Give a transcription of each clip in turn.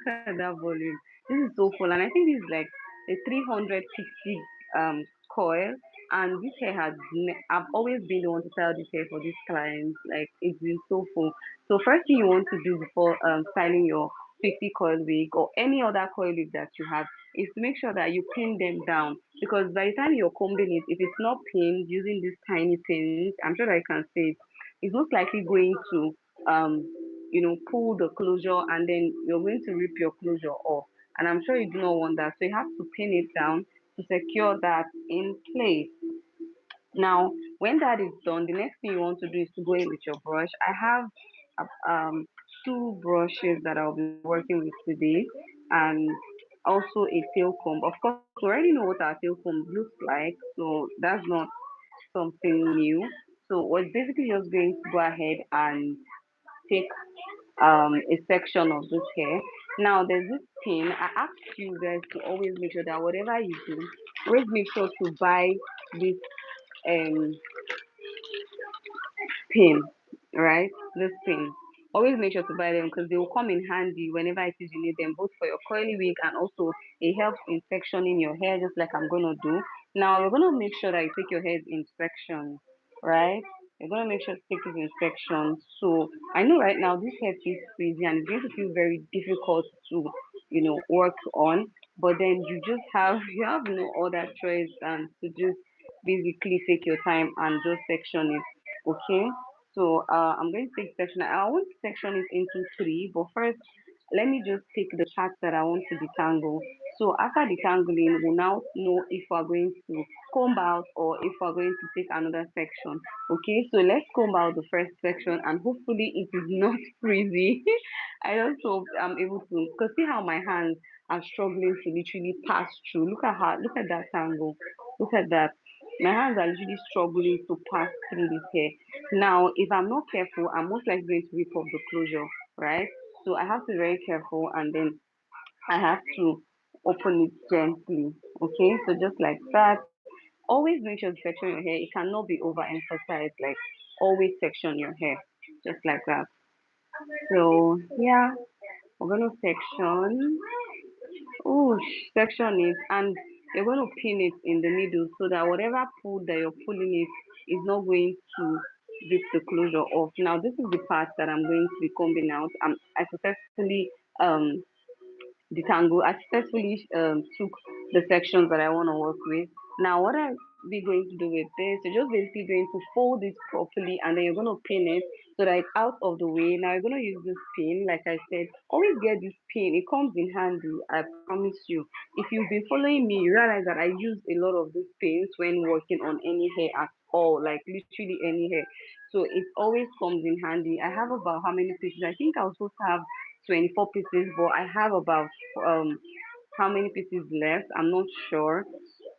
at that volume. This is so full, and I think this is like a 360 coil. And this hair I've always been the one to style this hair for these clients. Like it's been so full. So first thing you want to do before styling your 50 coil wig or any other coil wig that you have is to make sure that you pin them down, because by the time you're combing it, if it's not pinned using these tiny pins, I'm sure I can say it's most likely going to um pull the closure, and then you're going to rip your closure off. And I'm sure you do not want that. So you have to pin it down to secure that in place. Now, when that is done, the next thing you want to do is to go in with your brush. I have two brushes that I'll be working with today, and also a tail comb. Of course, we already know what our tail comb looks like, so that's not something new. So we're basically just going to go ahead and take a section of this hair. Now there's this pin. I ask you guys to always make sure that whatever you do, always make sure to buy this um pin, right? This pin. Always make sure to buy them because they will come in handy whenever it is you need them, both for your curly wig and also it helps in sectioning your hair, just like I'm gonna do. Now we're gonna make sure that you take your hair's inspection, right? You're gonna make sure to take his inspection. So I know right now this hair feels crazy and it's going to feel very difficult to, work on. But then you just have you have no other choice than to just basically take your time and just section it. Okay, so I'm going to take section. I want to section it into three, but first, let me just take the parts that I want to detangle. So after detangling, we'll now know if we're going to comb out or if we're going to take another section. Okay, so let's comb out the first section, and hopefully it is not frizzy. I just hope I'm able to, because see how my hands are struggling to literally pass through. Look at how, look at that tangle. Look at that. My hands are literally struggling to pass through this hair. Now, if I'm not careful, I'm most likely going to rip off the closure, right? So I have to be very careful, and then I have to open it gently. Okay, so just like that. Always make sure to section your hair. It cannot be overemphasized. Like always section your hair, just like that. So yeah, we're gonna section. Oh, section it, and you're going to pin it in the middle so that whatever pull that you're pulling it is not going to rip the closure off. Now, this is the part that I'm going to be combing out. I successfully um detangle. I successfully took the sections that I want to work with. Now, what I be going to do with this, you're just basically going to fold it properly, and then you're going to pin it so that it's out of the way. Now, you're going to use this pin, like I said. Always get this pin. It comes in handy, I promise you. If you've been following me, you realize that I use a lot of these pins when working on any hair at all, like literally any hair. So it always comes in handy. I have about how many pieces? I think I was supposed to have 24 pieces, but I have about um how many pieces left. I'm not sure,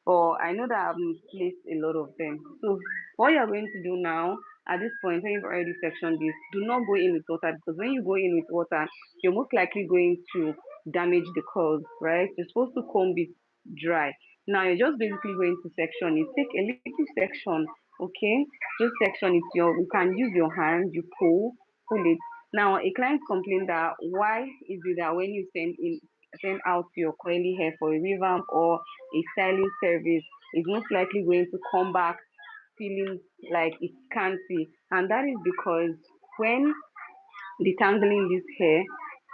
but I know that I've misplaced a lot of them. So what you're going to do now at this point, when you've already sectioned this, do not go in with water, because when you go in with water, you're most likely going to damage the curls, right? You're supposed to comb it dry. Now you're just basically going to section it. Take a little section, okay? Just section it. You can use your hand, you pull it. Now a client complained that why is it that when you send out your curly hair for a revamp or a styling service, it's most likely going to come back feeling like it's scanty. And that is because when detangling this hair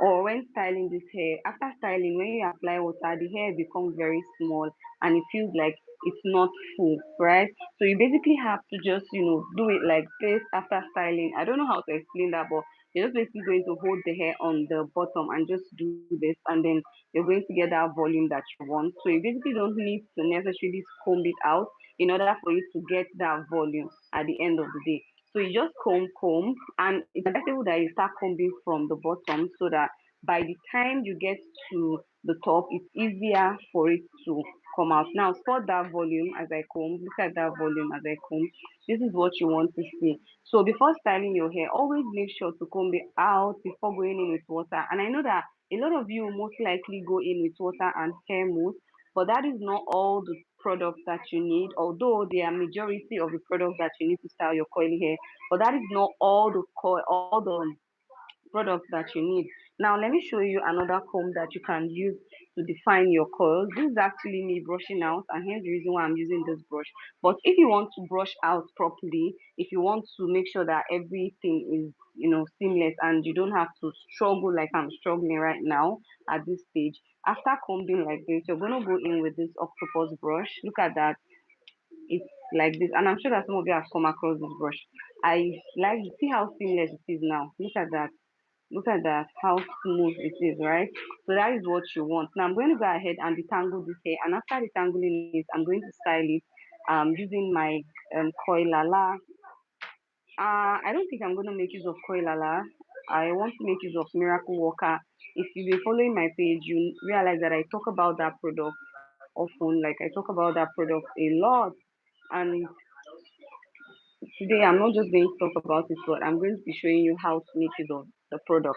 or when styling this hair, after styling, when you apply water, the hair becomes very small and it feels like it's not full, right? So you basically have to just, do it like this after styling. I don't know how to explain that, but you're just basically going to hold the hair on the bottom and just do this, and then you're going to get that volume that you want. So you basically don't need to necessarily comb it out in order for you to get that volume at the end of the day. So you just comb, and it's advisable that you start combing from the bottom so that by the time you get to the top, it's easier for it to come out. Now spot that volume as I comb. Look at that volume as I comb. This is what you want to see. So before styling your hair, always make sure to comb it out before going in with water. And I know that a lot of you most likely go in with water and hair mousse, but that is not all the products that you need, although there are majority of the products that you need to style your curly hair, but that is not all the products that you need. Now let me show you another comb that you can use to define your coils. This is actually me brushing out, and hence the reason why I'm using this brush. But if you want to brush out properly, if you want to make sure that everything is, seamless, and you don't have to struggle like I'm struggling right now at this stage, after combing like this, you're gonna go in with this octopus brush. Look at that. It's like this, and I'm sure that some of you have come across this brush. I like, see how seamless it is now. Look at that. Look at that, how smooth it is, right? So that is what you want. Now I'm going to go ahead and detangle this hair, and after detangling it, I'm going to style it using my coil. I don't think I'm going to make use of Koilala. I want to make use of Miracle Worker. If you've been following my page, you realize that I talk about that product often. Like, I talk about that product a lot. And today I'm not just going to talk about it, but I'm going to be showing you how to make use of the product,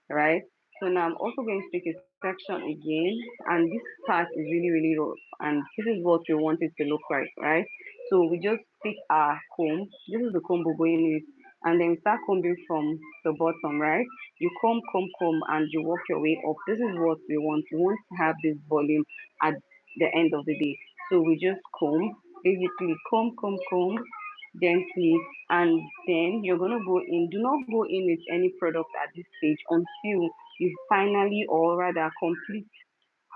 right? So now I'm also going to take a section again, and this part is really, really rough, and this is what we want it to look like, right? So we just pick our comb. This is the comb we're going with, and then we start combing from the bottom, right? You comb, and you work your way up. This is what we want. We want to have this volume at the end of the day. So we just comb, basically comb gently, and then you're gonna go in. Do not go in with any product at this stage until you finally, or rather complete,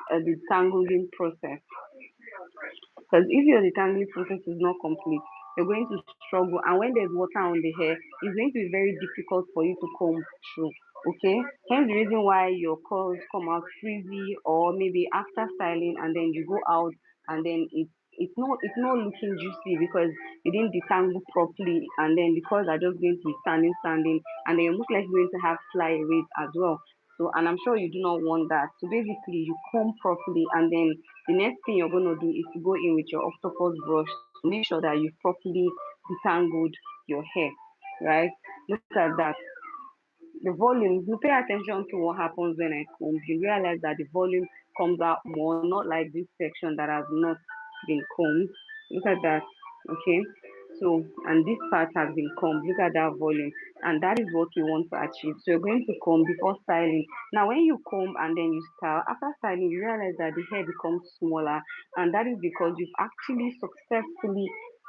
the tangling process. Because if your detangling process is not complete, you're going to struggle, and when there's water on the hair, it's going to be very difficult for you to comb through. Okay, hence the reason why your curls come out frizzy, or maybe after styling and then you go out and then it's not looking juicy because you didn't detangle properly, and then the curls are just going to be standing, and then you're most likely going to have flyaways as well. So, and I'm sure you do not want that. So basically, you comb properly, and then the next thing you're going to do is to go in with your octopus brush to make sure that you've properly detangled your hair, right? Look at that. The volume, you pay attention to what happens when I comb, you realize that the volume comes out more, not like this section that has not been combed. Look at that. Okay. So, and this part has been combed. Look at that volume. And that is what we want to achieve. So you're going to comb before styling. Now, when you comb and then you style, after styling, you realize that the hair becomes smaller. And that is because you've actually successfully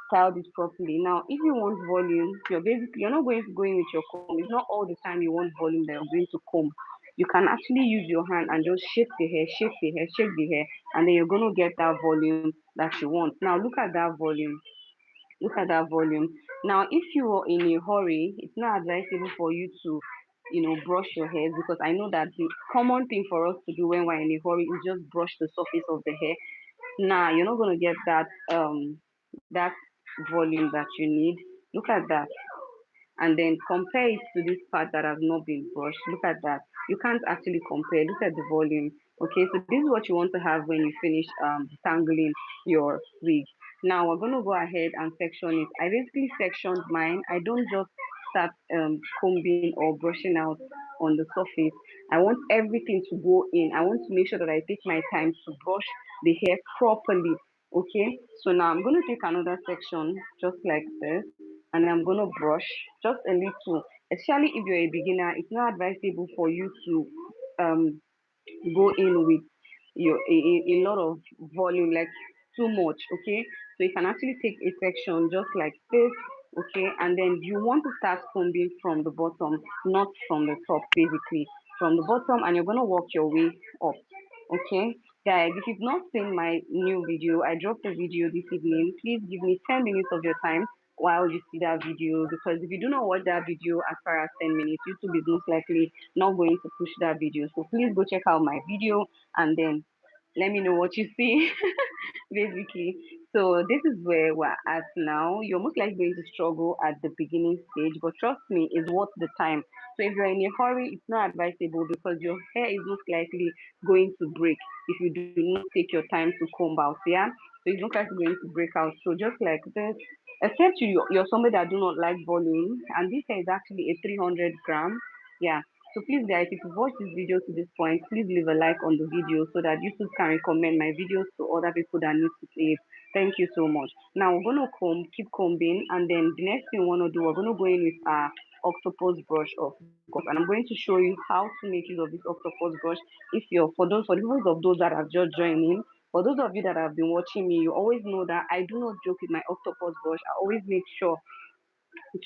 styled it properly. Now, if you want volume, you're not going to go in with your comb. It's not all the time you want volume that you're going to comb. You can actually use your hand and just shape the hair, shape the hair, and then you're going to get that volume that you want. Now, look at that volume. Look at that volume. Now, if you are in a hurry, it's not advisable for you to, brush your hair, because I know that the common thing for us to do when we're in a hurry is just brush the surface of the hair. Nah, you're not gonna get that volume that you need. Look at that, and then compare it to this part that has not been brushed. Look at that. You can't actually compare. Look at the volume. Okay, so this is what you want to have when you finish detangling your wig. Now we're gonna go ahead and section it. I basically sectioned mine. I don't just start combing or brushing out on the surface. I want everything to go in. I want to make sure that I take my time to brush the hair properly. Okay, so now I'm going to take another section just like this, and I'm going to brush just a little. Especially if you're a beginner, it's not advisable for you to go in with a lot of volume, like too much. Okay, so you can actually take a section just like this. Okay, and then you want to start combing from the bottom, not from the top, basically from the bottom, and you're going to work your way up. Okay, guys, if you've not seen my new video, I dropped a video this evening. Please give me 10 minutes of your time while you see that video, because if you do not watch that video as far as 10 minutes, YouTube is most likely not going to push that video. So please go check out my video, and then let me know what you see. Basically, so this is where we're at now. You're most likely going to struggle at the beginning stage, but trust me, it's worth the time. So if you're in a hurry, it's not advisable, because your hair is most likely going to break if you do not take your time to comb out. Yeah, so it's most likely going to break out. So just like this, except you're somebody that do not like volume, and this hair is actually a 300 gram. Yeah, so please guys, if you've watched this video to this point, please leave a like on the video so that YouTube can recommend my videos to other people that need to see it. Thank you so much. Now we're gonna keep combing, and then the next thing we wanna do, we're gonna go in with our octopus brush, of course, and I'm going to show you how to make use of this octopus brush. If you're for those of those that have just joined in, for those of you that have been watching me, you always know that I do not joke with my octopus brush. I always make sure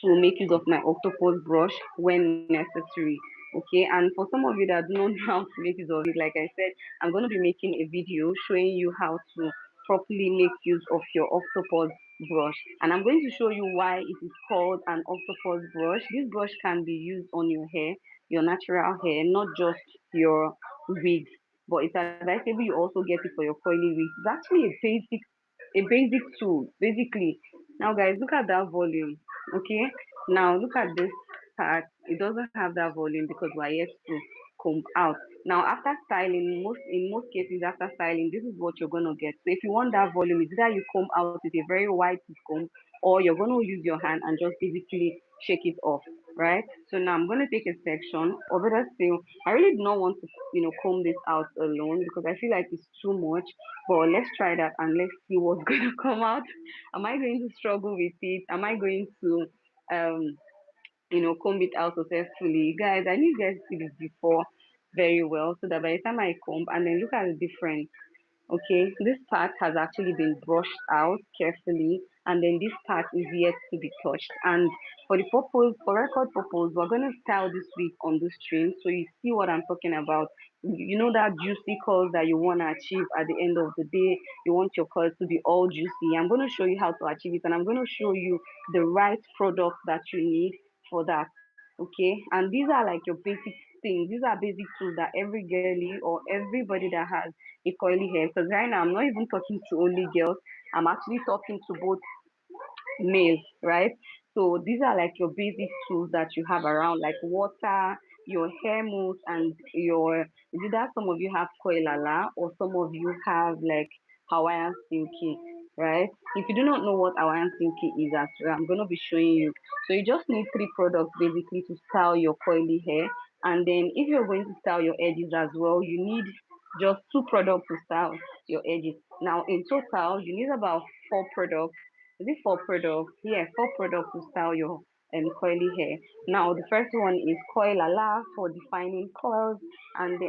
to make use of my octopus brush when necessary. Okay, and for some of you that do not know how to make use of it, like I said, I'm going to be making a video showing you how to properly make use of your octopus brush, and I'm going to show you why it is called an octopus brush. This brush can be used on your hair, your natural hair, not just your wigs, but it's advisable you also get it for your curly wigs. It's actually a basic tool, basically. Now, guys, look at that volume. Okay, now look at this part. It doesn't have that volume because we're yet to comb out. Now, after styling, in most cases, after styling, this is what you're gonna get. So if you want that volume, it's either you comb out with a very wide comb, or you're gonna use your hand and just basically shake it off, right? So now I'm gonna take a section, or better still, I really do not want to, comb this out alone because I feel like it's too much. But let's try that and let's see what's going to come out. Am I going to struggle with it? Am I going to, um, comb it out successfully? Guys, I need you guys to see this before very well so that by the time I comb and then look at the difference. Okay, this part has actually been brushed out carefully, and then this part is yet to be touched. And for record purpose, we're going to style this wig on this string so you see what I'm talking about. You know that juicy curls that you want to achieve at the end of the day. You want your curls to be all juicy. I'm going to show you how to achieve it, and I'm going to show you the right product that you need for that. Okay, and these are like your basic things. These are basic tools that every girly or everybody that has a curly hair, because right now I'm not even talking to only girls, I'm actually talking to both males, right? So these are like your basic tools that you have around, like water, your hair mousse, and your, is it that some of you have koilala or some of you have like Hawaiian silky, right? If you do not know what Hawaiian silky is as well, I'm going to be showing you. So you just need three products basically to style your coily hair. And then if you're going to style your edges as well, you need just two products to style your edges. Now in total, you need about four products. Is it four products? Yeah, four products to style your curly hair. Now the first one is Coilala for defining curls, and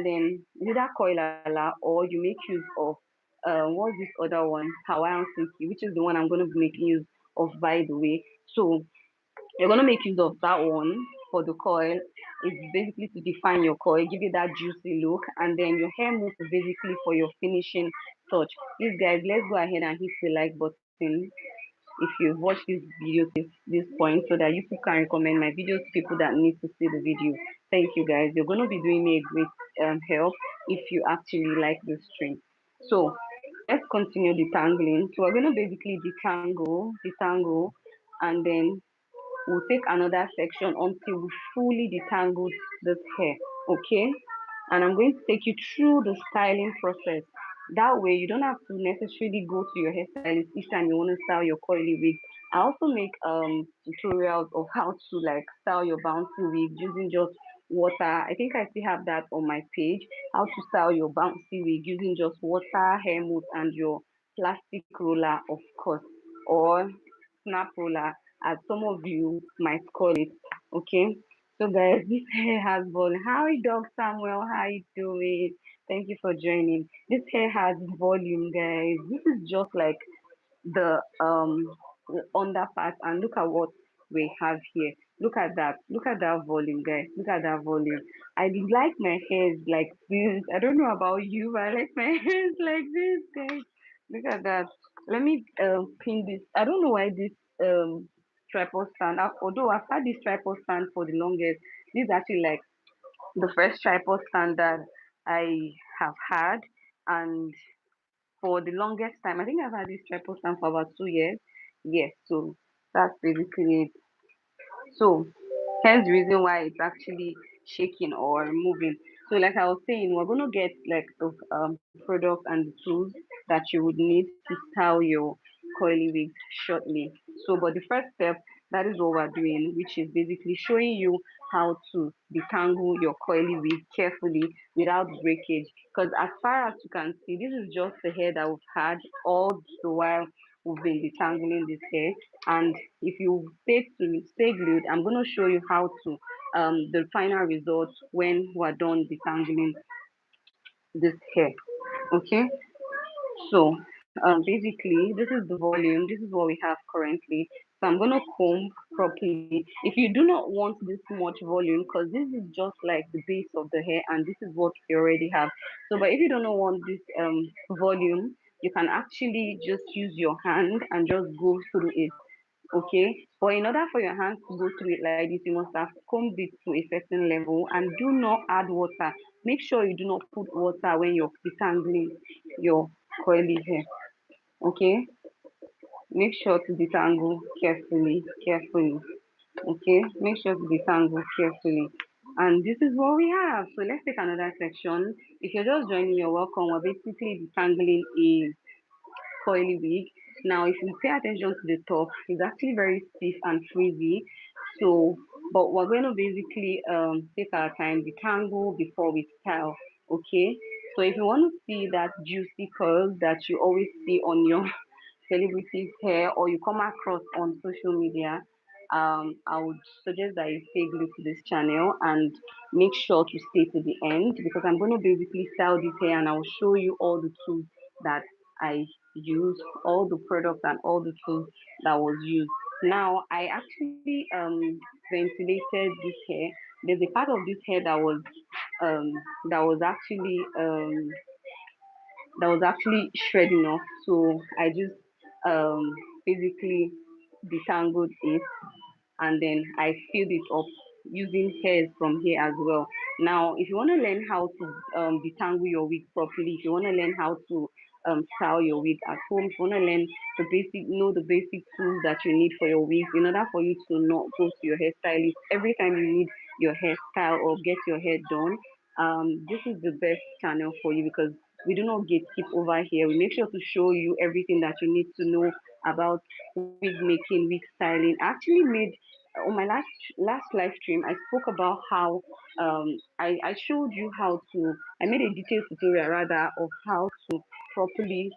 then either Coilala or you make use of what's this other one? Hawaiian Silky, which is the one I'm going to be making use of, by the way. So you're gonna make use of that one for the coil. It's basically to define your coil, give you that juicy look, and then your hair mousse is basically for your finishing touch. Please, guys, let's go ahead and hit the like button if you've watched this video to this point, so that you people can recommend my videos to people that need to see the video. Thank you, guys. You're gonna be doing me a great help if you actually like this string. So let's continue detangling. So we're gonna basically detangle, and then we'll take another section until we fully detangled this hair. Okay, and I'm going to take you through the styling process. That way you don't have to necessarily go to your hairstylist each time you want to style your curly wig. I also make tutorials of how to like style your bouncy wig using just water. I think I still have that on my page. How to style your bouncy wig using just water, hair mousse, and your plastic roller, of course, or snap roller, as some of you might call it. Okay. So guys, this hair has volume. Hi Doc Samuel, how you doing? Thank you for joining. This hair has volume, guys. This is just like the under part, and look at what we have here. Look at that. Look at that volume, guys. Look at that volume. I like my hairs like this. I don't know about you, but I like my hairs like this, guys. Look at that. Let me pin this. I don't know why this tripod stand. Although I've had this tripod stand for the longest. This is actually like the first tripod stand that I have had, and for the longest time. I think I've had this tripod stand for about 2 years. Yes, so that's basically it. So hence the reason why it's actually shaking or moving. So like I was saying, we're gonna get like the products and the tools that you would need to style your coily wigs shortly. So but the first step, that is what we're doing, which is basically showing you how to detangle your coily wig carefully without breakage. Because as far as you can see, this is just the hair that we've had all the while we've been detangling this hair. And if you stay glued, I'm gonna show you how to the final result when we're done detangling this hair. Okay, so basically this is the volume, this is what we have currently. So I'm gonna comb properly. If you do not want this much volume, because this is just like the base of the hair and this is what we already have. So but if you do not want this volume, you can actually just use your hand and just go through it. Okay, but in order for your hands to go through it like this, you must have combed it to a certain level and do not add water. Make sure you do not put water when you're detangling your curly hair. Okay, make sure to detangle carefully, carefully. Okay, make sure to detangle carefully. And this is what we have. So let's take another section. If you're just joining, you're welcome. We're basically detangling a coily wig. Now, if you pay attention to the top, it's actually very stiff and frizzy. So, but we're going to basically take our time, detangle before we style. Okay. So if you want to see that juicy curls that you always see on your celebrities' hair or you come across on social media, I would suggest that you stay glued to this channel and make sure to stay to the end because I'm going to basically style this hair and I'll show you all the tools that I use, all the products and all the tools that was used. Now, I actually ventilated this hair. There's a part of this hair um that was actually shredding off. So I just basically detangled it and then I filled it up using hairs from here as well. Now, if you want to learn how to detangle your wig properly, if you want to learn how to style your wig at home, if you want to learn the basic tools that you need for your wigs, in order for you to not go to your hairstylist every time you need your hairstyle or get your hair done, this is the best channel for you because we do not gatekeep over here. We make sure to show you everything that you need to know about wig making, wig styling. I actually made on my last live stream. I spoke about how I showed you how to. I made a detailed tutorial rather of how to properly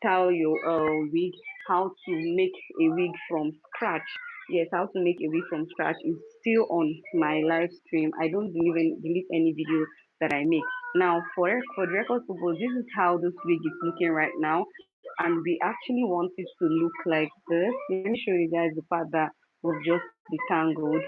style your wig, how to make a wig from scratch. Yes, how to make a wig from scratch is still on my live stream. I don't delete any video that I make. Now, for the record purpose, this is how this wig is looking right now, and we actually want it to look like this. Let me show you guys the part that we've just detangled.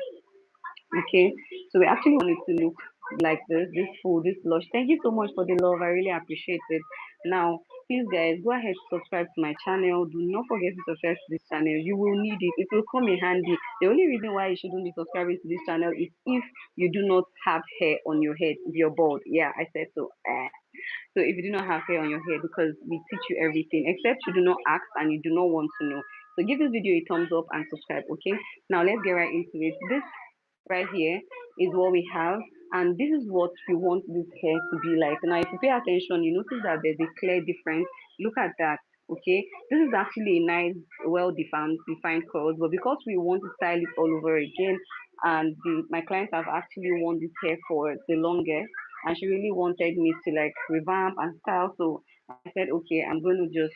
Okay, so we actually want it to look like this full, this lush. Thank you so much for the love. I really appreciate it. Now, please guys, go ahead to subscribe to my channel. Do not forget to subscribe to this channel. You will need it. It will come in handy. The only reason why you shouldn't be subscribing to this channel is if you do not have hair on your head, if you're bald. Yeah, I said so. So if you do not have hair on your head, because we teach you everything, except you do not ask and you do not want to know. So give this video a thumbs up and subscribe, okay? Now let's get right into it. This right here is what we have, and this is what we want this hair to be like. Now if you pay attention, you notice that there's a clear difference. Look at that. Okay, this is actually a nice, well defined curls, but because we want to style it all over again, and my clients have actually worn this hair for the longest, and she really wanted me to like revamp and style. So I said, okay, I'm going to just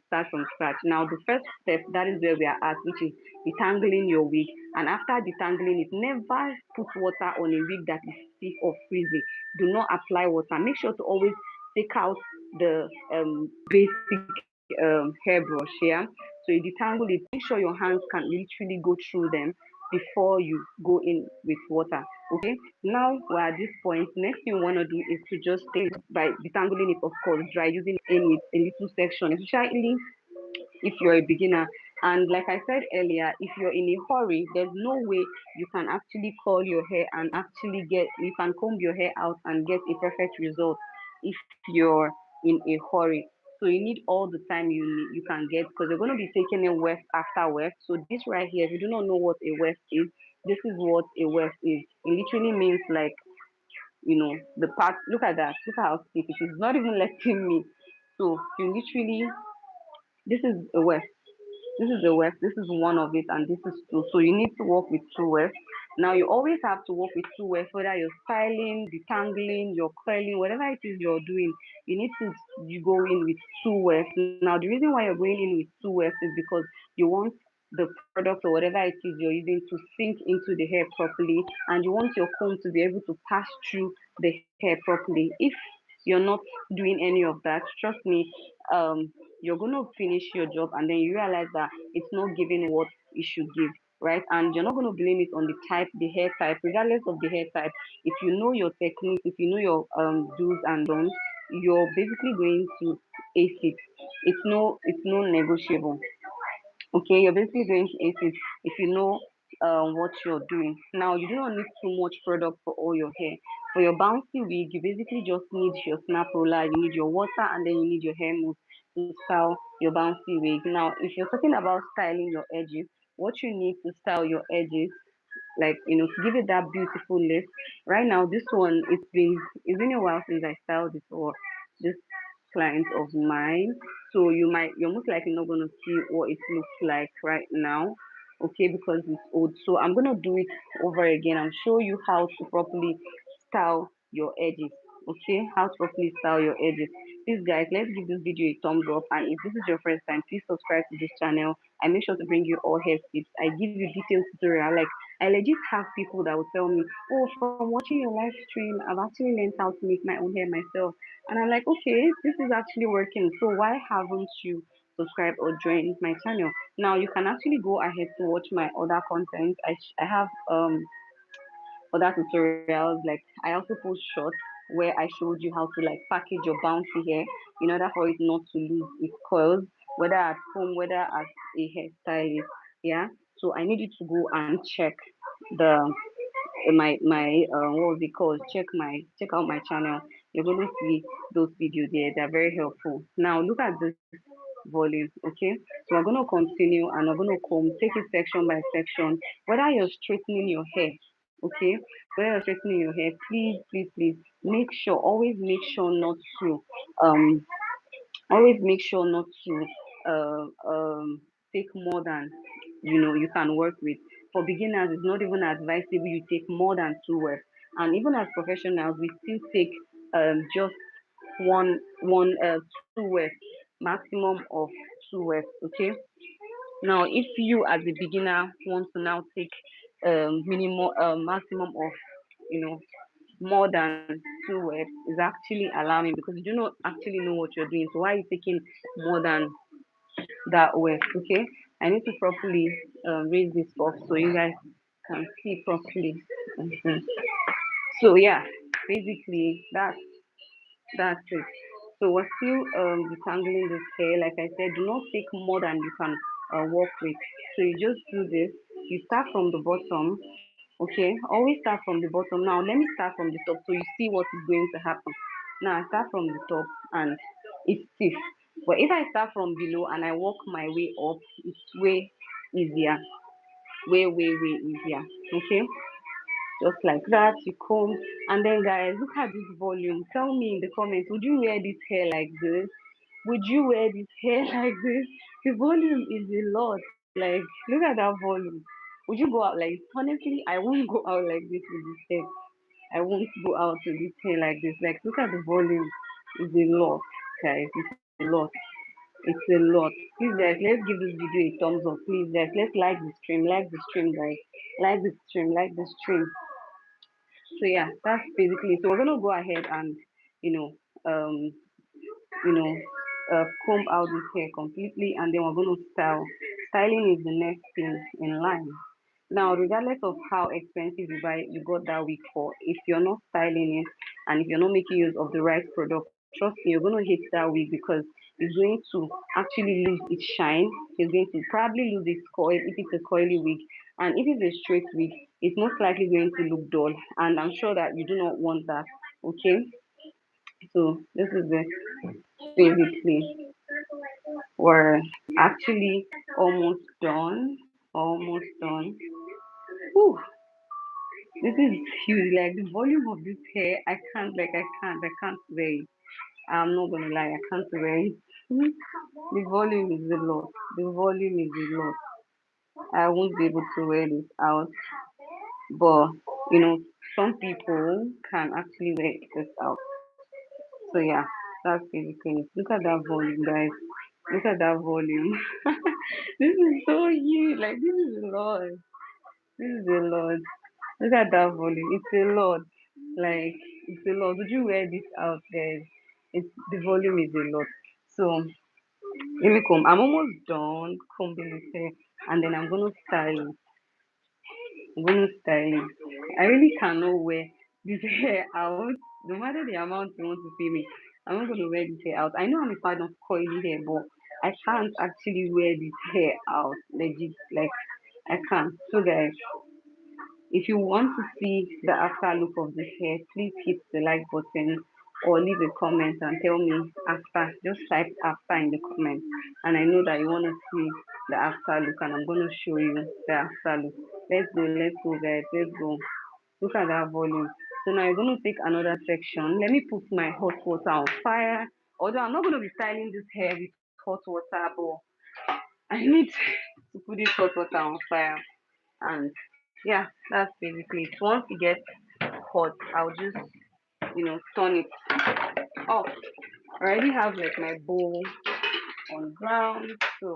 start from scratch. Now the first step, that is where we are at, which is detangling your wig. And after detangling it, never put water on a wig that is stiff or frizzy. Do not apply water. Make sure to always take out the basic hairbrush here. So you detangle it. Make sure your hands can literally go through them before you go in with water. Okay. Now we're at this point. Next thing you want to do is to just take by detangling it, of course, dry using a little section, especially if you're a beginner. And like I said earlier, if you're in a hurry, there's no way you can actually curl your hair and actually you can comb your hair out and get a perfect result if you're in a hurry. So you need all the time you can get because you're going to be taking a weft after weft. So this right here, if you do not know what a weft is, this is what a weft is. It literally means like the part. Look at that. Look at how stiff it is. Not even letting me. So you literally, this is a weft. This is the weft. This is one of it, and this is two. So you need to work with two wefts. Now you always have to work with two waves, whether you're styling, detangling, you're curling, whatever it is you're doing, you need to you go in with two waves. Now the reason why you're going in with two waves is because you want the product or whatever it is you're using to sink into the hair properly, and you want your comb to be able to pass through the hair properly. If you're not doing any of that, trust me, um you're going to finish your job and then you realize that it's not giving what it should give, right? And you're not going to blame it on the type, the hair type, regardless of the hair type. If you know your technique, if you know your do's and don'ts, you're basically going to ace it. It's no negotiable. Okay, you're basically going to ace it if you know what you're doing. Now, you do not need too much product for all your hair. For your bouncy wig, you basically just need your snap roller, you need your water, and then you need your hair mousse to style your bouncy wig. Now, if you're talking about styling your edges, what you need to style your edges, like to give it that beautiful lift. Right now, this one, it's been a while since I styled it for this client of mine, so you're most likely not going to see what it looks like right now, okay, because it's old. So I'm going to do it over again and show you how to properly style your edges. Okay, how to properly style your edges. Please guys, let's give this video a thumbs up, and if this is your first time, please subscribe to this channel. I make sure to bring you all hair tips. I give you detailed tutorial. Like, I legit have people that will tell me, oh, from watching your live stream, I've actually learned how to make my own hair myself. And I'm like, okay, this is actually working. So why haven't you subscribed or joined my channel? Now you can actually go ahead to watch my other content. I have other tutorials. Like, I also post shorts where I showed you how to like package your bouncy hair in order for it not to lose its curls, whether at home, whether as a hairstylist. Yeah. So I need you to go and check the my what was it called? Check out my channel. You're going to see those videos there. They're very helpful. Now look at this volume, okay? So we're going to continue and we're going to take it section by section. Whether you're straightening your hair, okay? Whether you're straightening your hair, please make sure, um always make sure not to take more than you can work with. For beginners, it's not even advisable you take more than two words, and even as professionals we still take just one two words, maximum of two words. Okay, now if you as a beginner want to now take minimum maximum of you know more than two words, is actually alarming because you do not actually know what you're doing. So why are you taking more than that word? Okay, I need to properly raise this up so you guys can see properly. Mhm. So yeah, basically that's it. So we're still detangling this hair. Like I said, do not take more than you can work with. So you just do this. You start from the bottom. Okay, always start from the bottom. Now let me start from the top so you see what is going to happen. Now I start from the top and it's stiff. But if I start from below and I work my way up, it's way easier. Way easier. Okay, just like that, you comb. And then guys, look at this volume. Tell me in the comments, would you wear this hair like this? Would you wear this hair like this? The volume is a lot. Like, look at that volume. Would you go out like, honestly, I won't go out like this with this hair. I won't go out with this hair like this. Like, look at the volume. It's a lot, guys. It's a lot. It's a lot. Please guys, let's give this video a thumbs up. Please guys, let's like the stream guys. Like the stream. So yeah, that's basically. So we're gonna go ahead and you know um you know comb out this hair completely, and then we're gonna style. Styling is the next thing in line. Now, regardless of how expensive you got that wig for, if you're not styling it and if you're not making use of the right product, trust me, you're gonna hate that wig because it's going to actually lose its shine. It's going to probably lose its coil if it's a coily wig, and if it's a straight wig, it's most likely going to look dull. And I'm sure that you do not want that. Okay, so this is it. Basically, we're actually almost done. Almost done. Whew. This is huge. Like the volume of this hair, I can't wear it. I'm not gonna lie, I can't wear it. The volume is a lot. The volume is a lot. I won't be able to wear this out. But you know, some people can actually wear this out. So yeah, that's basically it. Look at that volume, guys. Look at that volume. This is so huge. Like this is a lot. This is a lot. Look at that volume. It's a lot. Like it's a lot. Would you wear this out, guys? It's the volume is a lot. So let me comb. I'm almost done combing this hair, and then I'm gonna style it. I'm gonna style it. I really cannot wear this hair out. No matter the amount you want to pay me, I'm not gonna wear this hair out. I know I'm a fan of coily hair, but I can't actually wear this hair out. Legit, like I can't. So guys, if you want to see the after look of this hair, please hit the like button or leave a comment and tell me after. Just type after in the comment. And I know that you want to see the after look and I'm going to show you the after look. Let's go guys, let's go. Look at that volume. So now you're going to take another section. Let me put my hot water on fire. Although I'm not going to be styling this hair with hot water, but I need to put this hot water on fire. And yeah, that's basically it. Once it gets hot, I'll just turn it off. I already have like my bowl on ground, so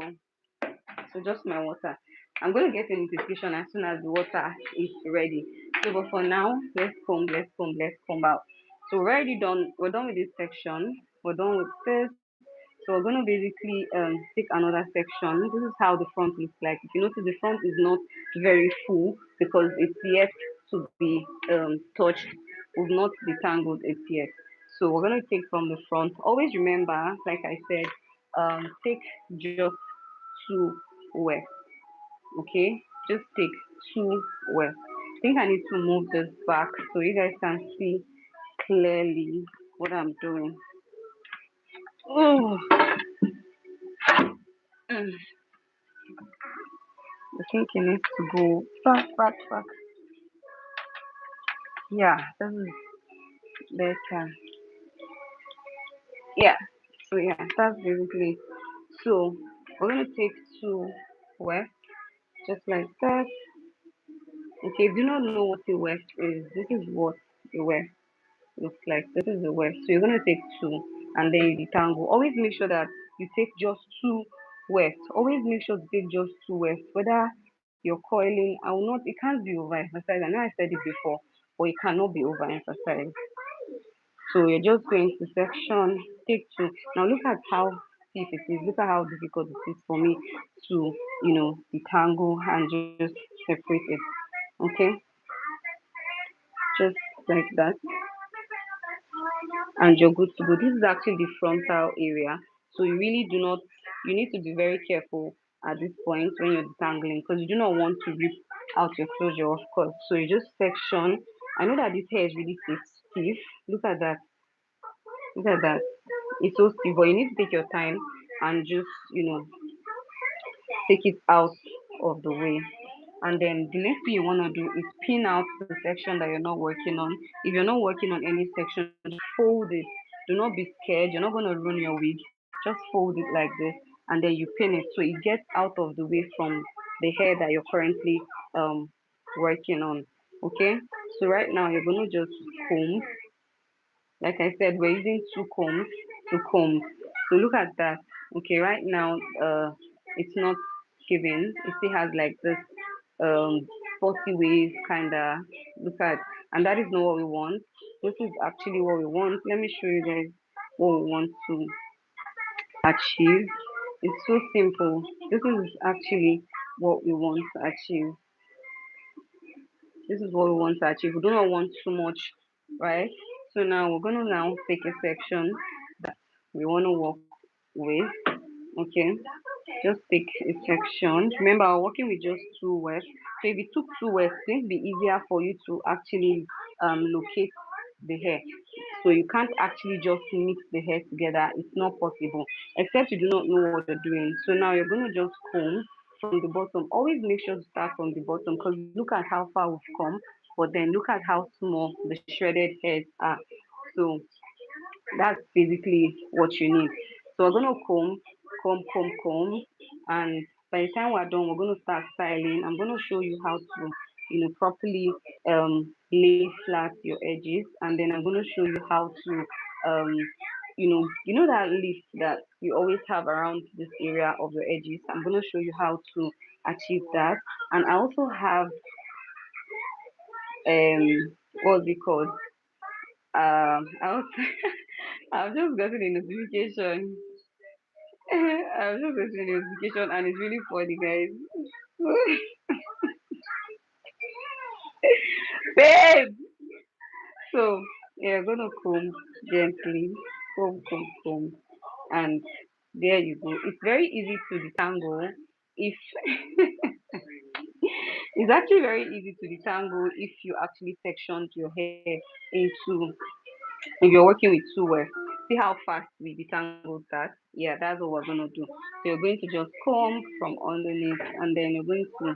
just my water. I'm gonna get a notification as soon as the water is ready. So but for now, let's comb out. So we're already done. We're done with this section. We're done with this. So we're gonna basically take another section. This is how the front looks like. If you notice, the front is not very full because it's yet to be touched. We've not detangled it yet. So we're gonna take from the front. Always remember, like I said, take just two weft. Okay, just take two weft. I think I need to move this back so you guys can see clearly what I'm doing. Oh, mm, I think it needs to go back. Yeah, this is better. Yeah, so yeah, that's basically it. So we're gonna take two weft just like that. Okay, if you do not know what a weft is, this is what a weft looks like. This is the weft. So you're gonna take two and then you detangle. Always make sure that you take just two weft. Always make sure to take just two weft. Whether you're coiling, I will not. It can't be overemphasized. I know I said it before, but it cannot be overemphasized. So you're just going to section, take two. Now look at how stiff it is. Look at how difficult it is for me to, detangle and just separate it. Okay, just like that, and you're good to go. This is actually the frontal area, so you really do not. You need to be very careful at this point when you're detangling because you do not want to rip out your closure, of course. So you just section. I know that this hair is really stiff. Look at that. Look at that. It's so stiff, but you need to take your time and just, take it out of the way. And then the next thing you want to do is pin out the section that you're not working on. If you're not working on any section, just fold it. Do not be scared. You're not going to ruin your wig. Just fold it like this and then you pin it so it gets out of the way from the hair that you're currently um working on. Okay? So right now you're going to just comb. Like I said, we're using two combs to comb. So look at that. Okay, right now, it's not giving. It still has like this um 40 waves kind of look at, and that is not what we want. This is actually what we want. Let me show you guys what we want to achieve. It's so simple. This is actually what we want to achieve. This is what we want to achieve. We do not want too much, right? So now we're gonna now take a section that we want to work with. Okay, just take a section. Remember, we're working with just two words. So if you took two words, it's going to be easier for you to actually locate the hair. So you can't actually just mix the hair together. It's not possible, except you do not know what you're doing. So now you're gonna just comb from the bottom. Always make sure to start from the bottom because look at how far we've come, but then look at how small the shredded hairs are. So that's basically what you need. So we're gonna comb, and by the time we're done, we're gonna start styling. I'm gonna show you how to properly lay flat your edges. And then I'm going to show you how to that lift that you always have around this area of your edges. I'm going to show you how to achieve that. And I also have what's it called? I also I've just gotten a notification. I've just gotten a notification and it's really funny, guys. Babe! So you're gonna comb gently, comb, comb, comb, and there you go. It's very easy to detangle if it's actually very easy to detangle if you actually sectioned your hair into if you're working with two waves. See how fast we detangled that? Yeah, that's what we're gonna do. So you're going to just comb from underneath and then you're going to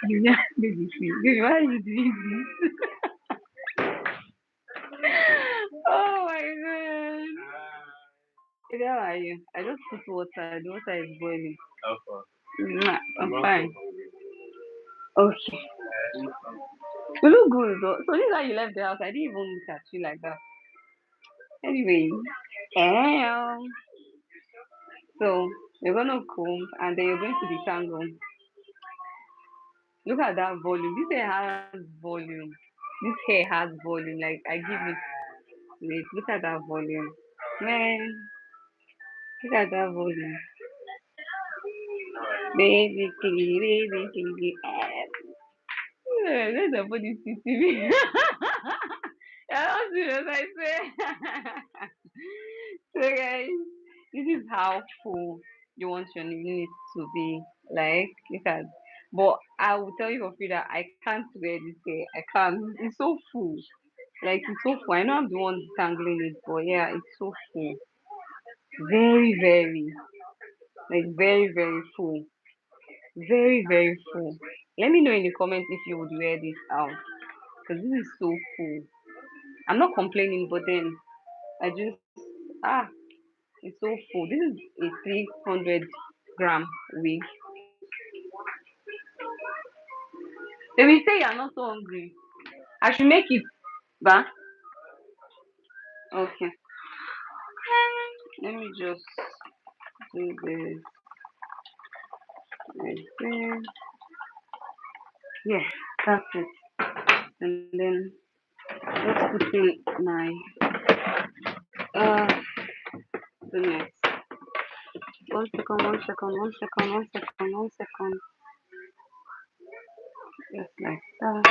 baby, baby, why are you doing this? Oh my god. Baby, how are you? I just put water. The water is boiling. Mwah, I'm fine. Okay. You look good though. So this is how you left the house. I didn't even look at you like that. Anyway. Um, so you're gonna comb and then you're going to detangle. Look at that volume. This hair has volume. This hair has volume. Like I give it. Wait, look at that volume. Man, look at that volume. Basically. Let somebody see me. You're not serious, I swear. So guys, this is how full you want your unit to be. Like, look at. But I will tell you for free that I can't wear this hair. I can't. It's so full. Like it's so full. I know I'm the one tangling it, but yeah, it's so full. Very, very, like very, very full. Very, very full. Let me know in the comments if you would wear this out. Because this is so full. I'm not complaining, but then I just it's so full. This is a 300-gram wig. They will say you're not so hungry. I should make it back. Okay. Let me just do this right there. Yeah, that's it. And then let's put in my the next. 1 second, 1 second, 1 second, 1 second, 1 second. Just like that.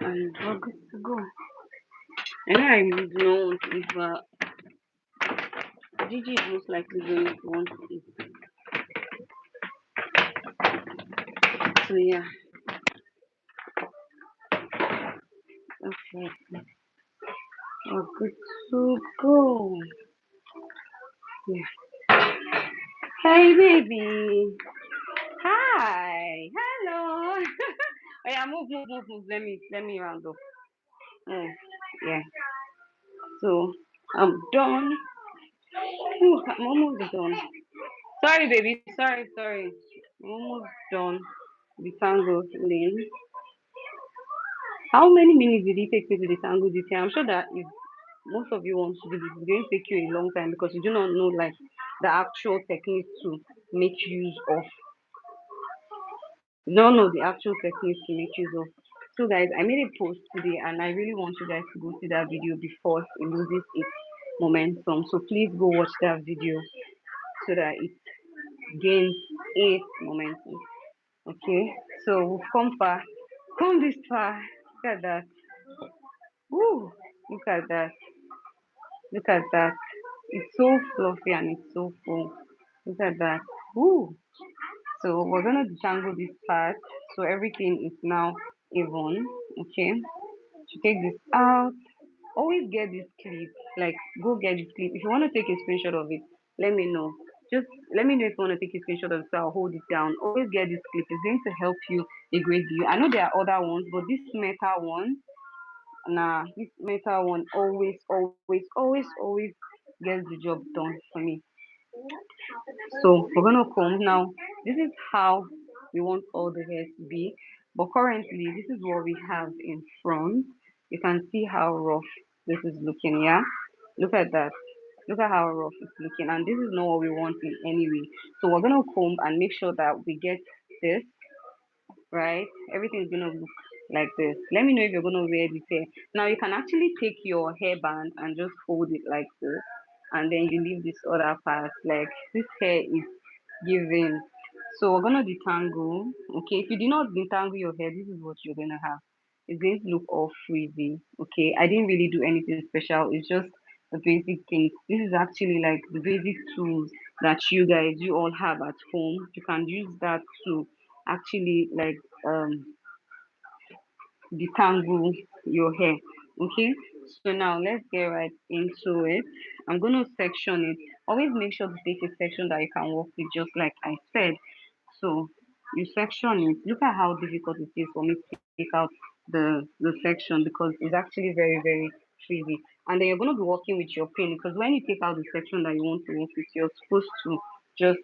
And we're good to go. And I really don't want to eat, but Gigi is most likely going to want to eat. So yeah, okay. We're good to go. Yeah. Hey baby. Hi. Hello. Oh yeah, move, move, move, move. Let me round up. Mm, yeah. So I'm done. Ooh, I'm almost done. Sorry, baby. Sorry, sorry. I'm almost done. The tango lane. How many minutes did it take you to detangle this hair? I'm sure that if most of you want to do this, it's going to take you a long time because you do not know like the actual technique to make use of. You don't know the actual techniques to make use of. So guys, I made a post today and I really want you guys to go see that video before it loses its momentum. So please go watch that video so that it gains its momentum. Okay, so we've come far. Come this far. Look at that. Woo! Look at that. Look at that. It's so fluffy and it's so full. Look at that. Woo! So we're gonna detangle this part so everything is now even. Okay. To take this out, always get this clip. Like go get this clip. If you want to take a screenshot of it, let me know. Just let me know if you want to take a screenshot of it so I'll hold it down. Always get this clip. It's going to help you a great deal. I know there are other ones, but this metal one, nah, this metal one always, always, always, always gets the job done for me. So we're gonna comb now. This is how. we want all the hair to be. But currently, this is what we have in front. You can see how rough this is looking, yeah? Look at that. Look at how rough it's looking. And this is not what we want in any way. So we're going to comb and make sure that we get this, right? Everything's going to look like this. Let me know if you're going to wear this hair. Now, you can actually take your hairband and just hold it like this. And then you leave this other part. Like, this hair is giving. So we're gonna detangle. Okay, if you do not detangle your hair, this is what you're gonna have. It's going to look all frizzy. Okay, I didn't really do anything special. It's just the basic things. This is actually like the basic tools that you all have at home. You can use that to actually like um detangle your hair. Okay, so now let's get right into it. I'm gonna section it. Always make sure to take a section that you can work with, just like I said. So you section it. Look at how difficult it is for me to take out the section because it's actually very tricky. And then you're gonna be working with your pin because when you take out the section that you want to work with, you're supposed to just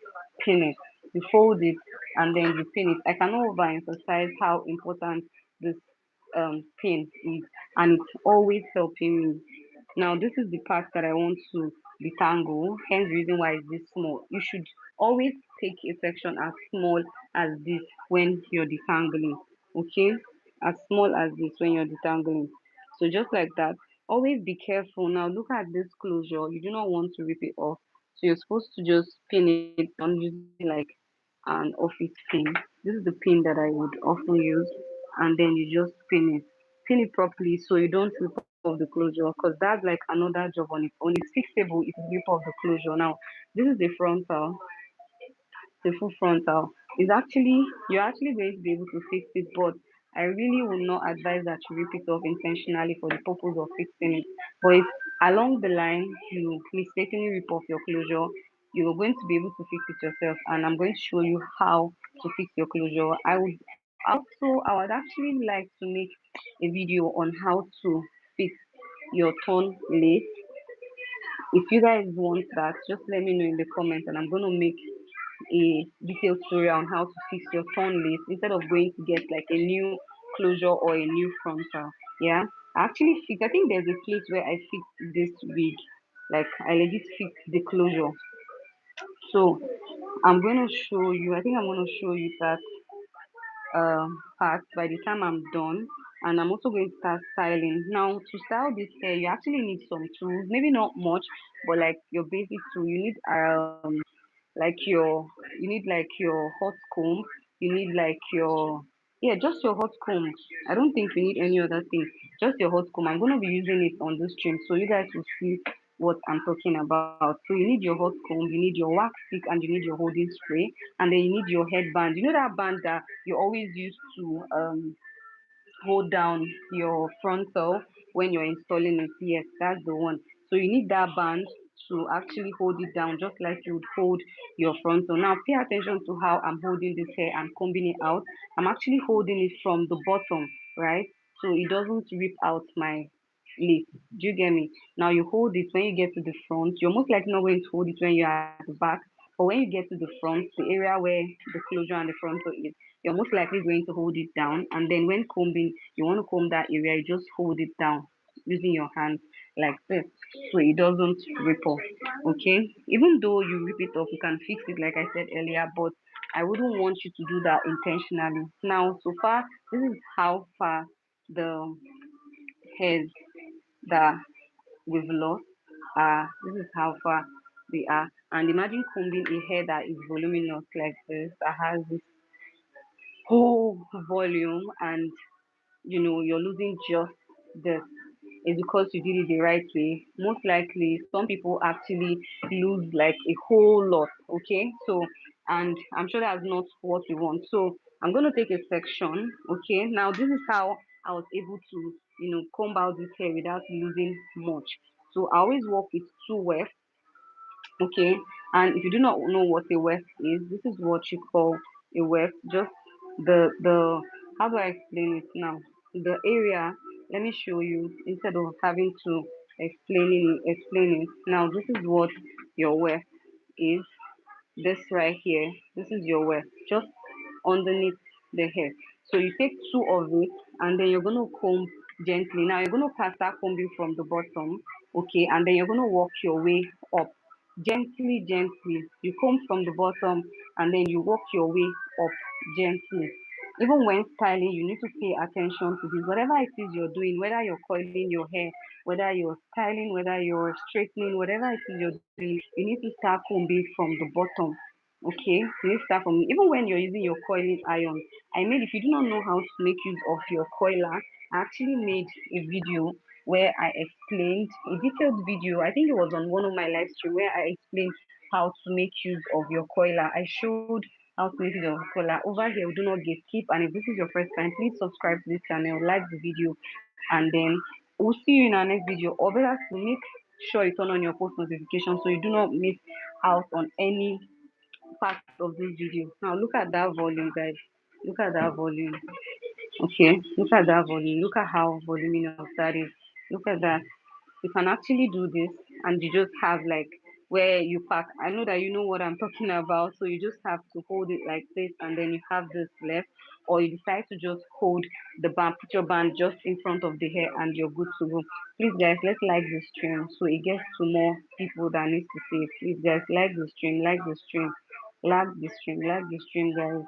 pin it. You fold it and then you pin it. I cannot overemphasize how important this pin is, and it's always helping me. Now this is the part that I want to detangle, hence the reason why it's this small. You should always take a section as small as this when you're detangling. Okay, as small as this when you're detangling. So just like that, always be careful. Now look at this closure. You do not want to rip it off, so you're supposed to just pin it down using like an office pin. This is the pin that I would often use, and then you just pin it properly so you don't rip off the closure, because that's like another job on its own. It's fixable if you rip off the closure. Now this is the frontal, the full frontal. Is actually, you're actually going to be able to fix it, but I really will not advise that you rip it off intentionally for the purpose of fixing it. But if along the line you mistakenly rip off your closure, you're going to be able to fix it yourself, and I'm going to show you how to fix your closure. I would actually like to make a video on how to fix your torn lace. If you guys want that, just let me know in the comments, and I'm going to make a detailed tutorial on how to fix your torn lace instead of going to get like a new closure or a new frontal. Yeah, I think there's a place where I fixed this wig, like I legit fixed the closure. So I'm going to show you, I think I'm going to show you that part by the time I'm done. And I'm also going to start styling. Now, to style this hair, you actually need some tools, maybe not much, but like your basic tool. You need like your hot comb. You need like your, yeah, just your hot comb. I don't think you need any other thing. Just your hot comb. I'm gonna be using it on this stream, so you guys will see what I'm talking about. So you need your hot comb, you need your wax stick, and you need your holding spray, and then you need your headband. You know that band that you always use to hold down your frontal when you're installing it. Yes, that's the one. So you need that band to actually hold it down just like you would hold your frontal. Now pay attention to how I'm holding this hair and combing it out. I'm actually holding it from the bottom, right? So it doesn't rip out my lace. Do you get me? Now you hold it when you get to the front. You're most likely not going to hold it when you're at the back. But when you get to the front, the area where the closure and the frontal is, you're most likely going to hold it down. And then when combing, you want to comb that area, you just hold it down using your hands like this so it doesn't rip off. Okay, even though you rip it off, you can fix it like I said earlier, but I wouldn't want you to do that intentionally. Now so far, this is how far the hairs that we've lost are. This is how far they are. And imagine combing a hair that is voluminous like this, that has this whole volume, and you're losing just this. Is because you did it the right way. Most likely some people actually lose like a whole lot. Okay, so, and I'm sure that's not what we want. So I'm going to take a section. Okay, now this is how I was able to comb out this hair without losing much. So I always work with two wefts. Okay, and if you do not know what a weft is, this is what you call a weft. Just the how do I explain it now? The area. Let me show you instead of having to explain it. Now this is what your weft is. This right here. This is your weft. Just underneath the hair. So you take two of it and then you're gonna comb gently. Now you're gonna start combing from the bottom, okay, and then you're gonna work your way up gently, gently. You comb from the bottom and then you work your way up gently. Even when styling, you need to pay attention to this. Whatever it is you're doing, whether you're coiling your hair, whether you're styling, whether you're straightening, whatever it is you're doing, you need to start combing from the bottom. Okay, you need to start from even when you're using your coiling iron. If you do not know how to make use of your coiler, I actually made a video where I explained a detailed video. I think it was on one of my live stream where I explained how to make use of your coiler. I showed how to make use of your coiler. Over here, we do not gatekeep. And if this is your first time, please subscribe to this channel, like the video, and then we'll see you in our next video. Or better to make sure you turn on your post notifications so you do not miss out on any part of this video. Now look at that volume, guys. Look at that volume. Okay, look at that volume. Look at how voluminous that is. Look at that. You can actually do this and you just have like where you pack. I know that you know what I'm talking about. So you just have to hold it like this and then you have this left. Or you decide to just hold the band, put your band just in front of the hair and you're good to go. Please guys, let's like the stream so it gets to more people that needs to see it. Please guys, like the stream, like the stream, like the stream, like the stream, guys.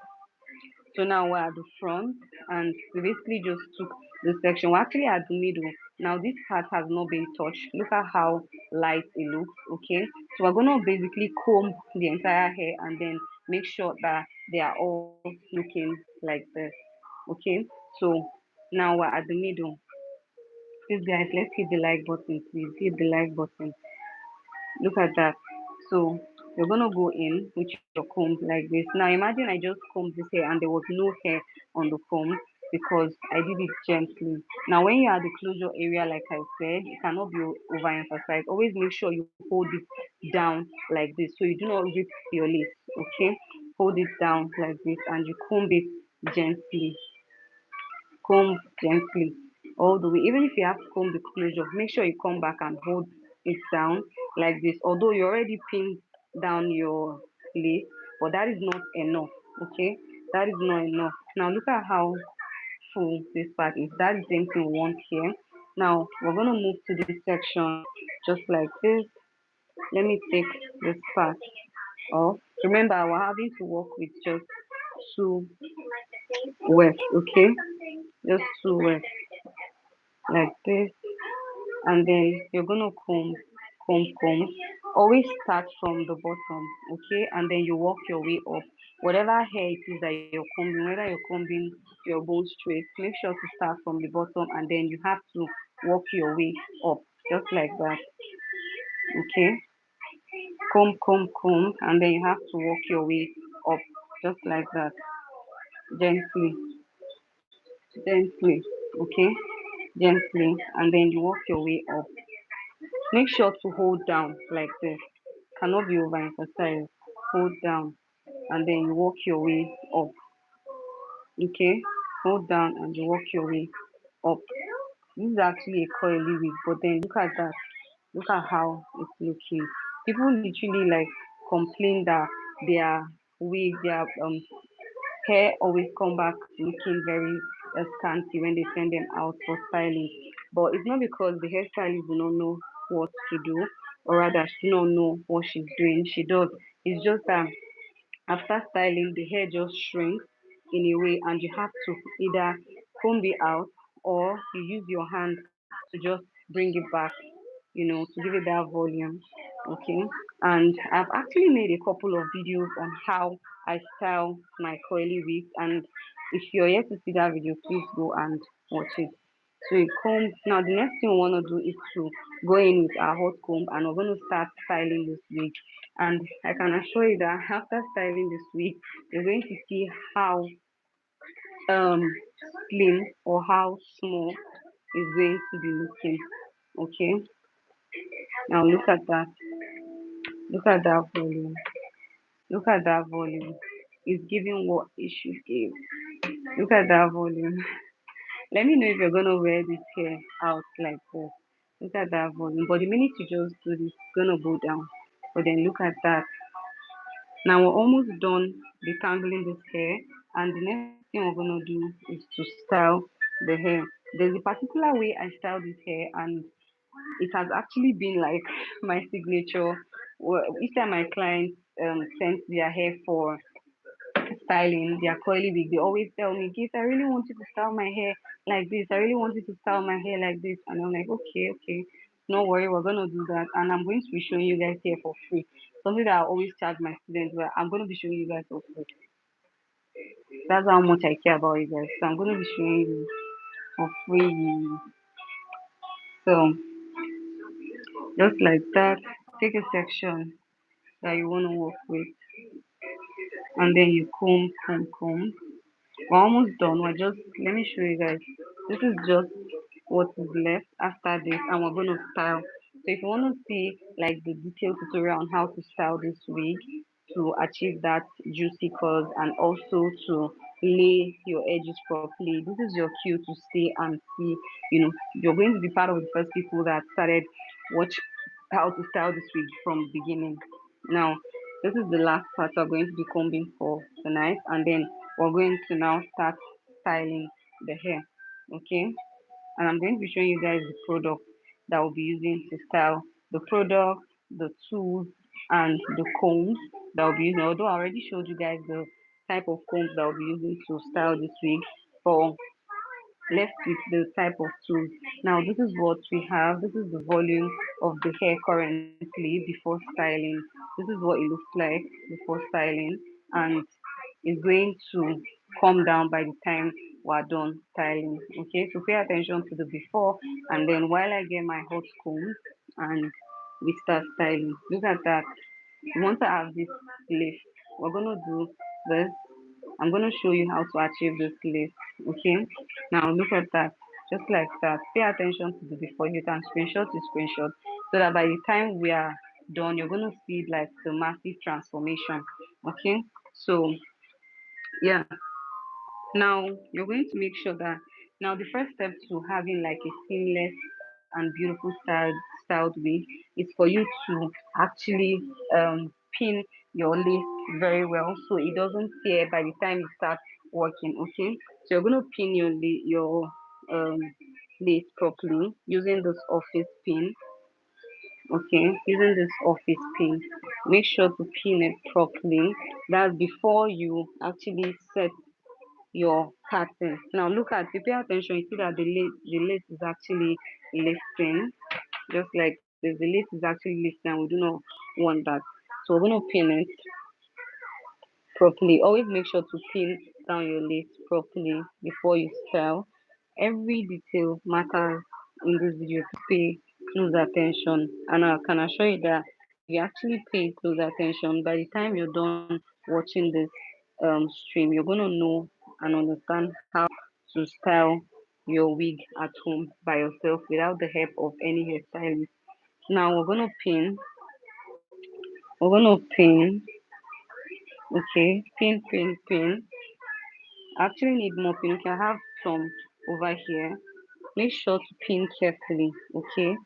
So now we're at the front and we basically just took this section. We're actually at the middle. Now this part has not been touched. Look at how light it looks, okay? So we're gonna basically comb the entire hair and then make sure that they are all looking like this, okay? So now we're at the middle. Please guys, let's hit the like button, please. Hit the like button. Look at that. So you're gonna go in with your comb like this. Now imagine I just combed this hair and there was no hair on the comb because I did it gently. Now when you're at the closure area, like I said, it cannot be overemphasized. Always make sure you hold it down like this so you do not rip your lace. Okay, hold it down like this and you comb it gently, comb gently all the way. Even if you have to comb the closure, make sure you come back and hold it down like this. Although you already pinned down your lace, but that is not enough. Okay, that is not enough. Now look at how full this part is. That is the same thing we want here. Now we're gonna move to this section just like this. Let me take this part off. Remember, we're having to work with just two wefts, okay? Just two wefts like this, and then you're gonna comb. Always start from the bottom, okay, and then you work your way up. Whatever hair it is that you're combing, whether you're combing your bone straight, make sure to start from the bottom and then you have to work your way up just like that. Okay, comb, and then you have to work your way up just like that, gently, gently. Okay, gently, and then you work your way up. Make sure to hold down like this. Cannot be overemphasized. Hold down and then you work your way up. Okay? Hold down and you work your way up. This is actually a coily wig, but then look at that. Look at how it's looking. People literally like complain that their wig, their hair always come back looking very scanty when they send them out for styling. But it's not because the hairstylist do not know what to do, or rather, she do not know what she's doing. She does. It's just that after styling, the hair just shrinks in a way, and you have to either comb it out or you use your hand to just bring it back, to give it that volume. Okay. And I've actually made a couple of videos on how I style my coily wigs. And if you're yet to see that video, please go and watch it. So you comb. Now the next thing we want to do is to go in with our hot comb and we're going to start styling this wig. And I can assure you that after styling this wig, you're going to see how um slim or how small is going to be looking. Okay. Now look at that. Look at that volume. Look at that volume. It's giving what it should give. Look at that volume. Let me know if you're gonna wear this hair out like this. Look at that volume. But the minute you just do this, it's gonna go down. But then look at that. Now we're almost done detangling this hair And the next thing we're gonna do is to style the hair. There's a particular way I style this hair, and it has actually been like my signature. Well, each time my clients send their hair for styling, their curly wig, they always tell me, Gis, I really want you to style my hair like this. I really want you to style my hair like this. And I'm like, okay, okay. No worry, we're gonna do that. And I'm going to be showing you guys here for free. Something that I always charge my students, but I'm gonna be showing you guys for free. That's how much I care about you guys. So I'm gonna be showing you for free. So just like that, take a section that you wanna work with, and then you comb, comb, comb. We're almost done. We're just let me show you guys. This is just what is left after this, and we're gonna style. So if you want to see like the detailed tutorial on how to style this wig to achieve that juicy curls and also to lay your edges properly, this is your cue to stay and see. You know, you're going to be part of the first people that started watch how to style this wig from beginning. Now, this is the last part we're going to be combing for tonight, and then we're going to now start styling the hair. Okay, and I'm going to be showing you guys the product that we'll be using to style the product, the tools, and the combs that we'll be using. Although I already showed you guys the type of combs that we'll be using to style this wig, for left with the type of tools. Now this is what we have. This is the volume of the hair currently before styling. This is what it looks like before styling, and it's going to come down by the time we're done styling. Okay, so pay attention to the before and then while I get my hot comb and we start styling. Look at that. Once I have this lift, we're gonna do this. I'm gonna show you how to achieve this lift. Okay. Now look at that. Just like that. Pay attention to the before. You can screenshot to screenshot so that by the time we are done, you're gonna see like the massive transformation. Okay. So yeah. Now you're going to make sure that now the first step to having like a seamless and beautiful styled wig is for you to actually pin your lace very well so it doesn't tear by the time you start working. Okay, so you're going to pin your um lace properly using this office pin. Okay, using this office pin, make sure to pin it properly. That's before you actually set your pattern. Now look at it, pay attention, you see that the lace is actually lifting, just like this. The lace is actually lifting and we do not want that. So we're going to pin it properly. Always make sure to pin down your lace properly before you style. Every detail matters in this video. Pay close attention, and I can assure you that if you actually pay close attention, by the time you're done watching this stream, you're gonna know and understand how to style your wig at home by yourself without the help of any hairstylist. Now we're gonna pin, okay, pin. I actually need more pin. Okay, I have some over here. Make sure to pin carefully, okay?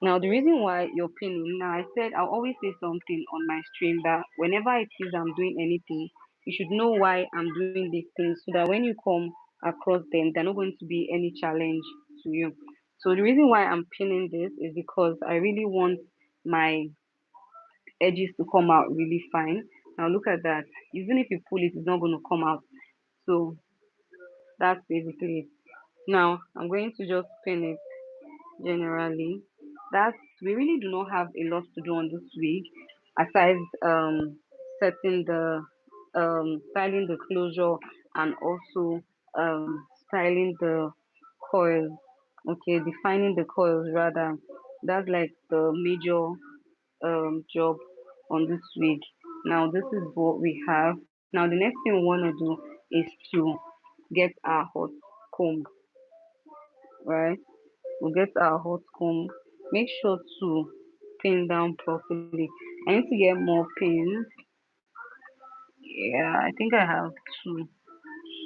Now, the reason why you're pinning, now I said I'll always say something on my stream that whenever it is I'm doing anything, you should know why I'm doing these things so that when you come across them, they're not going to be any challenge to you. So the reason why I'm pinning this is because I really want my edges to come out really fine. Now look at that. Even if you pull it, it's not going to come out. So that's basically it. Now I'm going to just pin it generally. That we really do not have a lot to do on this week, aside setting the styling the closure and also styling the coils. Okay, defining the coils rather. That's like the major job on this week. Now this is what we have. Now the next thing we want to do is to get our hot comb, right? We'll get our hot comb. Make sure to pin down properly. I need to get more pins. Yeah, I think I have two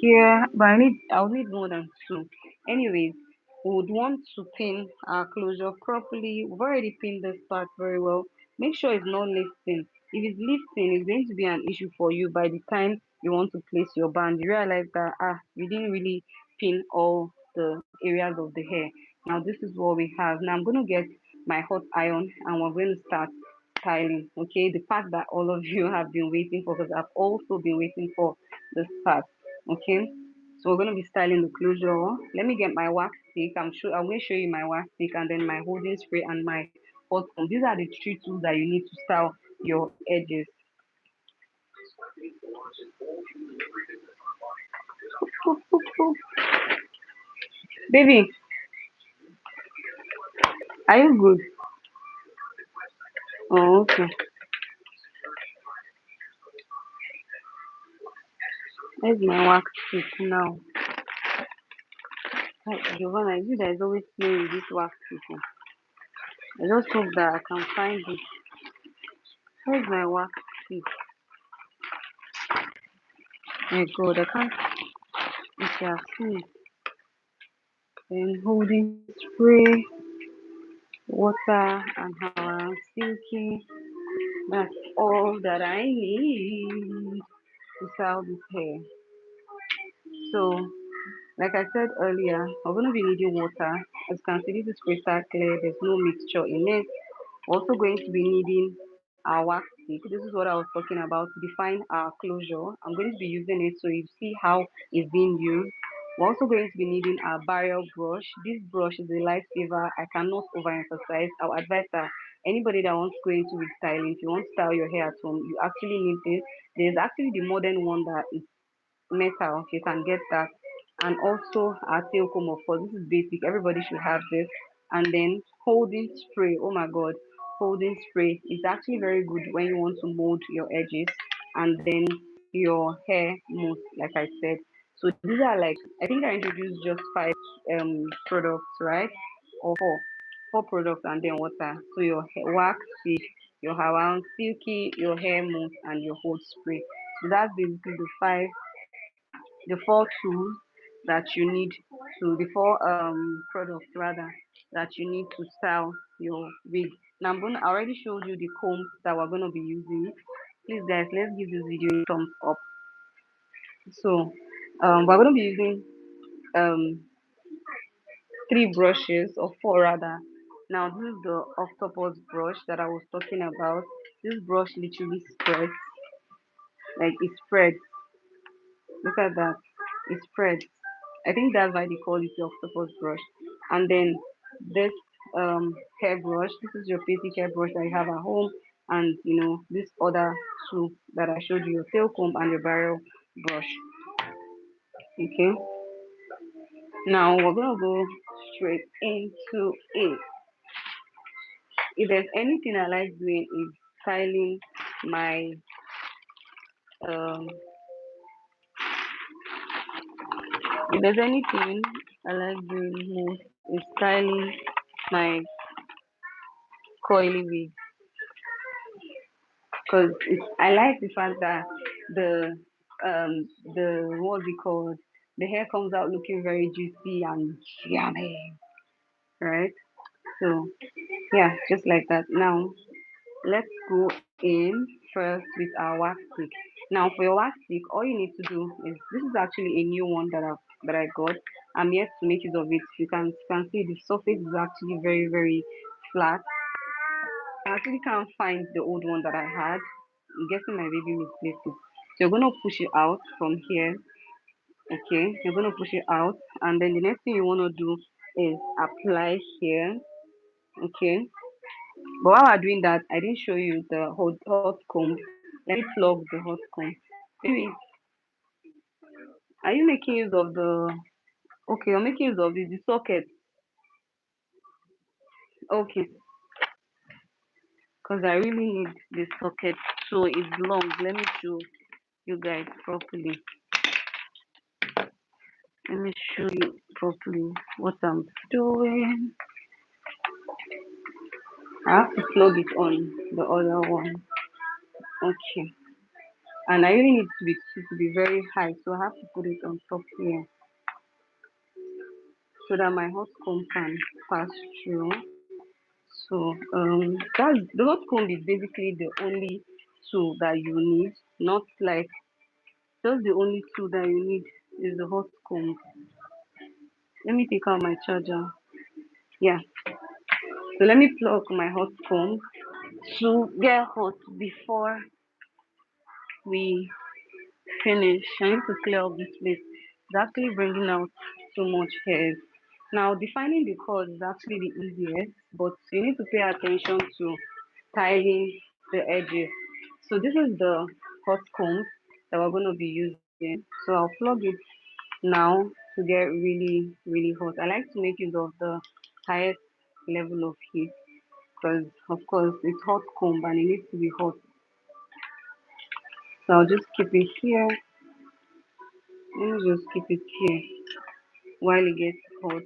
here, but I'll need more than two. Anyways, we would want to pin our closure properly. We've already pinned this part very well. Make sure it's not lifting. If it's lifting, it's going to be an issue for you by the time you want to place your band. You realize that you didn't really pin all the areas of the hair. Now this is what we have. Now I'm going to get my hot iron and we're going to start styling. Okay, the part that all of you have been waiting for, because I've also been waiting for this part. Okay, so we're going to be styling the closure. Let me get my wax stick. I'm going to show you my wax stick and then my holding spray and my hot comb. These are the three tools that you need to style your edges. Baby, are you good? Oh, okay. Where's my wax stick now? Hey, Giovanna, you that is always playing with this wax stick. I just hope that I can find it. Where's my wax stick? My God, I can't. Okay, I've seen it. Then holding spray, water, and how I'm silky. That's all that I need to style this hair. So, like I said earlier, we're going to be needing water. As you can see, this is crystal clear. There's no mixture in it. We're also going to be needing our wax stick. This is what I was talking about to define our closure. I'm going to be using it so you see how it's being used. We're also going to be needing our barrel brush. This brush is a lifesaver. I cannot overemphasize. I'll advise that anybody that wants to go into with styling, if you want to style your hair at home, you actually need this. There's actually the modern one that is metal. You can get that. And also our tail comb, of course. This is basic. Everybody should have this. And then holding spray. Oh my god, holding spray is actually very good when you want to mold your edges and then your hair mousse, like I said. So these are like, I think I introduced just five products, right? Or four products and then water. So your wax stick, your Hawaiian silky, your hair mousse, and your hold spray. So that's basically the four tools that you need the four products rather that you need to style your wig. Now I already showed you the combs that we're gonna be using. Please guys, let's give this video a thumbs up. So we're gonna be using um three brushes or four rather. Now this is the octopus brush that I was talking about. This brush literally spreads, like it spreads. Look at that. It spreads. I think that's why they call it the octopus brush. And then this hair brush. This is your basic hair brush that you have at home. And this other two that I showed you, your tail comb and your barrel brush. Okay. Now we're gonna go straight into it. If there's anything I like doing is styling my um if there's anything I like doing most is styling my coily wig, because I like the fact that the what's it called, the hair comes out looking very juicy and yummy, right? So yeah, just like that. Now let's go in first with our wax stick. Now for your wax stick, all you need to do is, this is actually a new one that I got. I'm yet to make use of it. You can see the surface is actually very very flat. I actually can't find the old one that I had. I'm guessing my baby misplaced it. So you're gonna push it out from here. Okay, you're gonna push it out, and then the next thing you wanna do is apply here. Okay, but while we're doing that, I didn't show you the hot comb. Let me plug the hot comb. Baby, are you making use of the? Okay, you're making use of the socket. Okay, because I really need the socket, so it's long. Let me show you guys properly. Let me show you properly what I'm doing. I have to plug it on the other one. Okay. And I really need to be very high, so I have to put it on top here so that my hot comb can pass through. So that's the hot comb is basically the only tool that you need, not like just the only tool that you need is the hot comb. Let me take out my charger. Yeah. So let me plug my hot comb to get hot before we finish. I need to clear up this place. It's actually bringing out too much hair. Now, defining the curls is actually the easiest, but you need to pay attention to tiling the edges. So this is the hot comb that we're going to be using. So I'll plug it now to get really, really hot. I like to make use of the highest level of heat because, of course, it's hot comb and it needs to be hot. So I'll just keep it here. Let me just keep it here while it gets hot.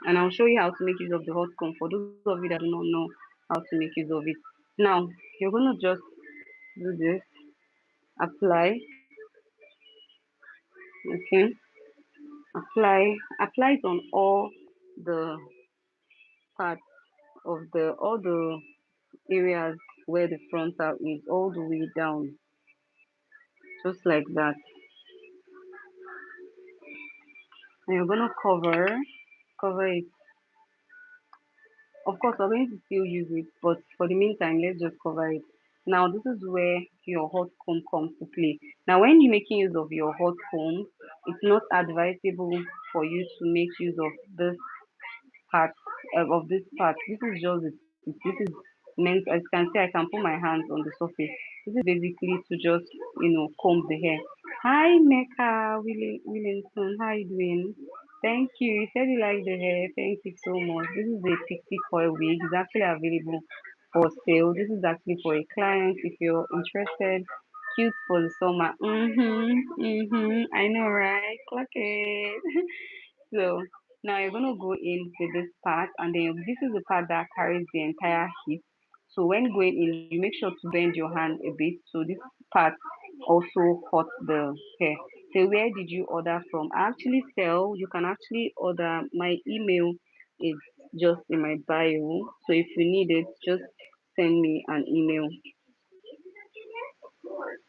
And I'll show you how to make use of the hot comb for those of you that do not know how to make use of it. Now, you're going to just do this, apply, okay? Apply it on all the parts of all the areas where the frontal is, all the way down, just like that. And you're going to cover it. Of course, we're going to still use it, but for the meantime, let's just cover it. Now, this is where your hot comb comes to play. Now, when you're making use of your hot comb, it's not advisable for you to make use of part this part. This is just the tip. This is meant, as you can see, I can put my hands on the surface. This is basically to just comb the hair. Hi Mecca Williamson, how you doing? Thank you. You said you like the hair. Thank you so much. This is a pixie coil wig. It's actually available for sale. This is actually for a client if you're interested. Cute for the summer. I know, right? Clock it. So now you're gonna go in with this part, and then this is the part that carries the entire heat. So when going in, you make sure to bend your hand a bit. So this part also hot the hair. So where did you order from? I actually sell. You can actually order. My email is just in my bio. So if you need it, just send me an email.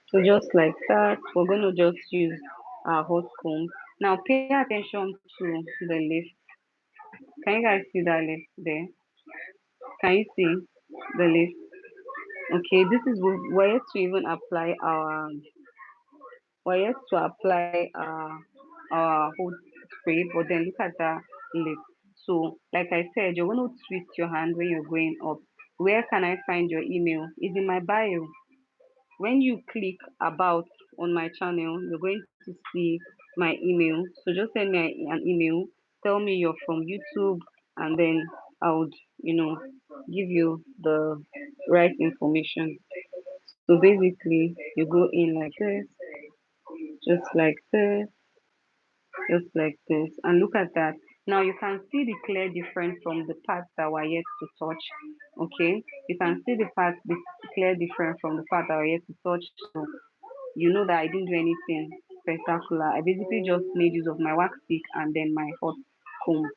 So just like that, we're gonna just use our hot comb. Now pay attention to the lift. Can you guys see that lift there? Can you see the lift? Okay, this is we're yet to even apply our whole spray, but then look at that lift. So like I said, you're gonna twist your hand when you're going up. Where can I find your email? It's in my bio. When you click about on my channel, you're going to see my email. So just send me an email. Tell me you're from YouTube, and then I would, give you the right information. So basically, you go in like this, just like this, just like this, and look at that. Now you can see the clear difference from the parts that were yet to touch. Okay, you can see the clear difference from the part that were yet to touch. So you know that I didn't do anything spectacular. I basically just made use of my wax stick and then my hot comb.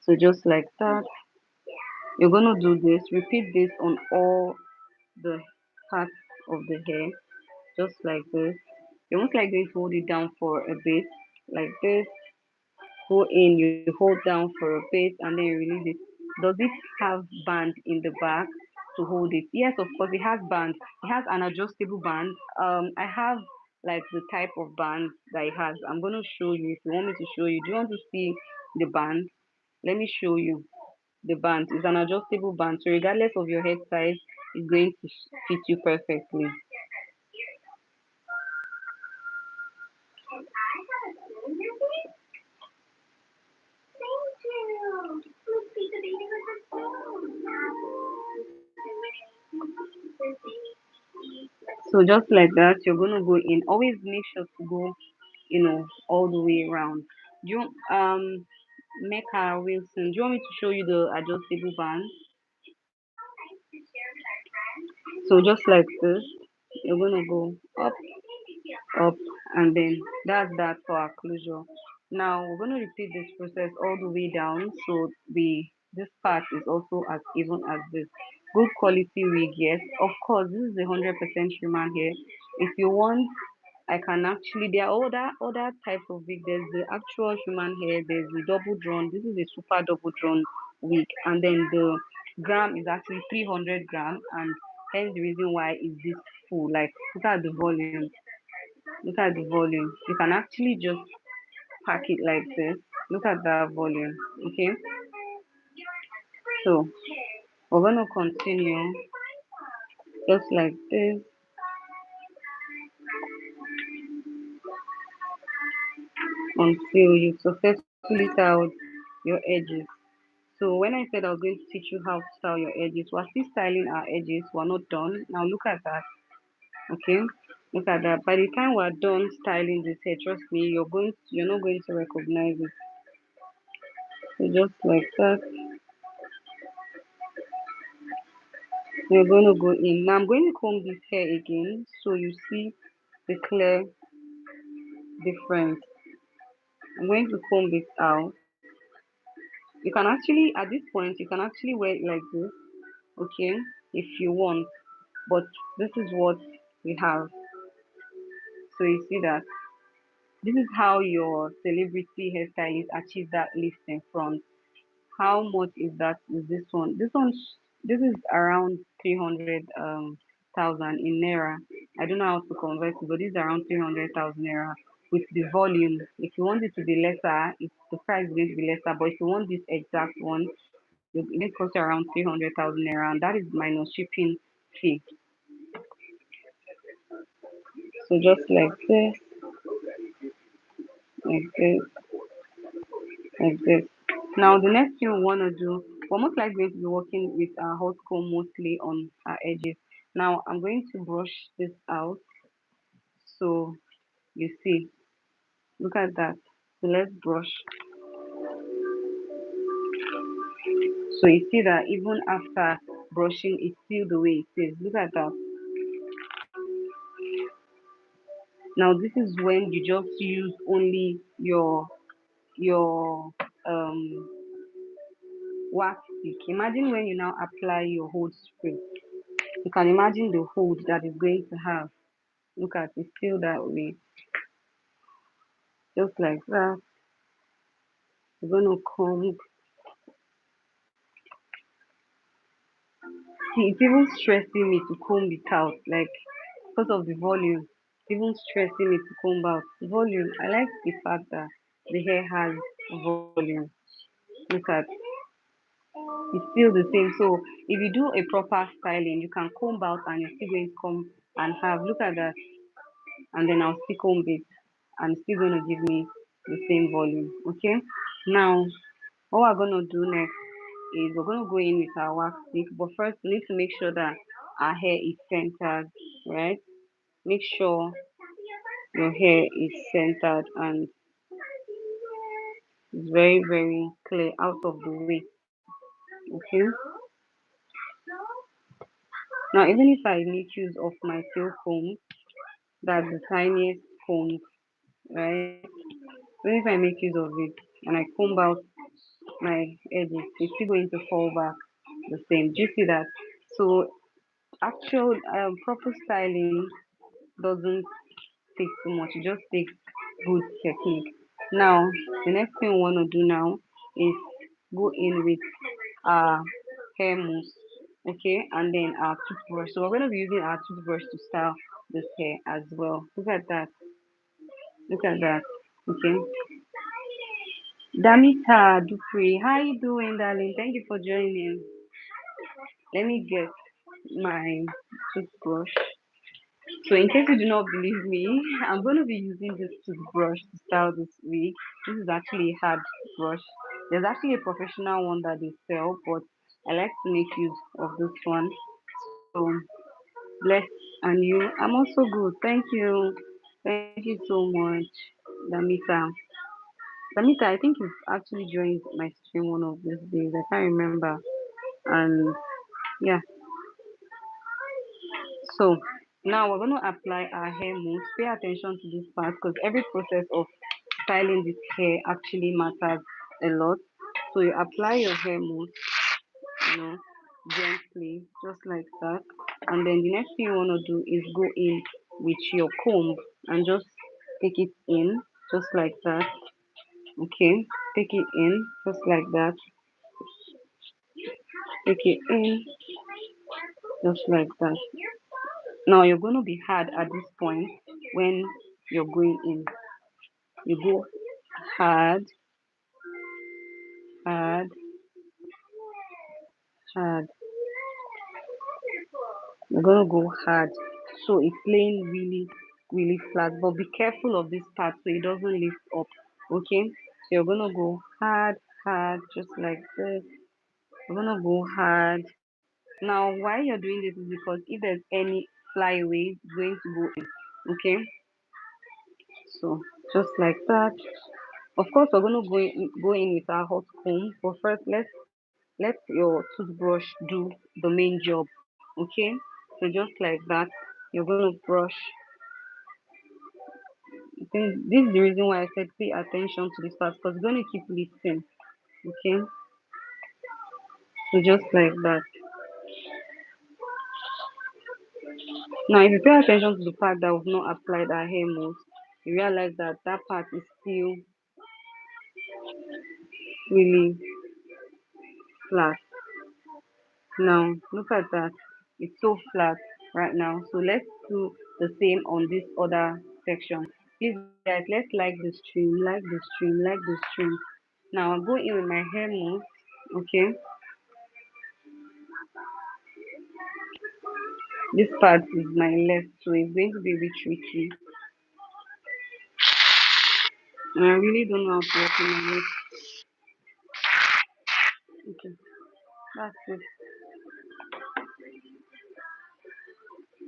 So just like that, you're gonna do this. Repeat this on all the parts of the hair, just like this. You're most likely going to hold it down for a bit, like this. Go in, you hold down for a bit, and then you release it. Does it have band in the back to hold it? Yes, of course, it has band. It has an adjustable band. I have like the type of band that it has. I'm gonna show you if you want me to show you. Do you want to see the band? Let me show you. The band is an adjustable band, so regardless of your head size, it's going to fit you perfectly. So just like that, you're gonna go in. Always make sure to go, all the way around. Do you Mecca Wilson? Do you want me to show you the adjustable band? So just like this, you're gonna go up, up, and then that's that for our closure. Now we're gonna repeat this process all the way down, so the this part is also as even as this. good quality wig, yes. Of course, this is 100% human hair. If you want, I can actually, there are other types of wig. There's the actual human hair, there's the double drawn. This is a super double drawn wig, and then the gram is actually 300 gram, and hence the reason why is this full. Like, look at the volume. Look at the volume. You can actually just pack it like this. Look at that volume. Okay, so we're gonna continue just like this until you successfully styled your edges. So when I said I was going to teach you how to style your edges, we're still styling our edges. We're not done. Now look at that. Okay, look at that. By the time we're done styling this hair, trust me, you're not going to recognize it. So just like that, you're going to go in. Now I'm going to comb this hair again, so you see the clear difference. I'm going to comb it out. You can actually, at this point, you can actually wear it like this, okay, if you want. But this is what we have. So you see that this is how your celebrity hairstylist achieve that lift in front. How much is that? Is this one? This is around 300,000 in naira. I don't know how to convert it, but this is around 300,000 naira with the volume. If you want it to be lesser, the price is going to be lesser. But if you want this exact one, it's going to cost around 300,000 naira, and that is minus shipping fee. So just like this, like this, like this. Now the next thing we want to do, we're most likely going to be working with our hot comb mostly on our edges. Now I'm going to brush this out, so you see, look at that. So let's brush. So you see that even after brushing, it's still the way it is. Look at that. Now this is when you just use only your wax stick. Imagine when you now apply your hold spray. You can imagine the hold that is going to have. Look at it, still that way, just like that. We're gonna comb. See, it's even stressing me to comb it out, like because of the volume. It's even stressing me to comb out volume. I like the fact that the hair has volume. Look at, it's still the same. So if you do a proper styling, you can comb out and you're still going to come and have. Look at that, and then I'll still comb it, and it's still gonna give me the same volume. Okay. Now what we're gonna do next is we're gonna go in with our wax stick, but first we need to make sure that our hair is centered, right? Make sure your hair is centered and it's very, very clear out of the way. Okay. Now even if I make use of my tail comb, that's the tiniest comb, right? Even if I make use of it and I comb out my edges, it's still going to fall back the same. Do you see that? So actual proper styling doesn't take too much. It just takes good technique. Now, the next thing we want to do now is go in with our hair mousse, okay, and then our toothbrush. So we're going to be using our toothbrush to style this hair as well. Look at that. Look at that. Okay. Damita Dupree, how you doing, darling? Thank you for joining. Let me get my toothbrush. So in case you do not believe me, I'm going to be using this toothbrush to style this wig. This is actually a hard brush. There's actually a professional one that they sell, but I like to make use of this one. So bless, and you. I'm also good. Thank you. Thank you so much, Damita. Damita, I think you've actually joined my stream one of these days. I can't remember. And yeah, so now we're going to apply our hair mousse. Pay attention to this part because every process of styling this hair actually matters a lot. So you apply your hair mousse, you know. gently, just like that. And then the next thing you want to do is go in with your comb and just take it in, just like that. Okay, take it in, just like that. Take it in, just like that. Now you're going to be hard at this point when you're going in. You go hard, hard, hard. You're gonna go hard. So it's laying really, really flat. But be careful of this part so it doesn't lift up. Okay? So you're gonna go hard, hard, just like this. You're gonna go hard. Now why you're doing this is because if there's any flyaway, it's going to go in. Okay? So just like that. Of course we're gonna go in with our hot comb. But first let your toothbrush do the main job. Okay, so just like that, you're going to brush. This is the reason why I said pay attention to this part because it's going to keep lifting. Okay, so just like that. Now if you pay attention to the part that we've not applied our hair most, you realize that that part is still really flat. Now look at that, it's so flat right now. So let's do the same on this other section. Please guys, let's like the stream, like the stream, like the stream. Now I'll go in with my hair mousse. Okay, this part is my left, so it's going to be a bit tricky. And I really don't know how to open my left. Okay, that's it.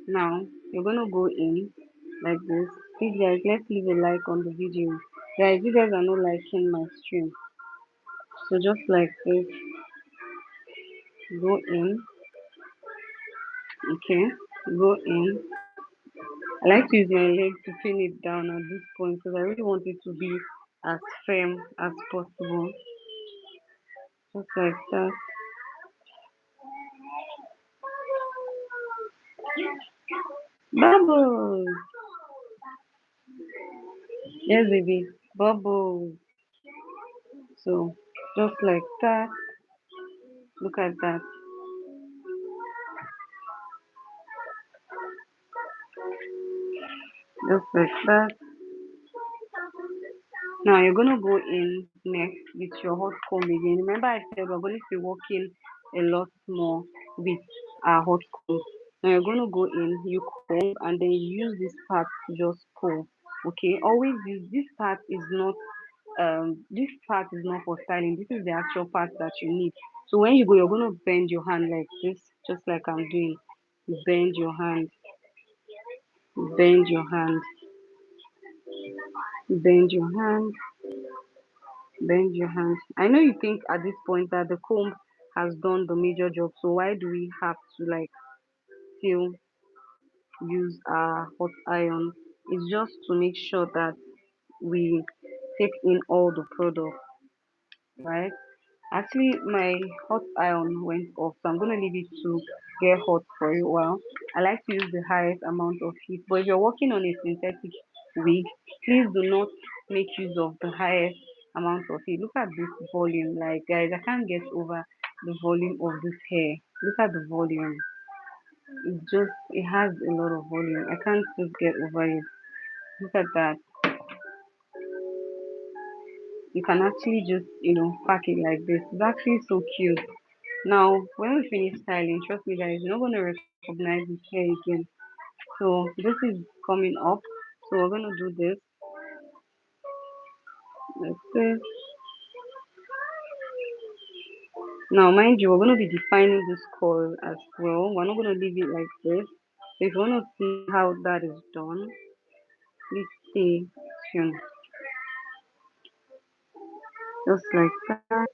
Now you're gonna go in like this. Please guys, let's leave a like on the video. Guys, you guys are not liking my stream. So just like this, go in. Okay, go in. I like to use my leg to pin it down at this point because I really want it to be as firm as possible. Just like that. Bubbles! Yes, baby. Bubbles. So, just like that. Look at that. Just like that. Now you're gonna go in next with your hot comb again. Remember I said we're going to be working a lot more with our hot comb. Now you're gonna go in, you comb and then you use this part to just pull. Okay, always use this part is not for styling. This is the actual part that you need. So when you go, you're gonna bend your hand like this, just like I'm doing. Bend your hand, bend your hand, bend your hand, bend your hand. I know you think at this point that the comb has done the major job, so why do we have to like still use our hot iron? It's just to make sure that we take in all the product, right? Actually, my hot iron went off, so I'm gonna leave it to get hot for a while. I like to use the highest amount of heat, but if you're working on a synthetic wig, please do not make use of the highest amount of heat. Look at this volume, like guys, I can't get over the volume of this hair. Look at the volume. It has a lot of volume. I can't just get over it. Look at that. You can actually just pack it like this. It's actually so cute. Now, when we finish styling, trust me guys, you're not going to recognize this hair again. So this is coming up. So we're going to do this like this. Now, mind you, we're going to be defining this curl as well. We're not going to leave it like this. So if you want to see how that is done, please stay tuned. Just like that.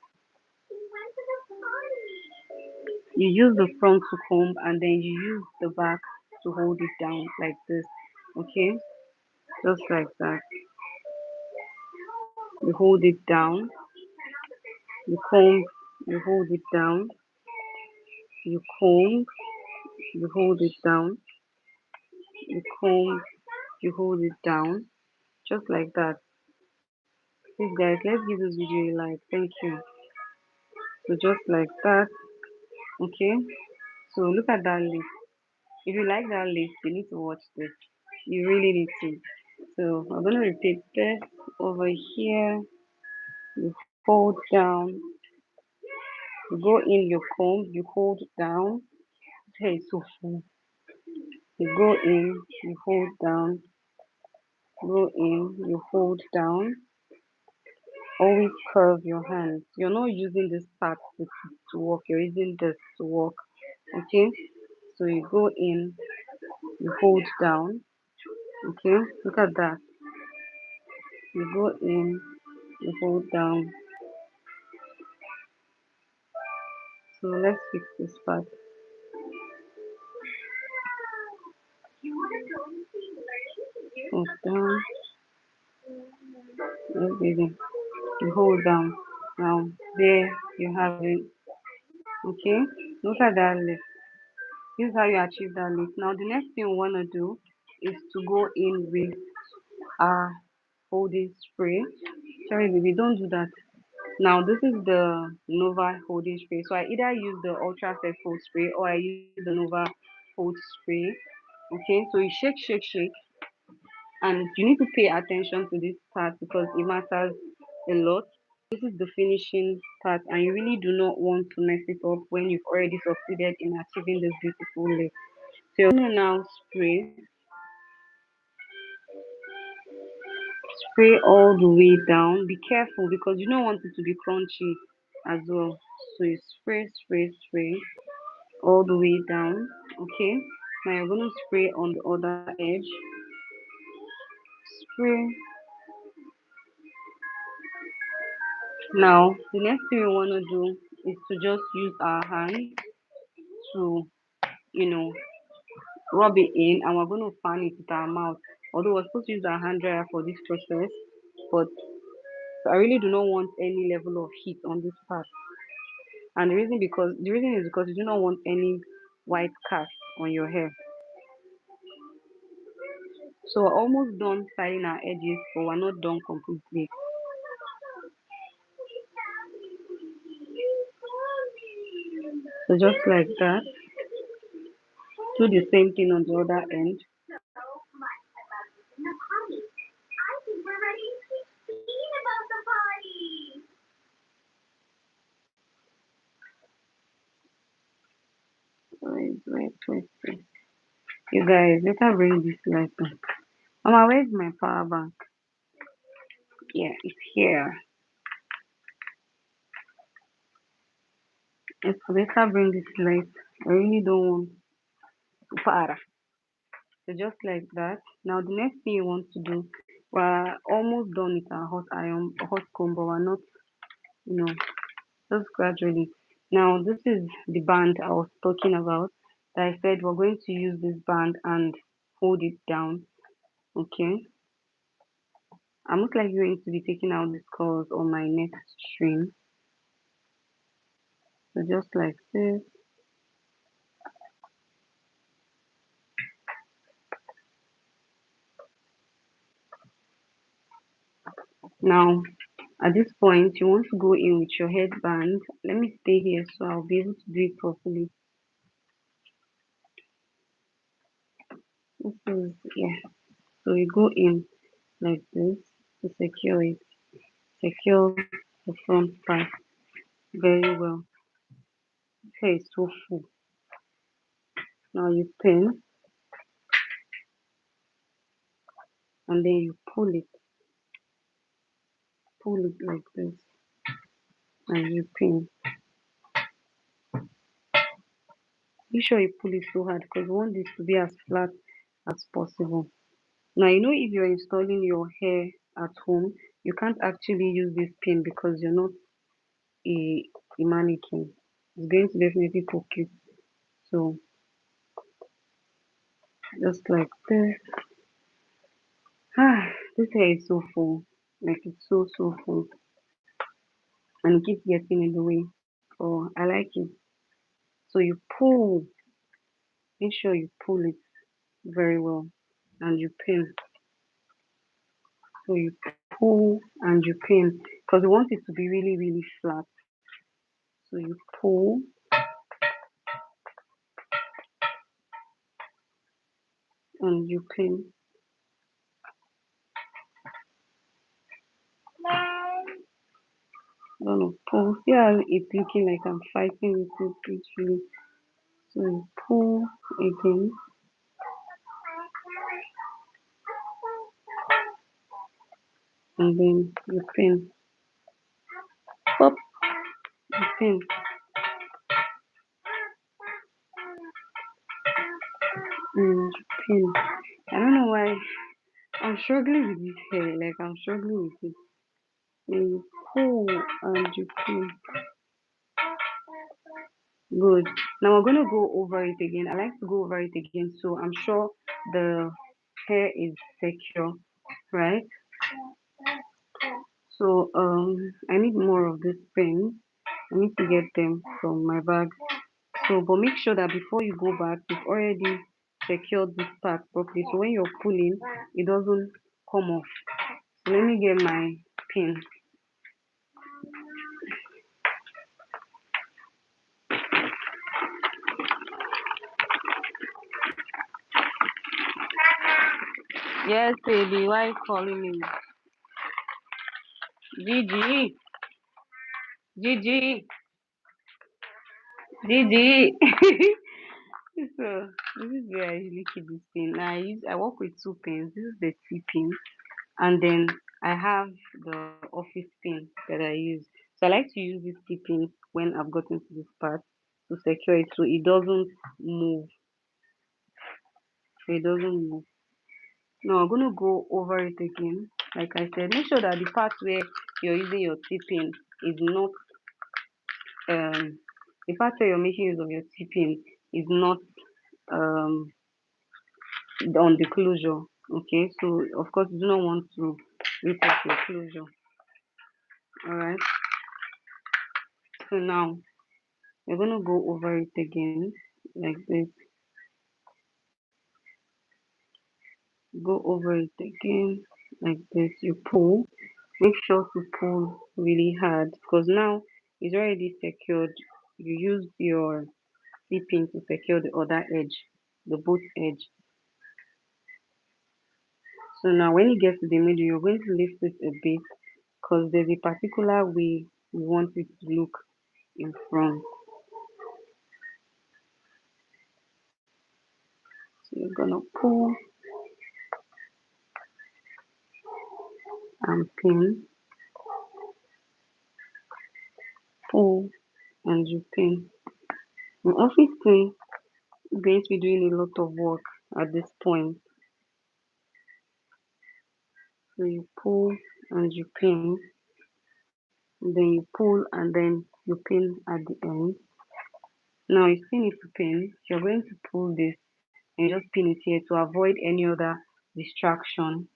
You use the front to comb and then you use the back to hold it down like this. Okay? Just like that. You hold it down, you comb, you hold it down, You comb, you hold it down, you comb, you hold it down, just like that. Please guys, let's give this video a like. Thank you. So just like that. Okay. So look at that list. If you like that list, you need to watch this. You really need to. So I'm gonna repeat this over here. You hold down, you go in, you comb, you hold down. Hey, so full. You go in, you hold down, go in, you hold down. Always curve your hands. You're not using this part to work, you're using this to work. Okay? So you go in, you hold down. Okay? Look at that. You go in, you hold down. So let's fix this part. Hold down. Let's begin. You hold down. Now, there you have it. Okay? Look at that list. This is how you achieve that list. Now, the next thing we want to do is to go in with our holding spray. Sorry, baby, don't do that. Now, this is the Nova holding spray. So, I either use the Ultra Set Hold Spray or I use the Nova Hold Spray. Okay, so you shake, shake, shake. And you need to pay attention to this part because it matters a lot. This is the finishing part, and you really do not want to mess it up when you've already succeeded in achieving this beautiful look. So you're gonna now spray all the way down. Be careful because you don't want it to be crunchy as well. So you spray, spray, spray all the way down. Okay. Now you're gonna spray on the other edge. Spray. Now the next thing we wanna do is to just use our hand to, you know, rub it in, and we're going to fan it with our mouth. Although we're supposed to use our hand dryer for this process, but I really do not want any level of heat on this part. And the reason is because you do not want any white cast on your hair. So we're almost done styling our edges, but we're not done completely. So just like that, do the same thing on the other end. Wait. You guys, let her bring this light on. Mama, where's my power bank? Yeah, it's here. Let's better bring this light. I really don't want to para. So just like that. Now the next thing you want to do, we're almost done with our hot comb, but we're not, you know, just gradually. Now this is the band I was talking about. That I said we're going to use this band and hold it down. Okay. I'm most likely going to be taking out this curls on my next stream. So just like this. Now at this point, you want to go in with your headband. Let me stay here so I'll be able to do it properly. This is, yeah. So you go in like this to secure it. Secure the front part very well. Okay, it's so full. Now you pin and then you pull it like this, and you pin. Be sure you pull it so hard because we want this to be as flat as possible. Now, you know, if you're installing your hair at home, you can't actually use this pin because you're not a, a mannequin. It's going to definitely poke you. So, just like this. Ah, this hair is so full. Like, it's so full. And it keeps getting in the way. Oh, I like it. So you pull, make sure you pull it very well and you pin. So you pull and you pin because we want it to be really, really flat. So you pull and you pin. I don't know, pull. Yeah, it's looking like I'm fighting with it literally. So you pull again and then you pin. Pop, you pin. And you pin. I don't know why I'm struggling with this hair. Like I'm struggling with it. Then you pull and you pin. Good. Now we're gonna go over it again. I like to go over it again so I'm sure the hair is secure, right? So I need more of this pins. I need to get them from my bag. So but make sure that before you go back, you've already secured this part properly. So when you're pulling, it doesn't come off. So let me get my pin. Yes, baby, why you calling me? Gigi, Gigi, Gigi. So this is where I usually keep this pin. Now I work with two pins. This is the T pin, and then I have the office pin that I use. So I like to use this T pin when I've gotten to this part to secure it so it doesn't move. So it doesn't move. Now I'm gonna go over it again. Like I said, make sure that the part where you're using your T pin is not the part where you're making use of your T pin is not um on the closure. Okay, so of course you do not want to rip off your closure. All right. So now we're gonna go over it again like this. Go over it again like this. You pull. Make sure to pull really hard because now it's already secured. You use your C pin to secure the other edge, the both edge. So now when it gets to the middle, you're going to lift it a bit because there's a particular way you want it to look in front. So you're gonna pull and pin, pull and you pin. In office pin, you're going to be doing a lot of work at this point. So you pull and you pin, then you pull and then you pin at the end. Now you still need to pin. You're going to pull this and just pin it here to avoid any other distraction.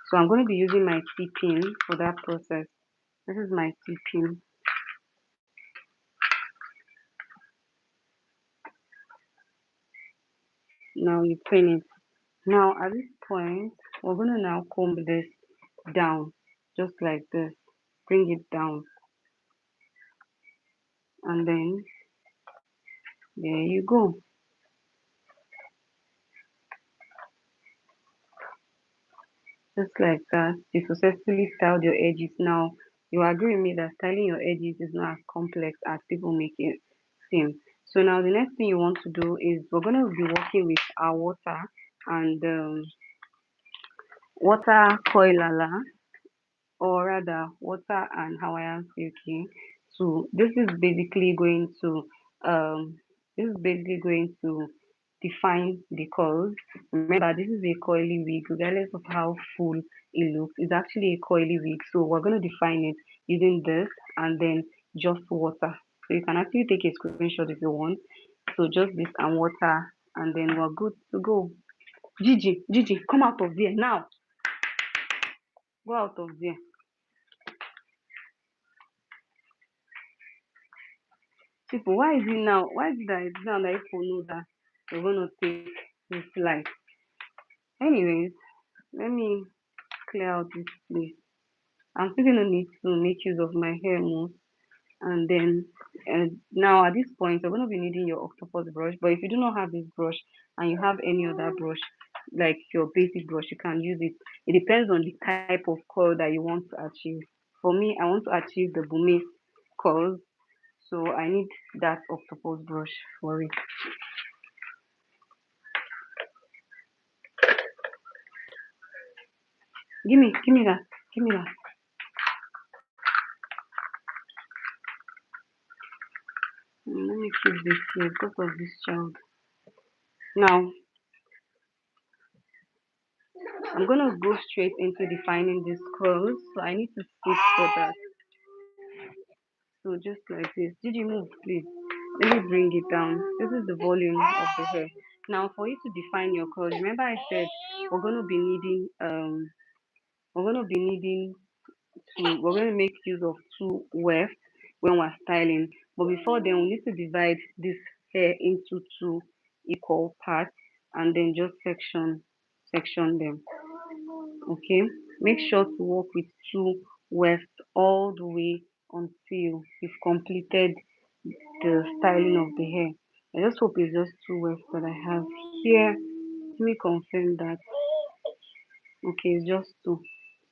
So I'm going to be using my T pin for that process. This is my T pin. Now you pin it. Now at this point, we're going to now comb this down, just like this. Bring it down. And then there you go. Just like that. You successfully styled your edges. Now, you agree with me that styling your edges is not as complex as people make it seem. So now the next thing you want to do is we're going to be working with our water and water coilala or rather water and Hawaiian silky. So um this is basically going to define the curls. Remember, this is a coily wig, regardless of how full it looks. It's actually a coily wig. So we're going to define it using this and then just water. So you can actually take a screenshot if you want. So just this and water, and then we're good to go. Gigi, Gigi, come out of there now. Go out of there. People, why is it now? Why is it that it's now that people know that we're gonna take this light? Anyways, let me clear out this place. I'm still gonna need to make use of my hair more. And then now at this point, you're gonna be needing your octopus brush. But if you do not have this brush and you have any other brush, like your basic brush, you can use it. It depends on the type of curl that you want to achieve. For me, I want to achieve the boumet curls, so I need that octopus brush for it. Give me that, give me that. Let me keep this here because of this child. Now I'm gonna go straight into defining these curls, so I need to sit for that. So just like this. Did you move, please? Let me bring it down. This is the volume of the hair. Now for you to define your curls, remember I said we're gonna be needing we're gonna be needing we're going to make use of two wefts when we're styling. But before then, we need to divide this hair into two equal parts and then just section them. Okay. Make sure to work with two wefts all the way until you've completed the styling of the hair. I just hope it's just two wefts that I have here. Let me confirm that. Okay, it's just two.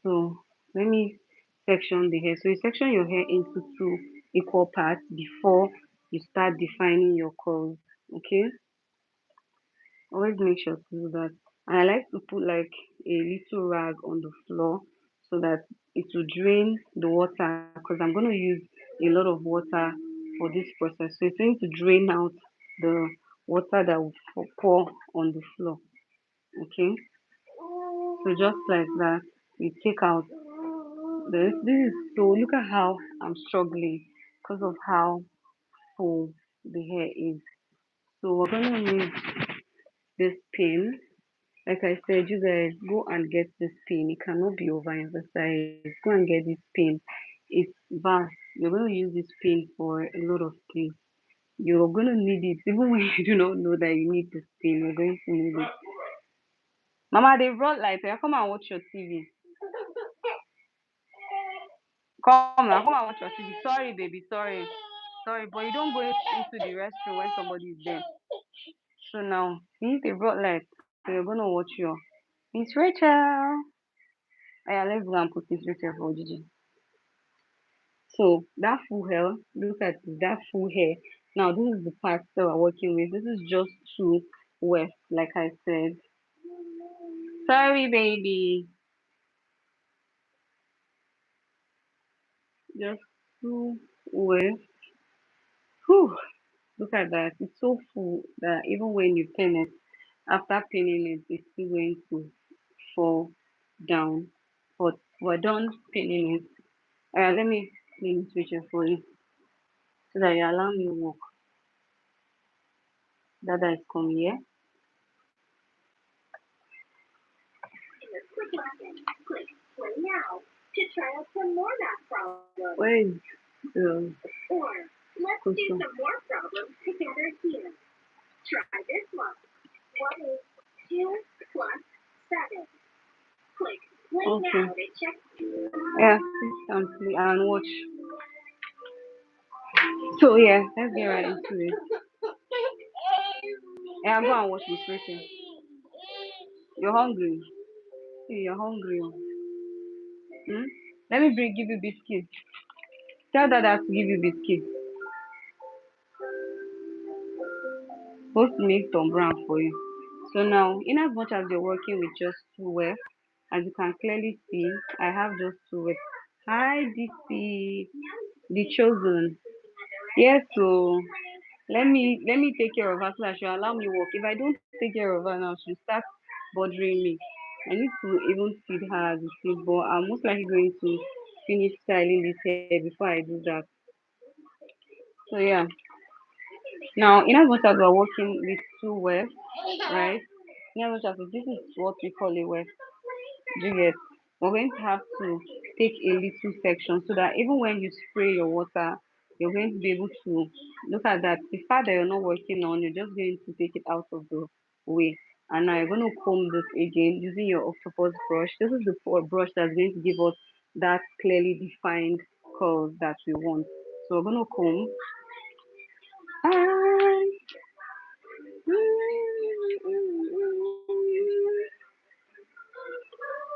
So let me section the hair. So you section your hair into two equal parts before you start defining your curls. Okay, always make sure to do that. And I like to put like a little rag on the floor so that it will drain the water because I'm going to use a lot of water for this process. So it's going to drain out the water that will pour on the floor. Okay, so just like that, you take out this. This is so. Look at how I'm struggling because of how full the hair is. So we're gonna need this pin. Like I said, you guys go and get this pin. It cannot be overemphasized. Go and get this pin. It's vast. You're gonna use this pin for a lot of things. You're gonna need it even when you do not know that you need this pin. You're going to need it. Mama, they brought light. Come and watch your TV. Come now, come and watch your TV. Sorry, baby, sorry. Sorry, but you don't go into the restroom when somebody is there. So now, since they brought light, so you're gonna watch your Miss Rachel. Yeah, let's go and put Miss Rachel for Gigi. So that full hair, look at this, that full hair. Now this is the part that we're working with. This is just two wefts, like I said. Sorry, baby. Just two wefts. Whew. Look at that. It's so full that even when you pin it, after pinning it, it's still going to fall down. But we're done pinning it. Let me clean switch it for you so that you allow me to walk. Dada is coming here. Where is the cushion? Okay. Yeah, sit down please and watch. So yeah, let's get right into it. Yeah, go and watch this person. You're hungry. Hey, you're hungry. Oh. Hmm? Let me give you biscuits. Tell Dada to give you biscuits. Supposed to make Tom Brown for you. So now, in as much as you're working with just two wefts, as you can clearly see, I have just two wefts. Hi, DC, the chosen. Yes, so let me take care of her so that she'll allow me work. If I don't take care of her now, she'll start bothering me. I need to even feed her as we speak, but I'm most likely going to finish styling this hair before I do that. So yeah. Now, in as much as we're working with two wefts, right? In as much as this is what we call a weft, do you get? We're going to have to take a little section so that even when you spray your water you're going to be able to look at that. The part that you're not working on, you're just going to take it out of the way. And now you're going to comb this again using your octopus brush. This is the brush that's going to give us that clearly defined curls that we want. So we're going to comb.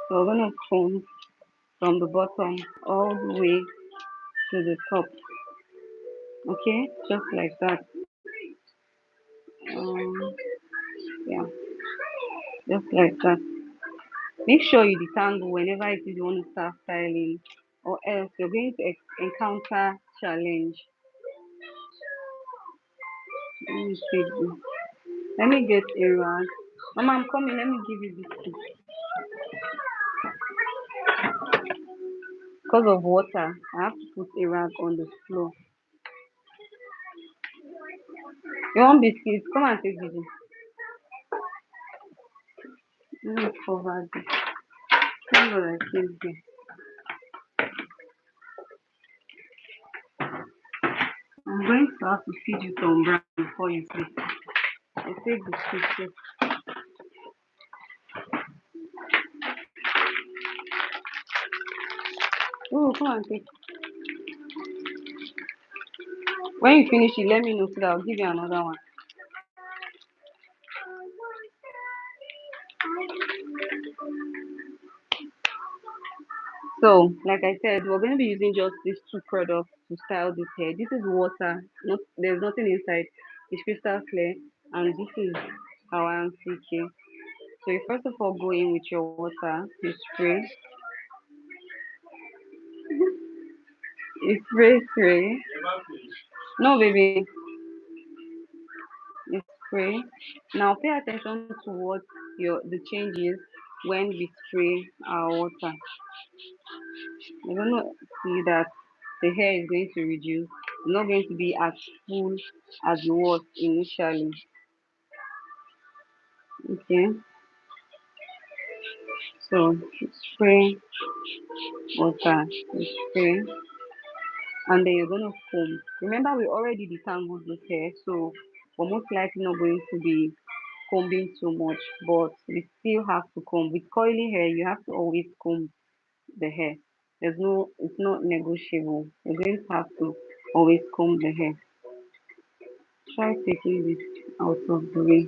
So we're going to comb from the bottom all the way to the top. Okay, just like that. Um, yeah, just like that. Make sure you detangle whenever it is you want to start styling, or else you're going to encounter challenge. Let me see this. Let me get a rag. Mama, I'm coming. Let me give you this too. Because of water, I have to put a rag on the floor. You want biscuits? Come and take this. Let me cover this. Thank God I saved this. I'm going to have to feed you some brown before you sleep. I saved the biscuits. Oh, come and take. When you finish it, let me know so that I'll give you another one. So, like I said, we're going to be using just these two products to style this hair. This is water. There's nothing inside. It's crystal clear. And this is our CK. So you first of all go in with your water. You spray. You spray. No, baby. You spray. Now pay attention to what the change is when we spray our water. You're going to see that the hair is going to reduce. It's not going to be as full as it was initially. Okay, so spray water, spray, and then you're gonna comb. Remember, we already detangled this hair, so we're most likely not going to be combing too much, but we still have to comb. With coily hair, you have to always comb the hair. It's not negotiable. You're going to have to always comb the hair. Try taking this out of the way.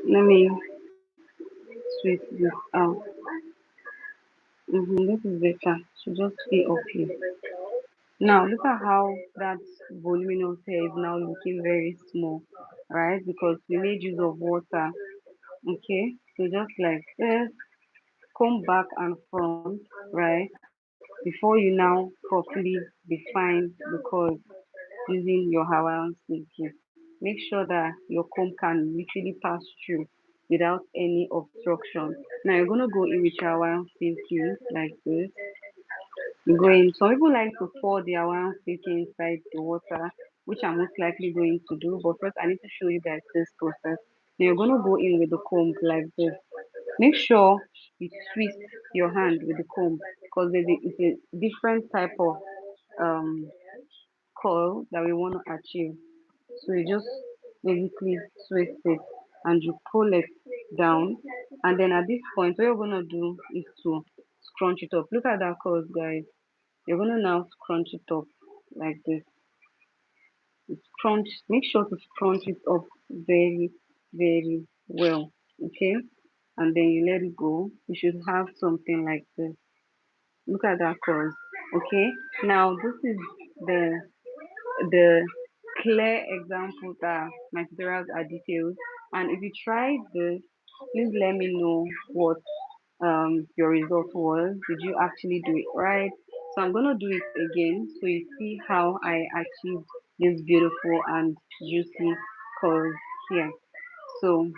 Let me switch this out. This is better. Should just stay up here. Now look at how that voluminous hair is now looking very small, right? Because we made use of water. Okay, so just like this, comb back and front, right? Before you now properly define the curls using your Hawaiian silky. Make sure that your comb can literally pass through without any obstruction. Now you're gonna go in with your Hawaiian silky like this. You go in. Some people like to pour the Hawaiian silky inside the water, which I'm most likely going to do. But first, I need to show you guys this process. Now you're gonna go in with the comb like this. Make sure you twist your hand with the comb because it's a different type of um coil that we want to achieve. So you just basically twist it and you pull it down. And then at this point, what you're gonna do is to scrunch it up. Look at that curls, guys. You're gonna now scrunch it up like this. Scrunch. Make sure to scrunch it up very, very well. Okay, and then you let it go. You should have something like this. Look at that curls. Okay. Now this is the the clear example that my tutorials are detailed. And if you try this, please let me know what your result was. Did you actually do it right? So I'm gonna do it again so you see how I achieved this beautiful and juicy curls here. So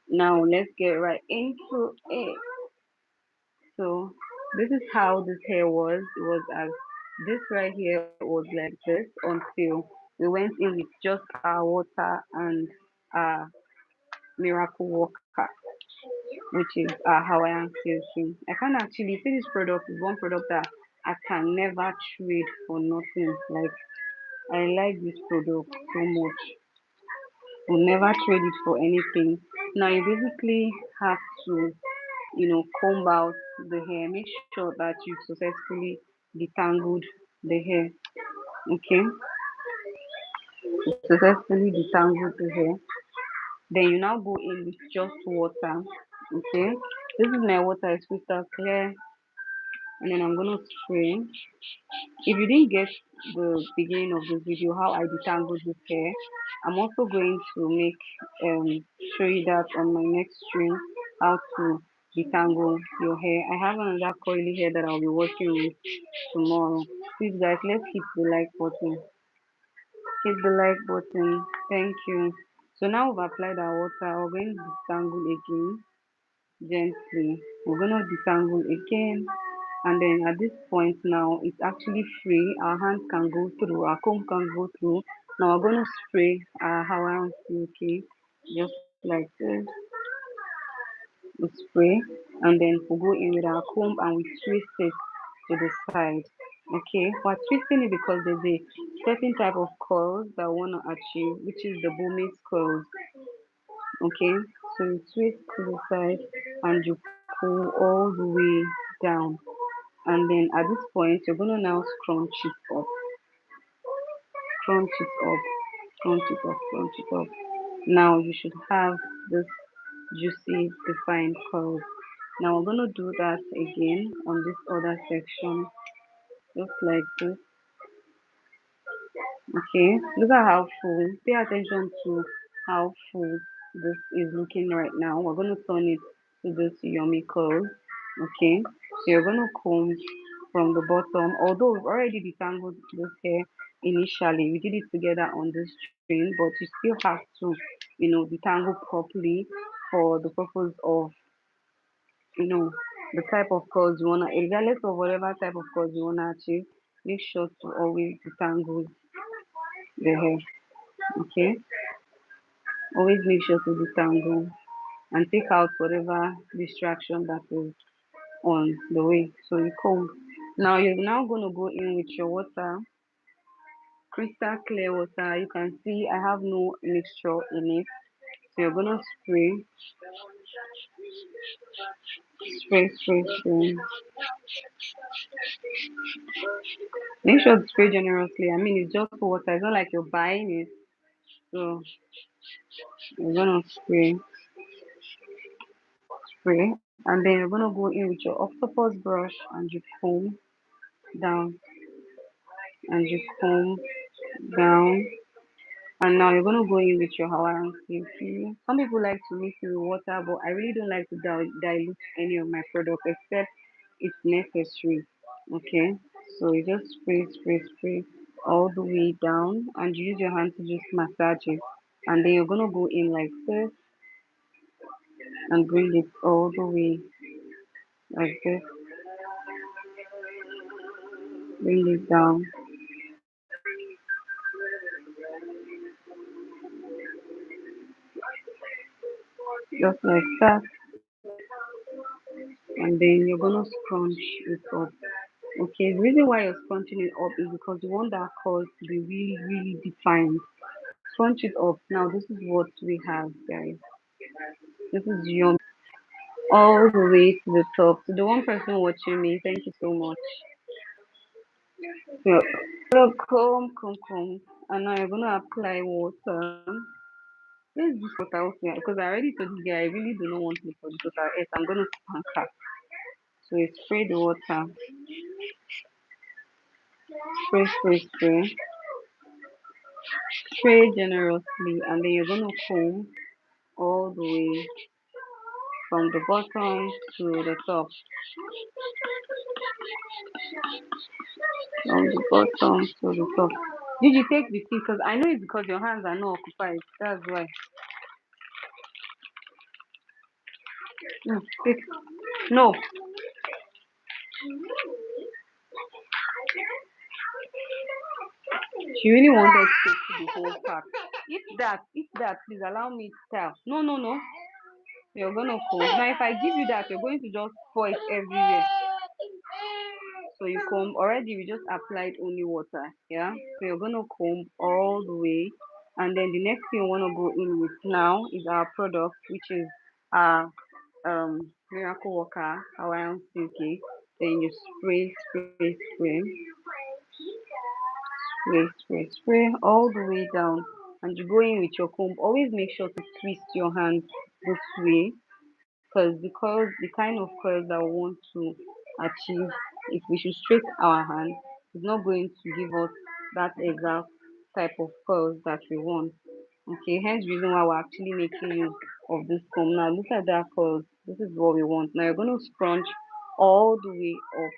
now let's get right into it. So this is how this hair was. It was as this right here was like this until we went in with just our water and our Miracle Worker, which is a Hawaiian silky. I can actually see this product is one product that I can never trade for nothing. Like I like this product so much. Will never trade it for anything. Now you basically have to, comb out the hair. Make sure that you successfully detangled the hair. Okay, successfully detangled the hair. Then you now go in with just water. Okay, this is my water. It's crystal clear, and then I'm gonna spray. If you didn't get the beginning of the video, how I detangled this hair, I'm also going to make show you that on my next stream, how to detangle your hair. I have another curly hair that I'll be working with tomorrow. Please guys, let's hit the like button. Hit the like button. Thank you. So now we've applied our water, we're going to detangle again gently. We're gonna detangle again, and then at this point now it's actually free. Our hands can go through, our comb can go through. Now we're gonna spray our Hawaiian silky just like this. We spray, and then we go in with our comb and we twist it to the side. Okay, we're twisting it because there's a certain type of curls that we want to achieve, which is the booming curls. Okay, so you twist to the side and you pull all the way down, and then at this point you're gonna now scrunch it up, scrunch it up, scrunch it up, scrunch it up. Now you should have this juicy defined curve. Now we're gonna do that again on this other section, just like this. Okay, look at how full. Pay attention to how full this is looking right now. We're gonna turn it to this yummy curl. Okay, so you're gonna comb from the bottom. Although we've already detangled this hair initially, we did it together on this string, but you still have to, detangle properly for the purpose of, you know, the type of curls you wanna, regardless of whatever type of curls you wanna achieve. Make sure to always detangle the hair. Okay, always make sure to detangle and take out whatever distraction that is on the way. So you comb. Now you're now gonna go in with your water, crystal clear water. You can see I have no mixture in it. So you're gonna spray. Make sure to spray generously. I mean, it's just water. It's not like you're buying it. So you're gonna spray, and then you're gonna go in with your octopus brush and you comb down, and you comb down. And now you're gonna go in with your Hawaiian silky. Some people like to mix it with water, but I really don't like to dilute any of my products except it's necessary. Okay, so you just spray all the way down, and you use your hand to just massage it. And then you're gonna go in like this and bring it all the way like this. Bring it down. Just like that, and then you're gonna scrunch it up. Okay, the reason why you're scrunching it up is because you want that curl to be really, really defined. Scrunch it up. Now, this is what we have, guys. This is yummy. All the way to the top. To the one person watching me, thank you so much. So, comb. And now you're gonna apply water. Let's do water out here because I already told this guy I really do not want to put this water. Yes, I'm gonna spank her. So you spray the water. Spray. Spray generously, and then you're gonna comb all the way from the bottom to the top. From the bottom to the top. Did you take the tea? Because I know it's because your hands are not occupied. That's why. No, take. No. She really wanted to take the whole pack. Eat that. Eat That, please allow me to tell. No, no, no. You're gonna comb. Now, if I give you that, you're going to just pour it everywhere. So you comb already. We just applied only water. Yeah. So you're gonna comb all the way, and then the next thing you wanna go in with now is our product, which is our miracle worker Hawaiian silky. Then you spray all the way down, and you go in with your comb. Always make sure to twist your hand this way, because the kind of curls that we want to achieve, if we should straight our hand, it's not going to give us that exact type of curls that we want. Okay, hence the reason why we're actually making use of this comb. Now look at that curls. This is what we want. Now you're going to scrunch all the way up.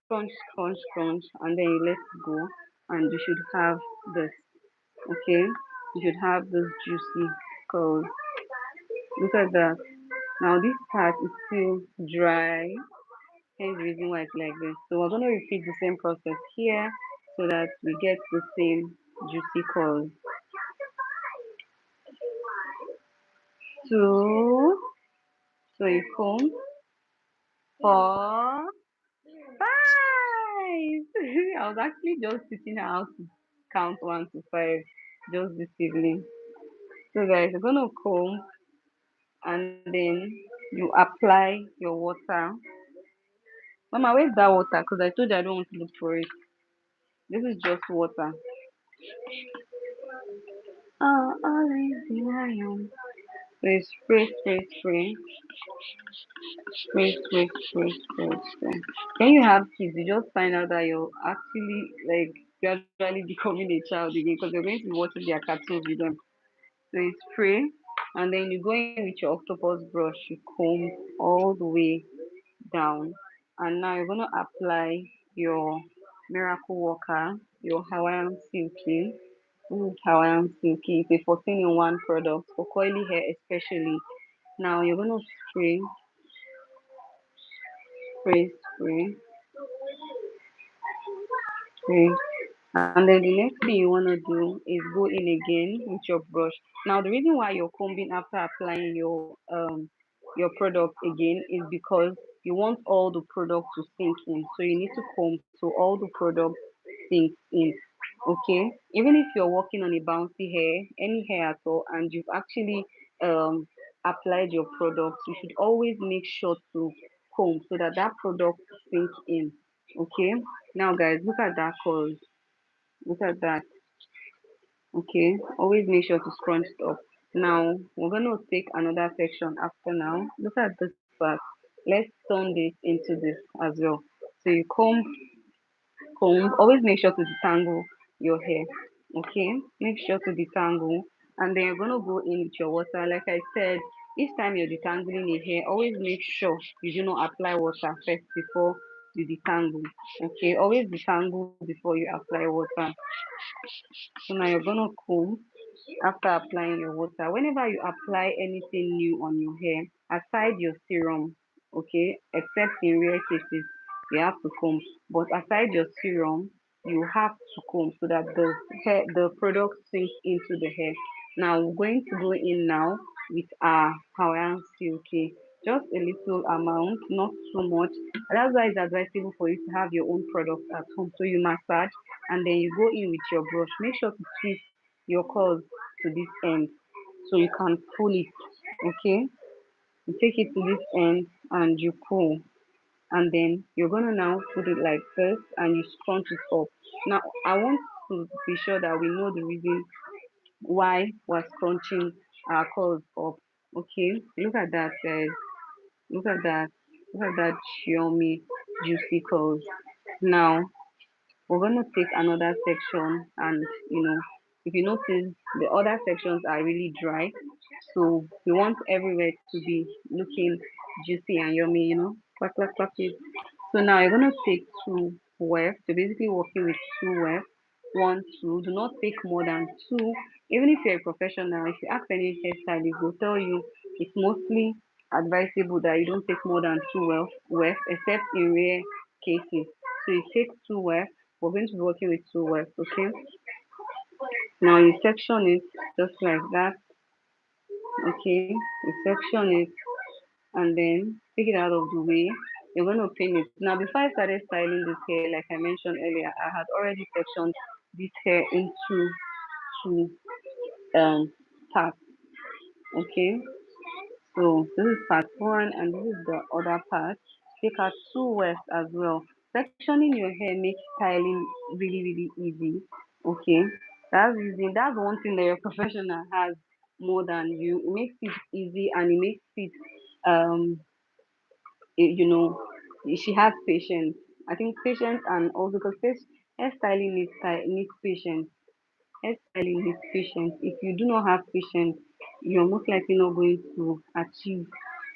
Scrunch, scrunch, scrunch, and then you let it go, and you should have this. Okay, you should have this juicy curls. Look at that. Now this part is still dry, hence the reason why it's like this. So we're going to repeat the same process here so that we get the same juicy curls. Two, so you comb. Four, five. I was actually just teaching her how to count 1 to 5 just this evening. So guys, you're gonna comb, and then you apply your water. Mama, where's that water? Because I told you I don't want to look for it. This is just water. Oh, always be lion. So you spray. When you have kids, you just find out that you're actually like gradually becoming a child again, because you're going to be watching their cartoons with them. So you spray, and then you go in with your octopus brush, you comb all the way down, and now you're gonna apply your miracle worker, your Hawaiian silky. This is Hawaiian silky. It's a 14-in-1 product for coily hair especially. Now you're gonna spray, spray, spray, spray. And then the next thing you want to do is go in again with your brush. Now the reason why you're combing after applying your product again is because you want all the product to sink in. So you need to comb so all the product sinks in. Okay? Even if you're working on a bouncy hair, any hair at all, and you've actually um applied your product, you should always make sure to comb so that that product sinks in. Okay? Now guys, look at that curl. Look at that. Okay. Always make sure to scrunch it up. Now we're gonna take another section after now. Look at this part. Let's turn this into this as well. So you comb. Always make sure to detangle your hair. Okay. Make sure to detangle, and then you're gonna go in with your water. Like I said, each time you're detangling your hair, always make sure you do not apply water first before you detangle. Okay. Always detangle before you apply water. So now you're gonna comb after applying your water. Whenever you apply anything new on your hair, aside your serum, okay, except in rare cases, you have to comb. But aside your serum, you have to comb so that the product sinks into the hair. Now we're going to go in now with our Hawaiian silky. Just a little amount, not too much. That's why it's advisable for you to have your own product at home. So you massage, and then you go in with your brush. Make sure to twist your curls to this end so you can pull it. Okay, you take it to this end and you pull, and then you're gonna now put it like this and you scrunch it up. Now I want to be sure that we know the reason why we're scrunching our curls up. Okay, look at that guys. Look at that. Look at that yummy juicy curls. Now we're going to take another section, and if you notice, the other sections are really dry, so we want everywhere to be looking juicy and yummy, clap clap clap it. So now you're going to take two wefts. So basically working with two wefts. One, two. Do not take more than two. Even if you're a professional, if you ask any hairstylist, they'll tell you it's mostly advisable that you don't take more than two wefts, except in rare cases. So you take two wefts. We're going to be working with two wefts, okay? Now you section it just like that. Okay, you section it and then take it out of the way. You're going to pin it. Now, before I started styling this hair, like I mentioned earlier, I had already sectioned this hair into two parts. Okay, so this is part one, and this is the other part. Take out two wefts as well. Sectioning your hair makes styling really easy. Okay, that's one thing that your professional has more than you. It makes it easy and it makes it um you know, she has patience. I think patience and also because hairstyling needs patience. Hairstyling needs patience. If you do not have patience, you're most likely not going to achieve,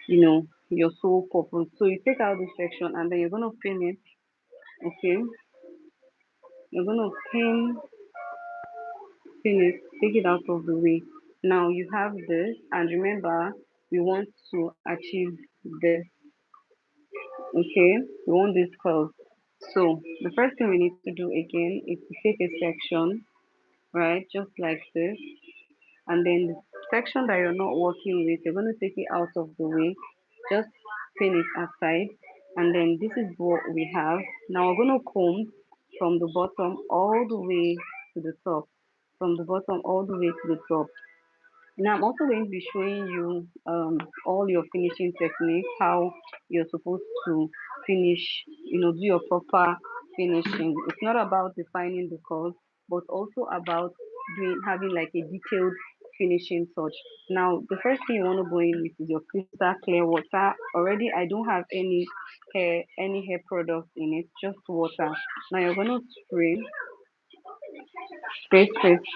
your sole purpose. So you take out this section and then you're gonna pin it. Okay, you're gonna pin it, take it out of the way. Now you have this, and remember, we want to achieve this. Okay, we want this curve. So the first thing we need to do again is to take a section, right, just like this, and then the section that you're not working with, you're going to take it out of the way, just pin it aside, and then this is what we have. Now we're going to comb from the bottom all the way to the top, from the bottom all the way to the top. Now I'm also going to be showing you all your finishing techniques, how you're supposed to finish, do your proper finishing. It's not about defining the curve, but also about having like a detailed finishing touch. Now the first thing you want to go in with is your crystal clear water. Already I don't have any hair product in it, just water. Now you're gonna spray, spray, okay,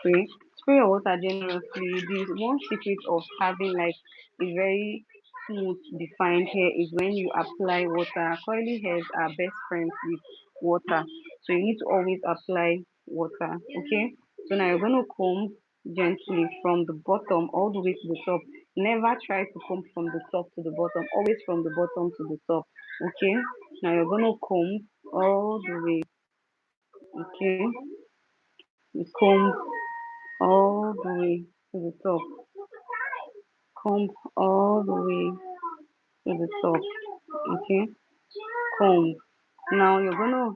you spray your water generously. The one secret of having like a very smooth, defined hair is when you apply water. Curly hairs are best friends with water, so you need to always apply water. Okay, so now you're gonna comb gently from the bottom all the way to the top. Never try to comb from the top to the bottom, always from the bottom to the top. Okay, now you're gonna comb all the way. Okay, you comb all the way to the top. Comb all the way to the top. Okay, comb. Now you're gonna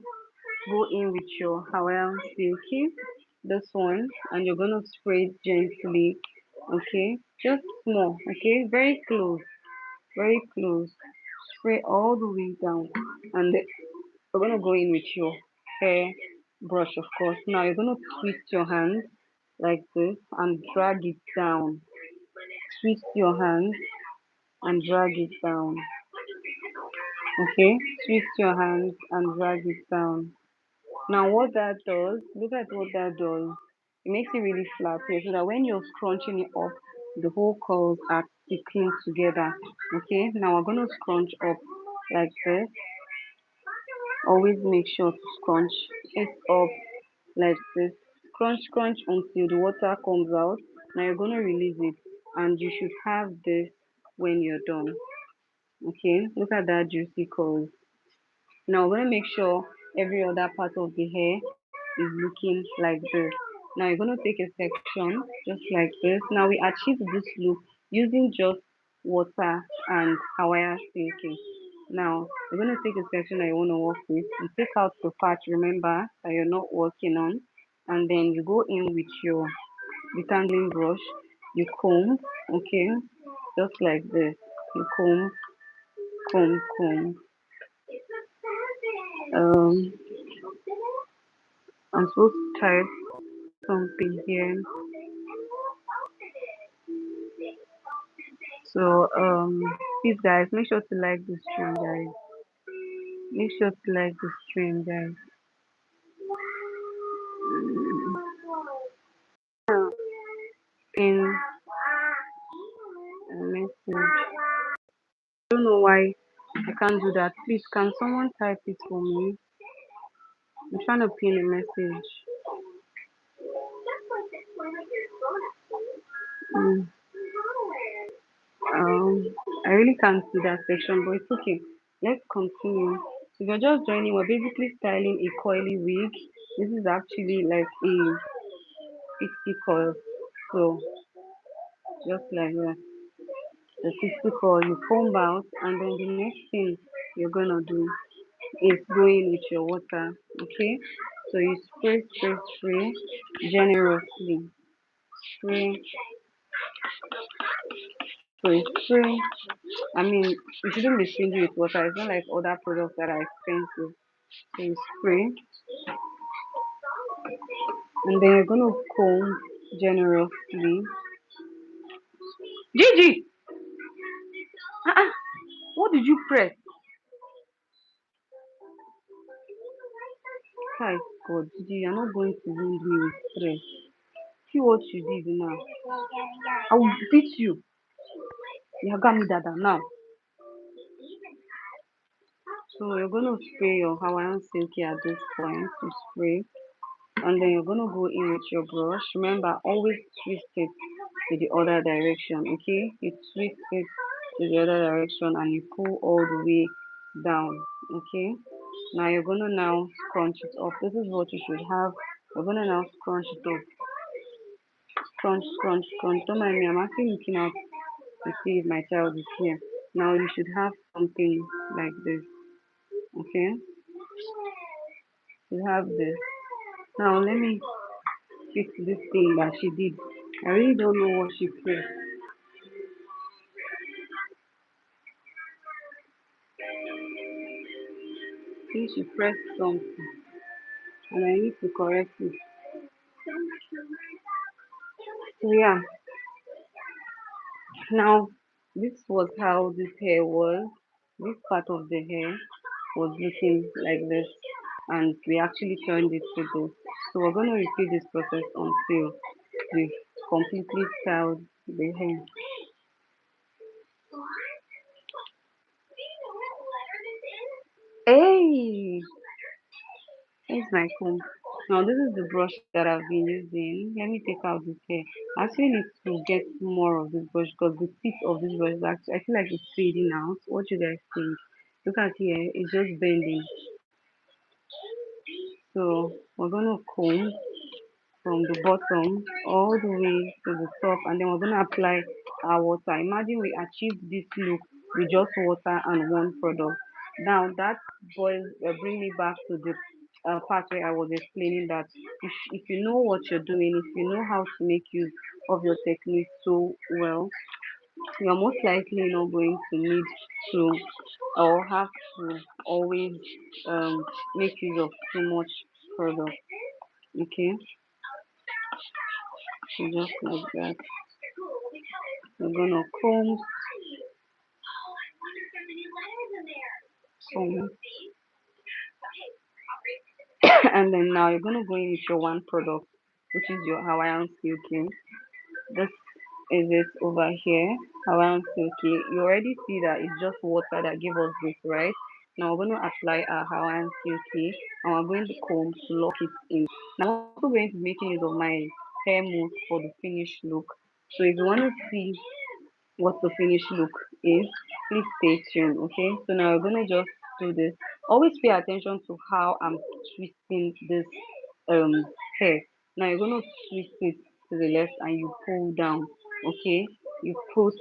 go in with your Hawaiian silky, this one, and you're gonna spray it gently. Okay, just small. Okay, very close, very close. Spray all the way down, and then we're gonna go in with your hair brush, of course. Now you're gonna twist your hand like this and drag it down. Twist your hand and drag it down. Okay, twist your hand and drag it down. Now, what that does, look at what that does. It makes it really flat here so that when you're scrunching it up, the whole curls are sticking together. Okay, now we're going to scrunch up like this. Always make sure to scrunch it up like this. Scrunch until the water comes out. Now you're going to release it, and you should have this when you're done. Okay, look at that juicy curls. Now we're gonna make sure every other part of the hair is looking like this. Now you're gonna take a section just like this. Now we achieve this look using just water and Hawaiian silky. Now you're gonna take a section that you wanna work with. You take out the part, remember, that you're not working on, and then you go in with your detangling brush. You comb, okay, just like this. You comb. Um, I'm supposed to type something here. So, please, guys, make sure to like the stream, guys. Make sure to like the stream, guys. In a message. I don't know why I can't do that. Please, can someone type it for me? I'm trying to pin a message. Mm, um, I really can't see that section, but it's okay. Let's continue. If you're just joining, we're basically styling a coily wig. This is actually like a 60 coil. So just like that, the 60 coil, you comb out, and then the next thing you're gonna do is go in with your water. Okay, so you spray generously. Spray, spray. I mean, you shouldn't be stingy with water. It's not like other products that are expensive. So you spray, and then you're gonna comb generously. Gigi, uh-uh, what did you press? Hi, God, Gigi, you're not going to wound me with stress. See what you did now. I will beat you. You got me, Dada, now. So you're gonna spray your Hawaiian silky at this point. You spray, and then you're gonna go in with your brush. Remember, always twist it to the other direction. Okay, you twist it to the other direction and you pull all the way down. Okay, now you're gonna now scrunch it up. This is what you should have. You're gonna now scrunch it up. Scrunch, scrunch, scrunch. Don't mind me, I'm actually looking out to see if my child is here. Now you should have something like this. Okay, you have this. Now let me fix this thing that she did. I really don't know what she pressed. I think she pressed something and I need to correct it. So yeah, now this was how this hair was. This part of the hair was looking like this, and we actually turned it to this. So we're going to repeat this process until we've completely styled the hair. Hey, here's my comb. Now this is the brush that I've been using. Let me take out this hair. I actually need to get more of this brush because the tip of this brush is actually, I feel like it's fading out. What you guys think? Look at here, it's just bending. So we're gonna comb from the bottom all the way to the top, and then we're gonna apply our water. Imagine we achieved this look with just water and one product. Now that bring me back to the part where I was explaining that if you know what you're doing, if you know how to make use of your technique so well, you're most likely not going to need to or have to always um, make use of too much product. Okay, so just like that. We're gonna comb, and then now you're gonna go in with your one product, which is your Hawaiian silky. This is it over here, Hawaiian silky. You already see that it's just water that give us this, right? Now we're going to apply our Hawaiian silky and we're going to comb to lock it in. Now I'm also going to be making use of my hair mousse for the finished look. So if you want to see what the finished look is, please stay tuned. Okay, so now we're gonna just do this. Always pay attention to how I'm twisting this um hair. Now you're gonna twist it to the left and you pull down. Okay, you twist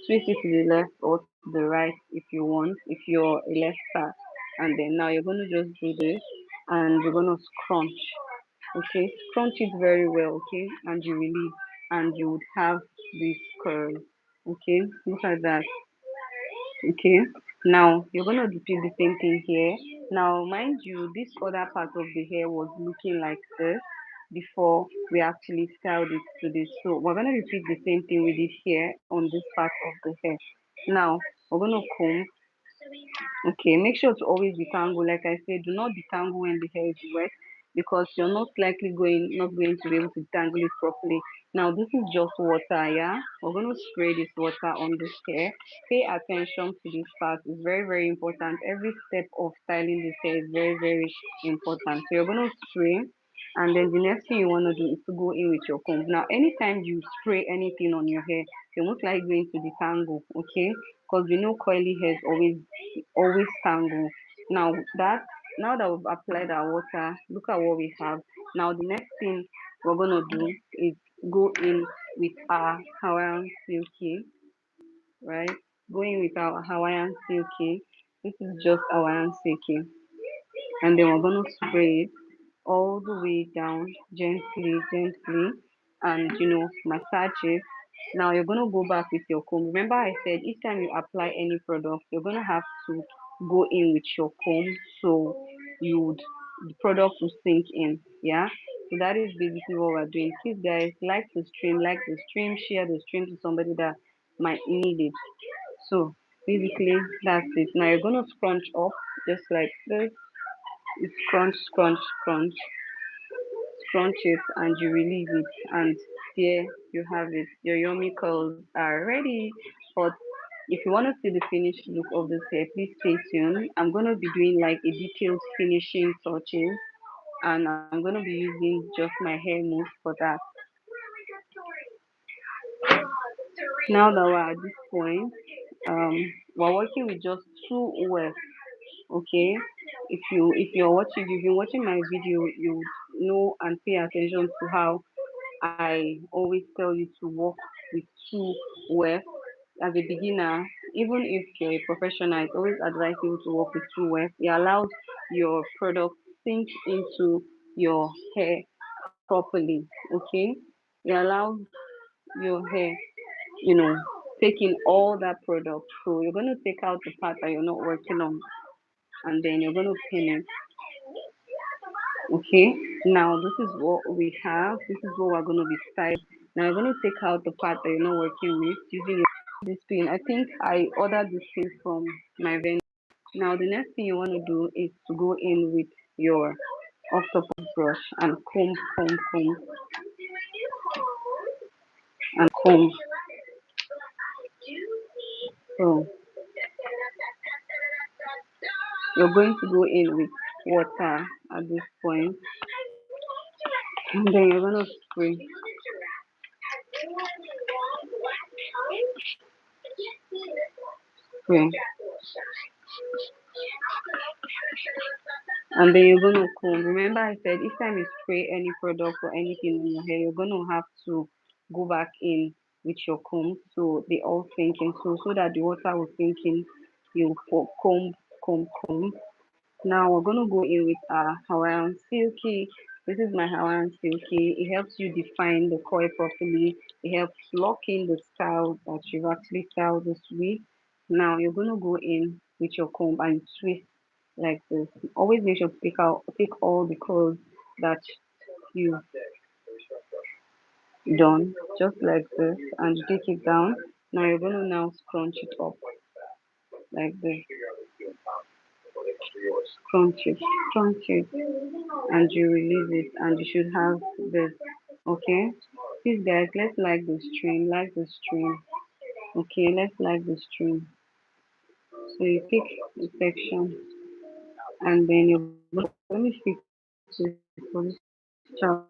it to the left or to the right if you want, if you're a lefter. And then now you're gonna just do this and you're gonna scrunch. Okay, scrunch it very well. Okay, and you release and you would have this curl. Okay, look at that. Okay, now you're gonna repeat the same thing here. Now mind you, this other part of the hair was looking like this before we actually styled it to this. So we're gonna repeat the same thing we did here on this part of the hair. Now we're gonna comb. Okay, make sure to always detangle. Like I said, do not detangle when the hair is wet because you're not going to be able to detangle it properly. Now this is just water, yeah. We're going to spray this water on this hair. Pay attention to this part. It's very, very important. Every step of styling this hair is very, very important. So you're going to spray. And then the next thing you want to do is to go in with your comb. Now, anytime you spray anything on your hair, you're most likely going to detangle, okay? Because we know coily hairs always tangle. Now now that we've applied our water, look at what we have. Now the next thing we're gonna do is go in with our Hawaiian silky, right? Going with our Hawaiian silky. This is just Hawaiian silky, and then we're going to spray it all the way down gently, and massage it. Now you're going to go back with your comb. Remember I said each time you apply any product, you're going to have to go in with your comb, so the product will sink in. Yeah, so that is basically what we're doing. Please guys, like the stream, share the stream to somebody that might need it. So basically that's it. Now you're going to scrunch up just like this. You scrunch it, and you release it, and there you have it. Your yummy curls are ready. But if you want to see the finished look of this hair, please stay tuned. I'm going to be doing like a detailed finishing touches, and I'm going to be using just my hair mousse for that. Now that we're at this point, we're working with just two wefts. Okay, if you've been watching my video, you know and pay attention to how I always tell you to work with two wefts. As a beginner, even if you're a professional, I always advise you to work with two wefts. It allows your product sink into your hair properly. Okay, it allows your hair, you know, taking all that product through. You're going to take out the part that you're not working on, and then you're going to pin it. Okay, now this is what we have. This is what we're going to be styling. Now you're going to take out the part that you're not working with using this pin. I think I ordered this pin from my vendor. Now the next thing you want to do is to go in with your octopus brush and comb. So you're going to go in with water at this point, and then you're going to spray, and then you're going to comb. Remember I said each time you spray any product or anything on your hair, you're going to have to go back in with your comb so they all sink in, so that the water will sink in. You comb. Now we're gonna go in with our Hawaiian silky. This is my Hawaiian silky. It helps you define the coil properly. It helps lock in the style that you've actually styled this week. Now you're gonna go in with your comb and twist like this. Always make sure to take all the curls that you've done, just like this, and you take it down. Now you're gonna now scrunch it up like this. Scrunch it, and you release it, and you should have this. Okay, please guys, let's like the stream. Okay, let's like the stream. So you pick the section, and then you're going to let me fix this for this child.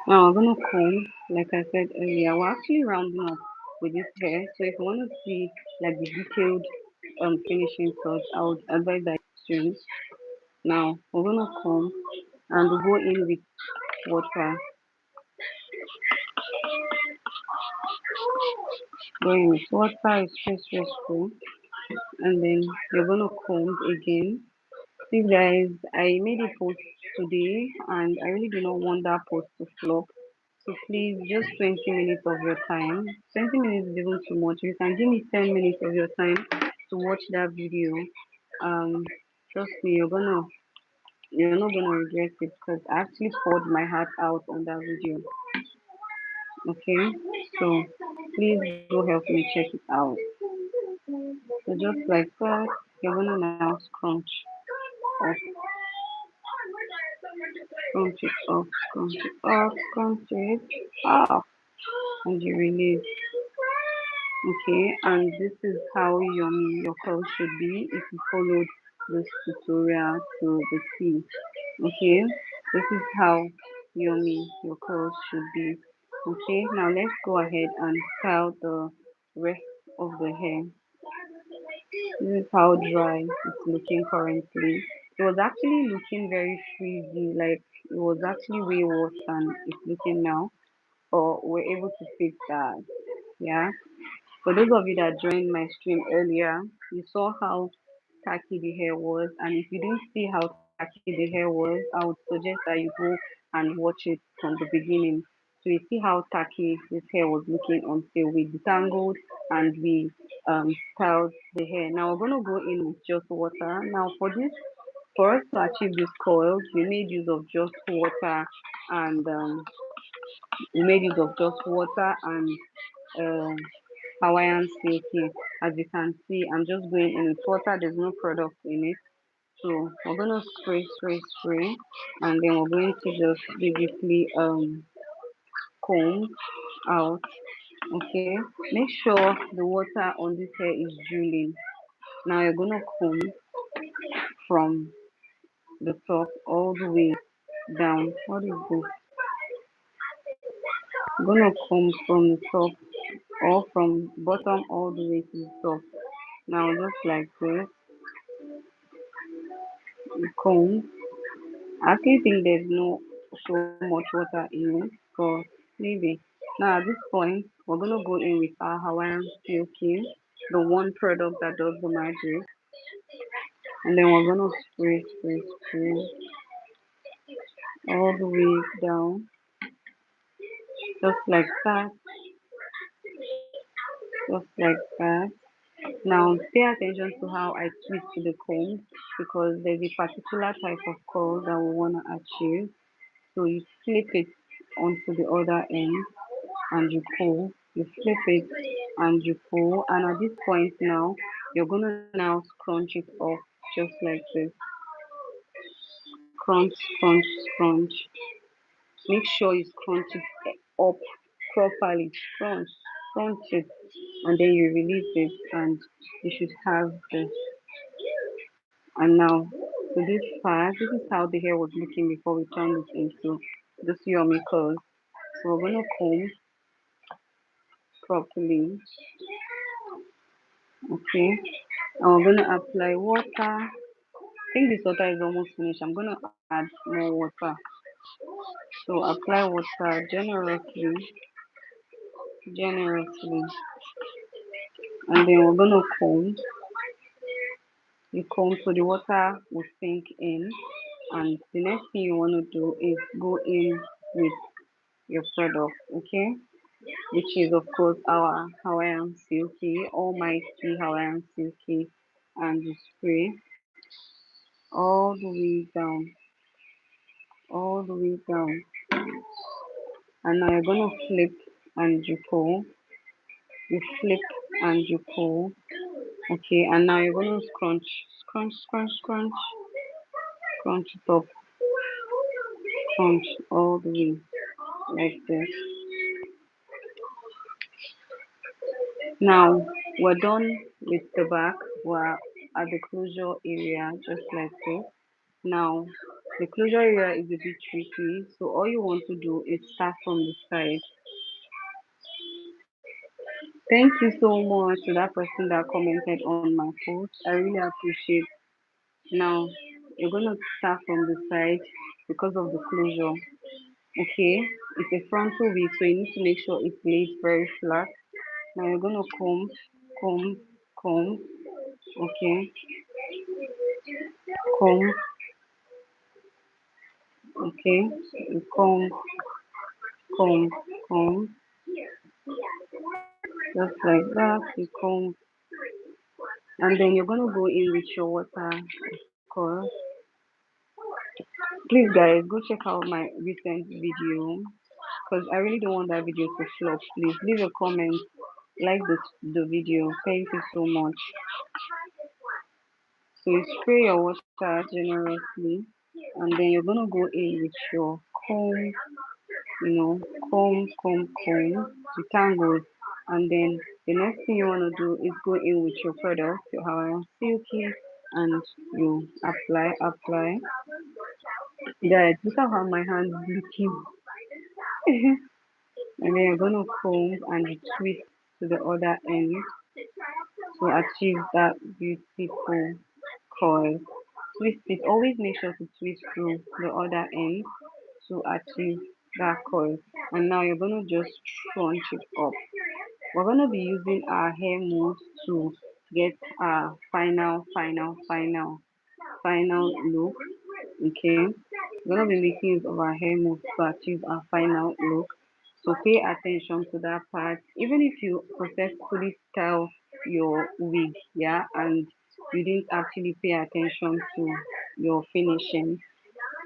Now I'm gonna comb, like I said earlier, we're actually rounding up with this hair. So if you want to see like the detailed finishing touch, I would advise that soon. Now we're gonna comb and we'll go in with water. Going with water is stressful, and then you're gonna comb again. See guys, I made a post today, and I really do not want that post to flop. So please, just 20 minutes of your time. 20 minutes is even too much. You can give me 10 minutes of your time to watch that video. Um, Trust me, you're not gonna regret it, because I actually poured my heart out on that video. Okay, so please go help me check it out. So just like that. You're gonna now scrunch up, scrunch it up, scrunch it up, scrunch it up, and you release. Okay, and this is how yummy your curls should be if you followed this tutorial to the T. Okay, this is how yummy your curls should be. Okay, now let's go ahead and style the rest of the hair. This is how dry it's looking currently. It was actually looking very frizzy, like it was actually way worse than it's looking now. But we're able to fix that. Yeah. For those of you that joined my stream earlier, you saw how tacky the hair was. And if you didn't see how tacky the hair was, I would suggest that you go and watch it from the beginning. So you see how tacky this hair was looking until we detangled and we styled the hair. Now we're going to go in with just water. Now for us to achieve this coil, we made use of just water and we made use of just water and um, Hawaiian silky. As you can see, I'm just going in with water. There's no product in it. So we're gonna spray, spray, spray, and then we're going to just basically comb out. Okay, make sure the water on this hair is drooling. Now you're gonna comb from the top all the way down. What is this? I'm gonna comb from the top or from bottom all the way to the top. Now just like this, you comb. I actually think there's no so much water in it, but maybe. Now at this point, we're gonna go in with our Hawaiian silky, the one product that does the magic, and then we're gonna spray, spray, spray all the way down, just like that, just like that. Now pay attention to how I twist the comb because there's a particular type of curl that we wanna achieve. So you flip it onto the other end and you pull, you flip it and you pull, and at this point now you're gonna now scrunch it off just like this. Scrunch, scrunch, scrunch. Make sure you scrunch it up properly. Scrunch, scrunch it, and then you release it, and you should have this. And now to this part, this is how the hair was looking before we turned it into this yummy curls. So we're gonna comb properly, okay? And we're gonna apply water. I think this water is almost finished. I'm gonna add more water. So apply water generously, generously, and then we're gonna comb. You comb so the water will sink in, and the next thing you wanna do is go in with your product, okay? Which is of course our Hawaiian silky, almighty Hawaiian silky, and you spray all the way down, all the way down. And now you're gonna flip and you pull, you flip and you pull, okay. And now you're gonna scrunch, scrunch, scrunch, scrunch, scrunch it up, scrunch all the way like this. Now we're done with the back. We're at the closure area, just like this. Now the closure area is a bit tricky, so all you want to do is start from the side. Thank you so much to that person that commented on my post. I really appreciate. Now you're gonna start from the side because of the closure. Okay, it's a frontal wig, so you need to make sure it lays very flat. Now you're gonna comb, comb, comb. Okay, comb. Okay, you comb, comb, comb, just like that. You comb, and then you're gonna go in with your water, of course. Please, guys, go check out my recent video because I really don't want that video to flop. Please leave a comment, like the video. Thank you so much. So you spray your water generously, and then you're gonna go in with your comb, you know, comb, detangle, and then the next thing you wanna do is go in with your product, your Hawaiian silky, and you apply. Guys, look at how my hand is looking. And then you're gonna comb and you twist to the other end to achieve that beautiful coil. Twist it. Always make sure to twist through the other end to achieve that coil. And now you're gonna just crunch it up. We're gonna be using our hair mousse to get our final look. Okay, we're gonna be making use of our hair mousse to achieve our final look. So pay attention to that part. Even if you successfully style your wig, yeah, and you didn't actually pay attention to your finishing,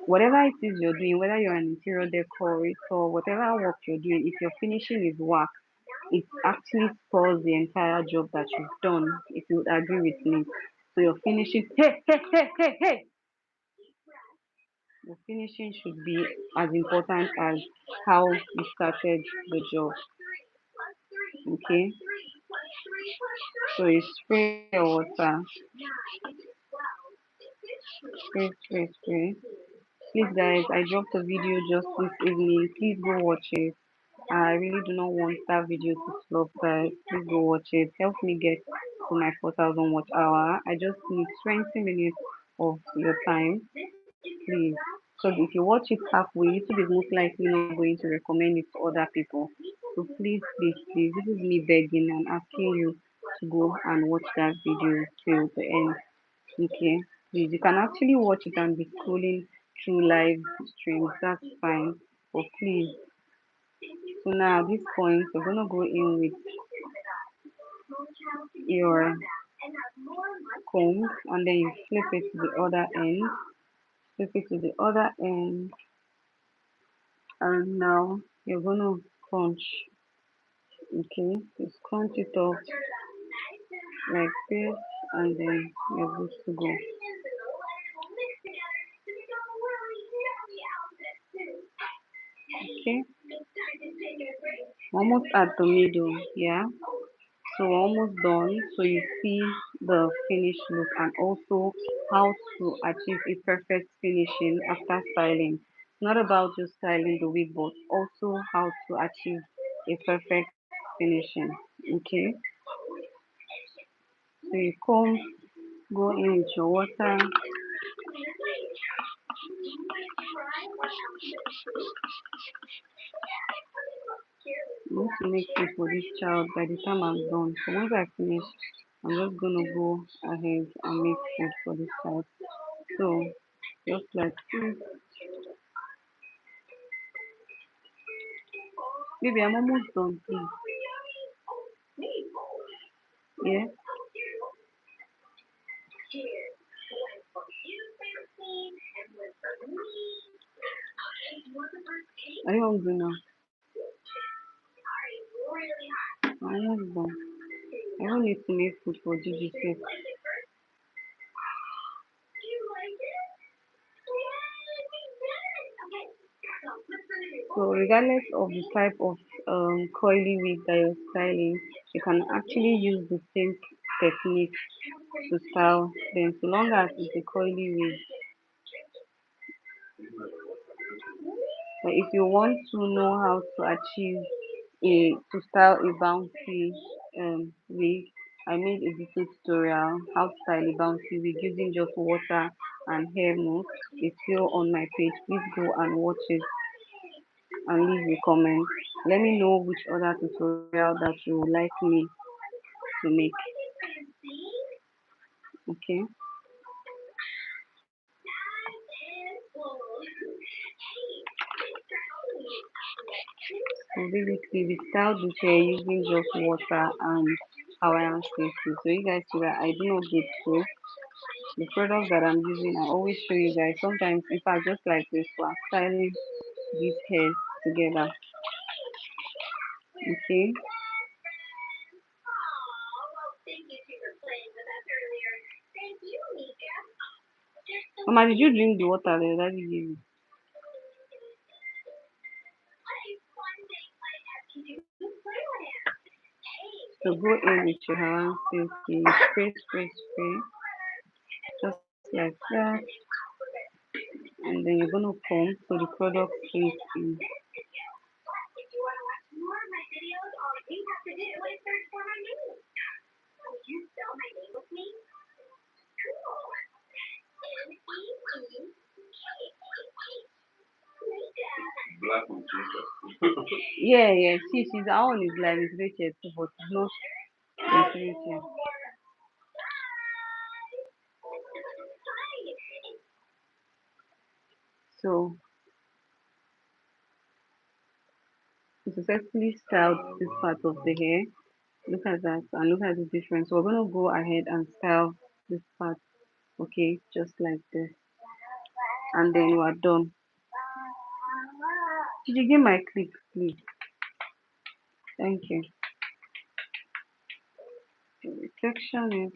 whatever it is you're doing, whether you're an interior decorator, whatever work you're doing, if your finishing is whack, it actually spoils the entire job that you've done, if you would agree with me. So your finishing, hey, your finishing should be as important as how you started the job. Okay, so you spray your water, spray. Please, guys, I dropped a video just this evening. Please go watch it. I really do not want that video to flop, guys. Please go watch it. Help me get to my 4,000 watch hour. I just need 20 minutes of your time, please. Because if you watch it halfway, YouTube is most likely not going to recommend it to other people. So please, this is me begging and asking you to go and watch that video till the end. Okay, please. You can actually watch it and be scrolling through live streams. That's fine. But please, so now at this point, we're gonna go in with your comb and then you flip it to the other end, flip it to the other end, and now you're gonna crunch. Okay, just crunch it up like this, and then you're good to go. Okay, almost at the middle, yeah. So we're almost done. So you see the finished look and also how to achieve a perfect finishing after styling. It's not about just styling the wig, but also how to achieve a perfect finishing. Okay. So you comb, go in with your water. I need to make food for this child by the time I'm done. So once I finish, I'm just gonna go ahead and make food for this child. So just like this. Baby, I'm almost done, please. Yeah. Are you hungry now? I'm almost done. I don't need to make food for Gigi sef. So regardless of the type of coily wig that you're styling, you can actually use the same technique to style them. So long as it's a coily wig. But if you want to know how to achieve to style a bouncy wig, I made a detailed tutorial how to style a bouncy wig using just water and hair mousse. It's still on my page. Please go and watch it and leave a comment. Let me know which other tutorial that you would like me to make. Okay. So basically we styled this hair using just water and Hawaiian safety. So you guys see that I do not get soap. The products that I'm using, I always show you guys. Sometimes, in fact, just like this, we're styling these hairs together. Okay. Mama, did you drink the water that daddy gave you? So go in with your hand, silky, spray, spray, spray, just like that. And then you're gonna comb so the product stays in. Black with Yeah, yeah. She's our own is like it's rated too, but it's not rated. So we successfully styled this part of the hair. Look at that and look at the difference. So we're gonna go ahead and style this part, okay, just like this. And then we're done. Did you get my clip, please? Thank you. The section is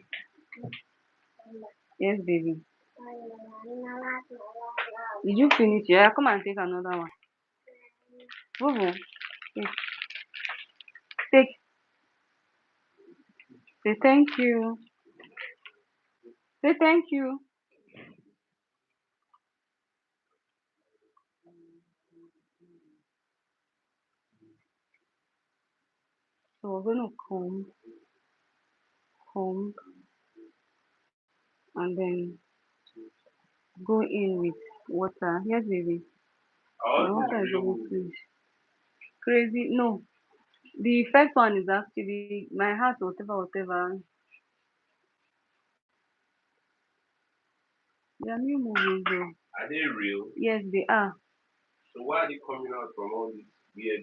yes, baby. Did you finish? Yeah, come and take another one. Boo, take. Say thank you. Say thank you. So we're gonna comb, and then go in with water. Yes, baby. My water is almost finished. Crazy. No, the first one is actually my heart, whatever. They are new movies though. Are they real? Yes, they are. So why are they coming out from all these weird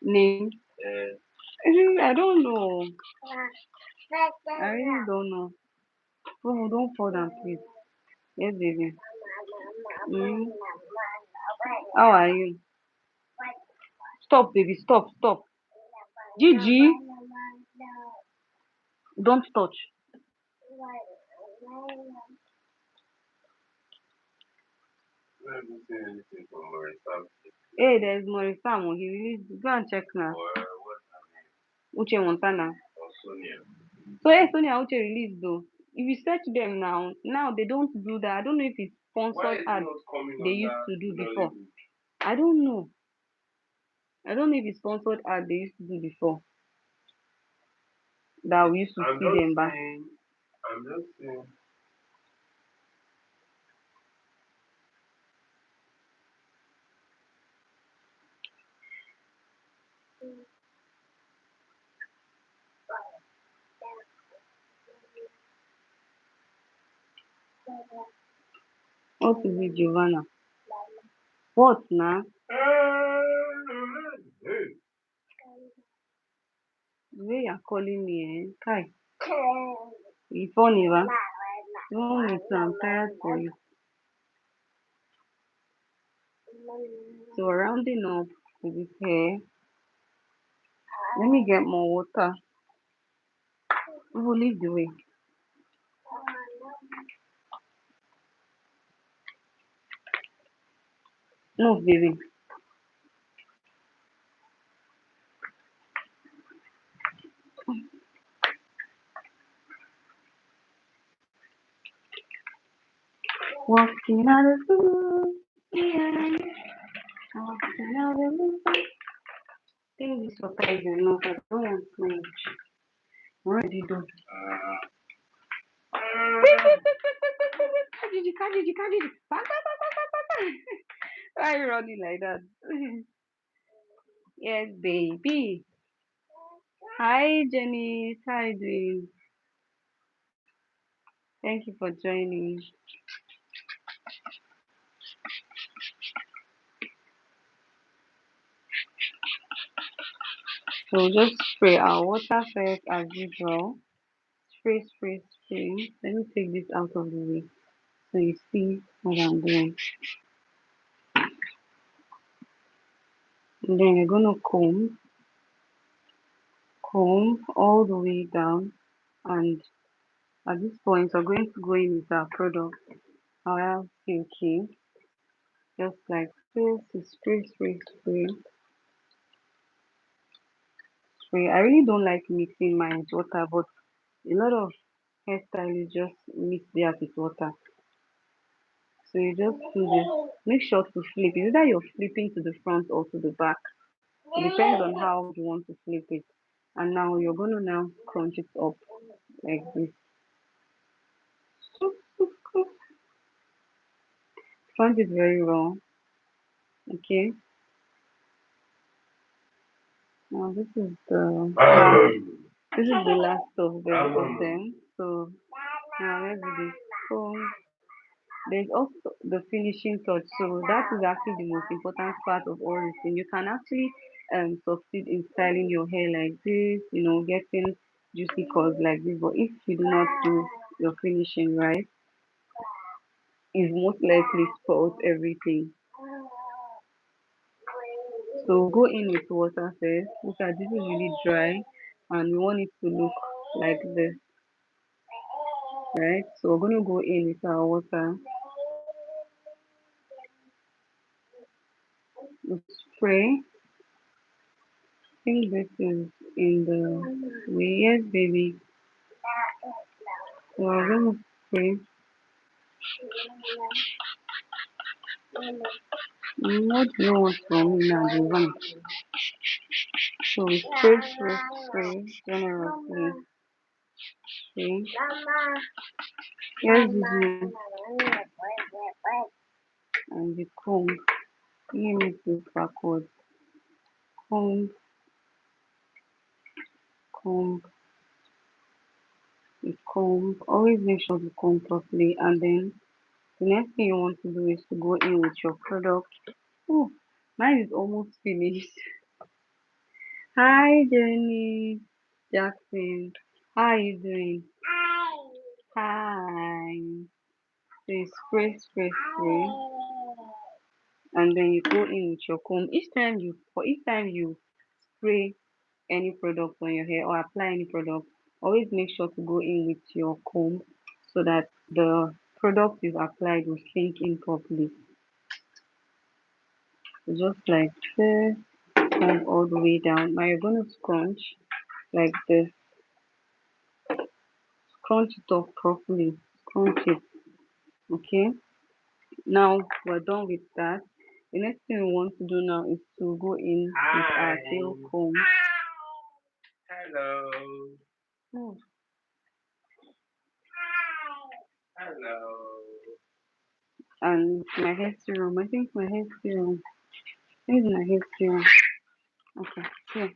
Names. uh, I don't know. I really don't know. Oh, don't fall down, please. Yes, baby. Mm. How are you? Stop, baby. Stop, stop. Gigi, don't touch. I haven't seen anything from Marissa Hey, there's Morisamo. He released. Go and check now. or what's her name? Uche Montana. Or Sonia. So, hey, Sonia Uche released though. If you search them now they don't do that. I don't know if it's Why sponsored is it ad not coming they used under to do before. Nollywood? I don't know. I don't know if it's sponsored ad they used to do before that we used to I'm see just them back. saying, I'm just saying, What is it, Giovanna? What now? hey, The way you're calling me, Kai. You funny, va? Don't me too. I'm tired for you. So rounding up with this hair, let me get more water. We will leave the way. No, baby. Walking out of the room, yeah. Walking out of the room. I think this water is enough. I don't want much. Already done. Kajiji. Why are you running like that? Yes, baby. Hi, Jenny. How are you doing? Thank you for joining. So we'll just spray our water first as usual. Spray, spray, spray. Let me take this out of the way so you see what I'm doing. And then you're gonna comb all the way down, and at this point we're going to go in with our product I'll have silky, just like this, to spray. I really don't like mixing mine with water, but a lot of hairstylists just mix theirs with water. So you just do this. Make sure to flip. It's either you're flipping to the front or to the back. It depends on how you want to flip it. And now you're gonna now crunch it up like this. Crunch it very well. Okay. Now this is the last of them. So now let's do this. So there's also the finishing touch. So that is actually the most important part of all this thing. You can actually succeed in styling your hair like this, getting juicy curls like this. But if you do not do your finishing right, it's most likely spoils everything. So go in with water first. Look at this is really dry and we want it to look like this, right? So we're gonna go in with our water, we spray. I think this is in the way. Yes, baby. So we're gonna spray. What do you want from me now, Giovanni? So we spray generously. Okay. Yes, Gigi. And the comb. Let me make this backwards. Comb, comb, the comb. Always make sure to comb properly. And then the next thing you want to do is to go in with your product. Oh, mine is almost finished. Hi, Jenny Jackson. How are you doing? Hi. So you spray, and then you go in with your comb. Each time you spray any product on your hair or apply any product, always make sure to go in with your comb so that the product is applied will sink in properly. So just like this, comb all the way down. Now you're gonna scrunch like this. Scrunch it up properly. Scrunch it. Okay. Now we're done with that. The next thing we want to do now is to go in with our tail comb. Hello. Oh, Hello. and my hair serum. I think my hair serum. Where's my hair serum? Okay, here.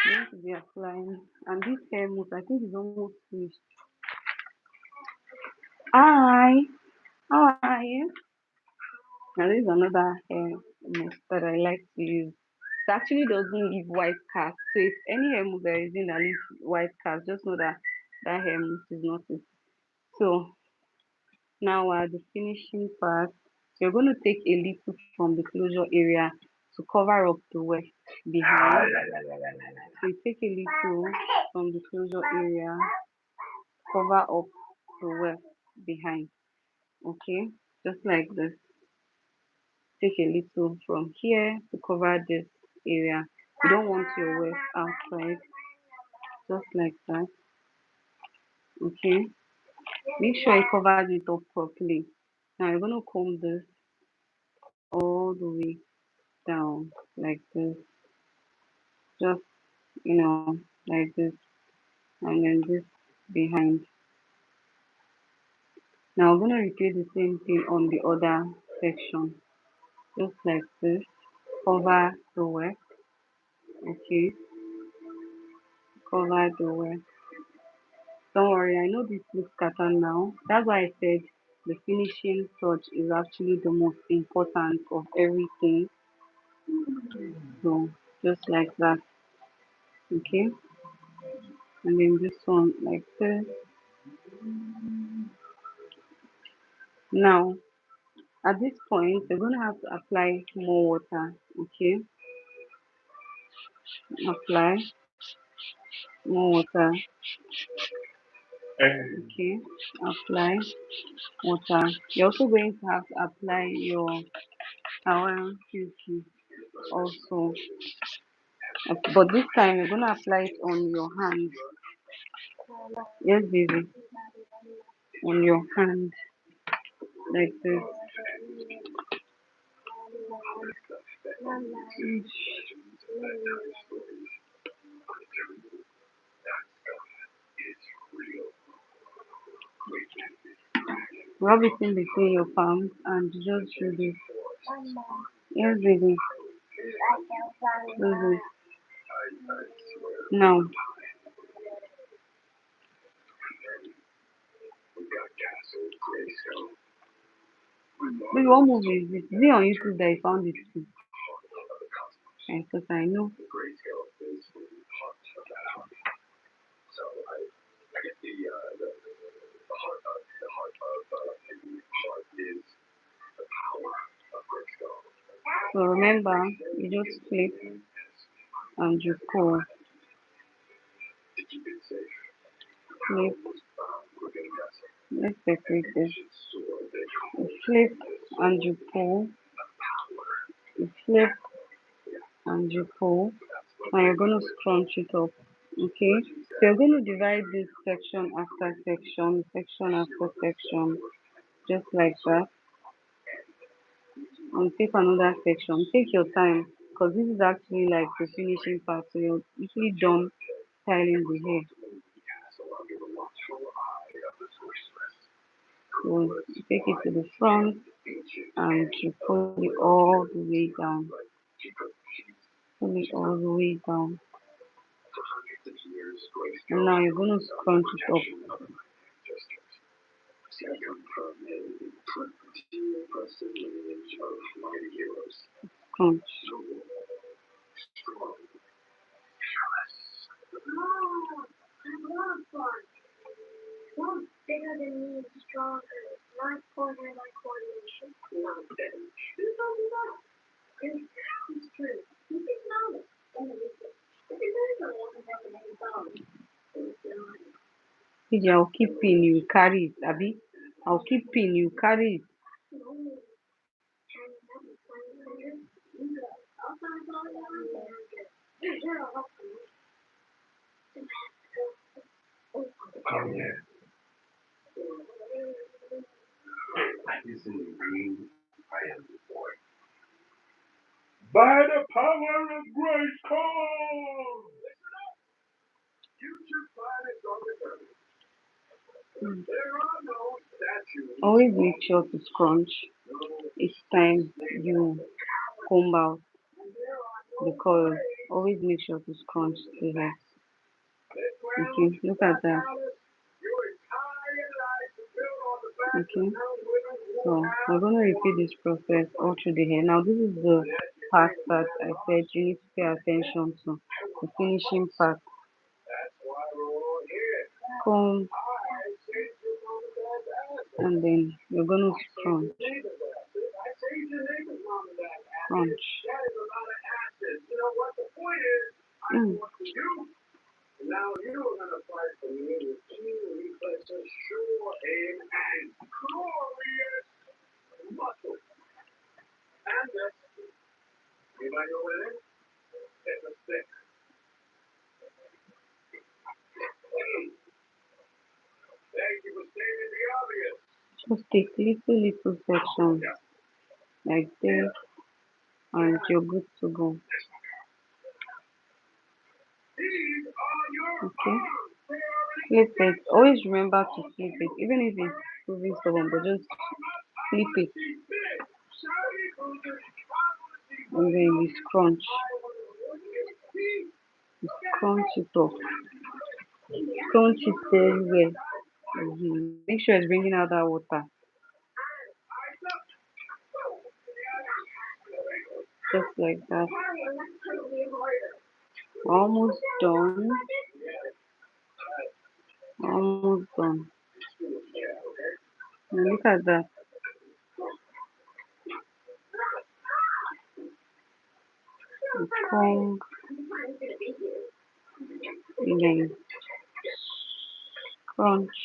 I'm going to be applying. And this hair mousse, I think is almost finished. Hi, how are you? Now this is another hair mousse that I like to use. It actually doesn't leave white cast. So if any hair mousse that is in that leaves white cast, just know that that hair mousse is not it. So now the finishing part. So you're going to take a little from the closure area to cover up the weft behind. So you take a little from the closure area, cover up the weft behind. Okay, just like this. Take a little from here to cover this area. You don't want your weft outside, just like that. Okay, make sure it covers it up properly. Now you're gonna comb this all the way down like this, just like this, and then this behind. Now we're gonna repeat the same thing on the other section, just like this. Cover the weft. Okay, cover the weft. Don't worry, I know this looks scattered now. That's why I said the finishing touch is actually the most important of everything. So just like that. Okay, and then this one like this. Now at this point you're gonna have to apply more water. Okay, apply more water. Hey. Okay, apply water. You're also going to have to apply your Hawaiian silky also. But this time you're gonna apply it on your hand. Yes, baby. On your hand. Like this. Rub it in between your palms and just do this. Yes, baby. Do this. Now, baby, what movie is it? Is it on YouTube that you found it too? Because I know. So remember, you just flip and you pull. Flip. Let's separate this. You flip and you pull. You flip and you pull. And you're going to scrunch it up. Okay? So you're going to divide this section after section, section after section, just like that. And take another section. Take your time because this is actually like the finishing part. So you're usually done styling the hair. So you take it to the front and you pull it all the way down. Pull it all the way down. And now you're going to scrunch it up. Scrunch. Gigi, I'll keep pin you carry it, Abby. I'll keep pin you carry it. By the power of Grace call. Always make sure to scrunch each time you comb out the coil. Always make sure to scrunch the hair. Okay, look at that. Okay, so we're going to repeat this process all through the hair. Now, this is the part that I said you need to pay attention to, the finishing part. Comb, and then you're going to scrunch. Scrunch. Mm. Just take little sections like this, and you're good to go. Okay, flip it. Always remember to flip it, even if it's proving stubborn, but just flip it, and then you scrunch. You scrunch it up. Scrunch it very well. Make sure it's bringing out that water. Just like that. Almost done. Almost done. Now look at that. The comb, and then crunch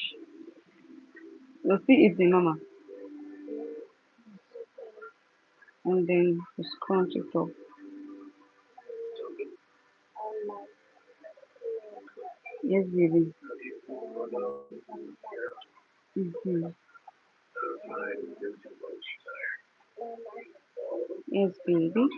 You'll still eat the normal. And then you scrunch it up. Yes, baby. Mm-hmm. Yes, baby.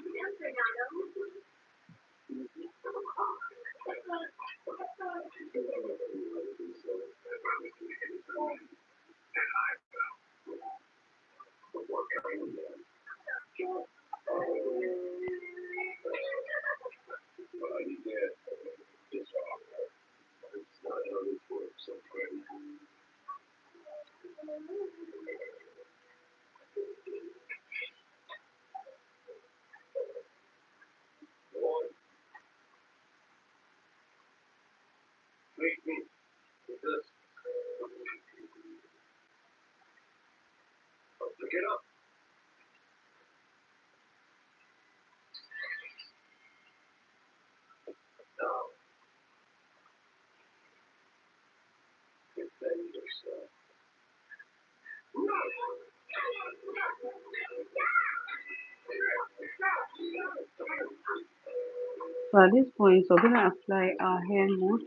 So at this point, we're gonna apply our hair mousse.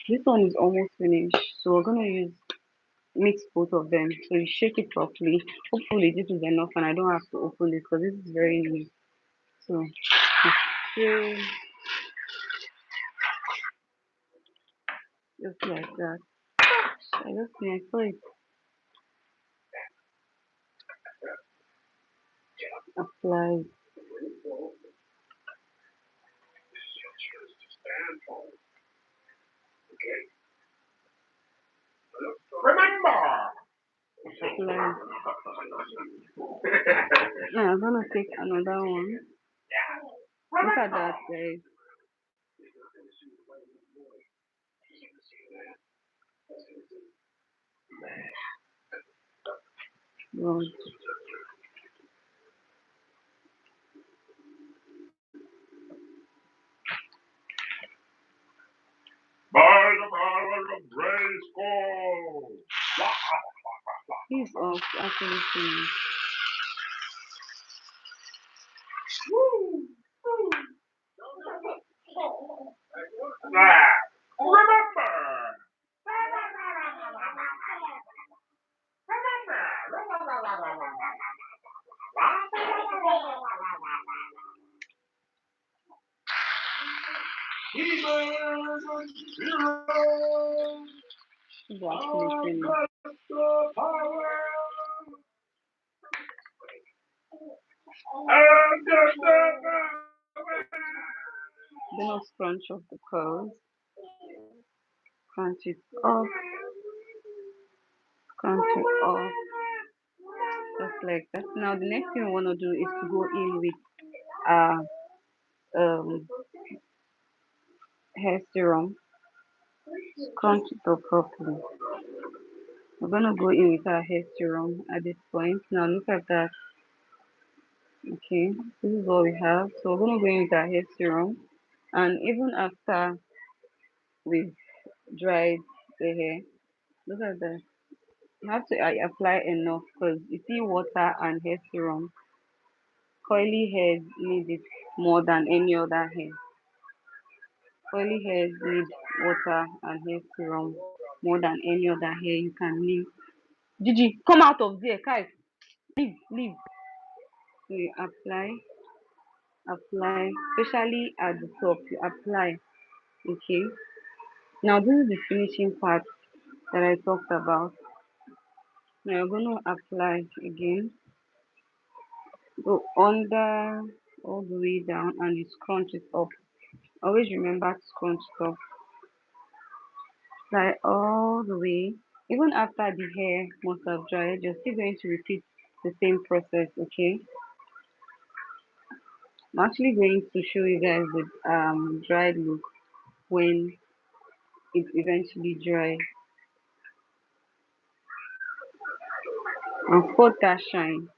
This one is almost finished, so we're gonna use mix both of them. So you shake it properly. Hopefully this is enough, and I don't have to open it because this is very new. So you shake just like that. I saw it apply. Remember! Apply. Now I'm gonna take another one. Look at that, guys. Wow. By the power of Grayskull! He's off actually finished. Ah, remember! Heroes and heroes! He's actually finished. The power and the Do not scrunch off the curls. Crunch it up, crunch it off, just like that. Now the next thing we want to do is to go in with our um, hair serum. Crunch it up properly. We're gonna go in with our hair serum at this point. Now look at that. Okay, this is what we have. So we're gonna go in with our hair serum, and even after we've dried the hair, look at that. You have to apply enough because you see water and hair serum. Coily hairs need it more than any other hair. Coily hairs need water and hair serum more than any other hair you can leave. Gigi, come out of there, guys. Leave, leave. So you apply, especially at the top. You apply, okay. Now this is the finishing part that I talked about. Now you're gonna apply again. Go under all the way down and you scrunch it up. Always remember to scrunch it up. Apply all the way. Even after the hair must have dried, you're still going to repeat the same process, okay? I'm actually going to show you guys the dried look when it eventually dries. And for that shine,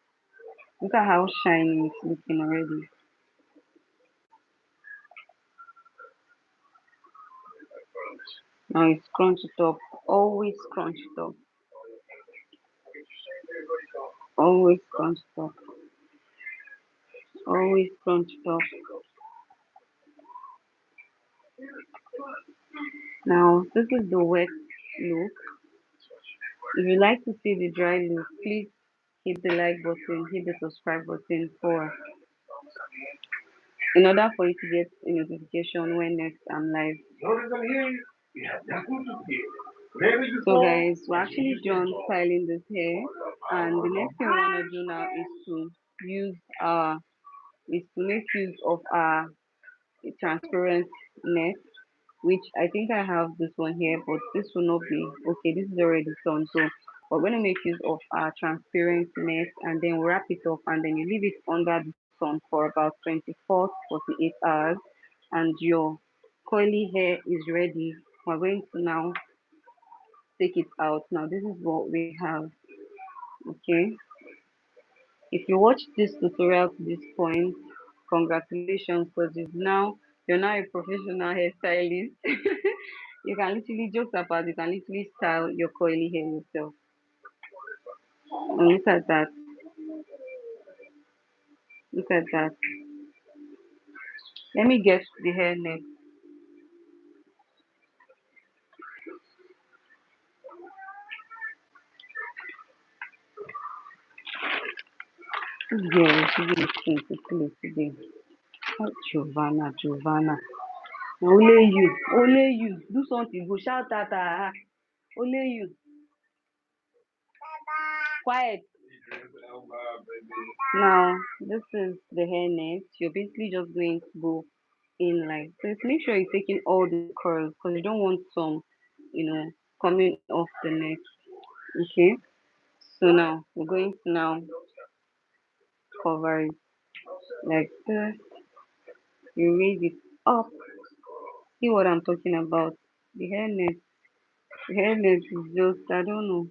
look at how shiny it's looking already. Now you scrunch it up. Always scrunch it up. Always scrunched up. Always scrunched up. Now, this is the wet look. If you like to see the dry look, please hit the like button, hit the subscribe button for in order for you to get a notification when next I'm live. So guys, we're actually done styling this hair, and the next thing we want to do now use our is to make use of our transparent net, which I think I have this one here, but this will not be okay. This is already done, so we're going to make use of our transparent net, and then wrap it up, and then you leave it under the sun for about 24 to 48 hours, and your curly hair is ready. We're going to now take it out. Now this is what we have. Okay, if you watch this tutorial to this point, congratulations, because you're now a professional hairstylist. You can literally joke about, you can literally style your curly hair yourself. And look at that. Look at that. Let me get the hair next. This girl is really skin to play today. Oh, Giovanna. Only you. Do something. Go shout at her. Only you. Quiet. Now, this is the hair net. You're basically just going to go in like this. Make sure you're taking all the curls because you don't want some, coming off the neck. Okay. So now we're going to now cover it like this. You raise it up. See what I'm talking about? The hairnet. The hairnet is just, I don't know.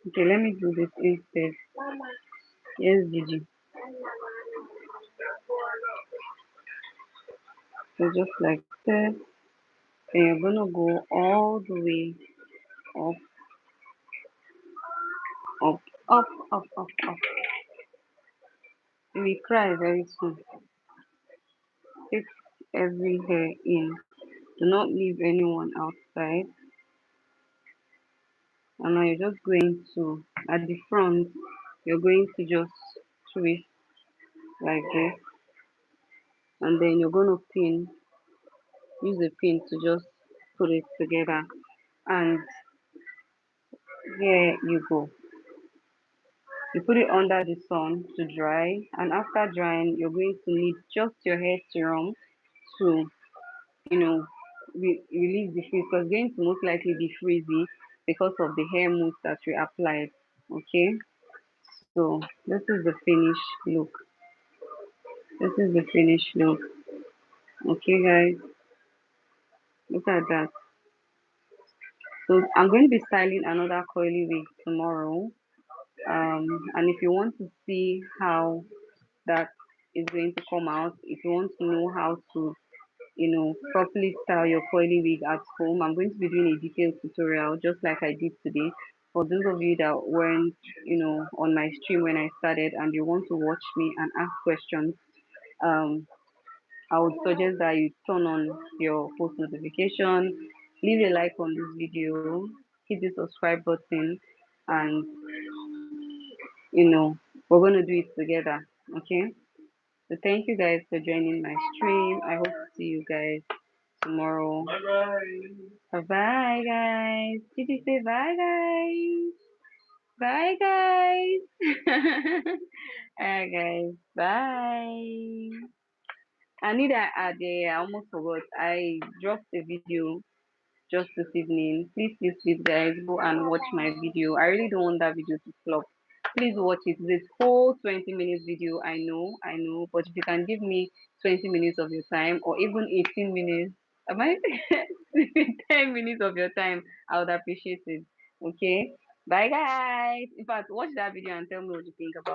Okay, let me do this instead. Yes, Gigi. So just like this. Then you're gonna go all the way up, up, up, up, up, up. You will cry very soon. Take every hair in. Do not leave anyone outside. And now you're just going to, at the front, you're going to just twist like this. And then you're going to use a pin to just put it together. And here you go. You put it under the sun to dry. And after drying, you're going to need just your hair serum to, you know, release the frizz, because it's going to most likely be frizzy because of the hair mousse that we applied. Okay, so this is the finished look. This is the finished look. Okay, guys, look at that. So I'm going to be styling another curly wig tomorrow. And if you want to see how that is going to come out, if you want to know how to properly style your curly wig at home, I'm going to be doing a detailed tutorial just like I did today. For those of you that weren't, on my stream when I started and you want to watch me and ask questions, um, I would suggest that you turn on your post notification, leave a like on this video, hit the subscribe button, and we're gonna do it together. Okay. So thank you guys for joining my stream. I hope to see you guys tomorrow. Bye bye, guys. Did you say bye, guys? Bye, guys. Alright, guys. Bye. I need to add there. I almost forgot. I dropped a video just this evening. Please, guys, go and watch my video. I really don't want that video to flop. Please watch it. This whole 20 minutes video, I know, but if you can give me 20 minutes of your time or even 18 minutes, am I 10 minutes of your time, I would appreciate it. Okay? Bye, guys. In fact, watch that video and tell me what you think about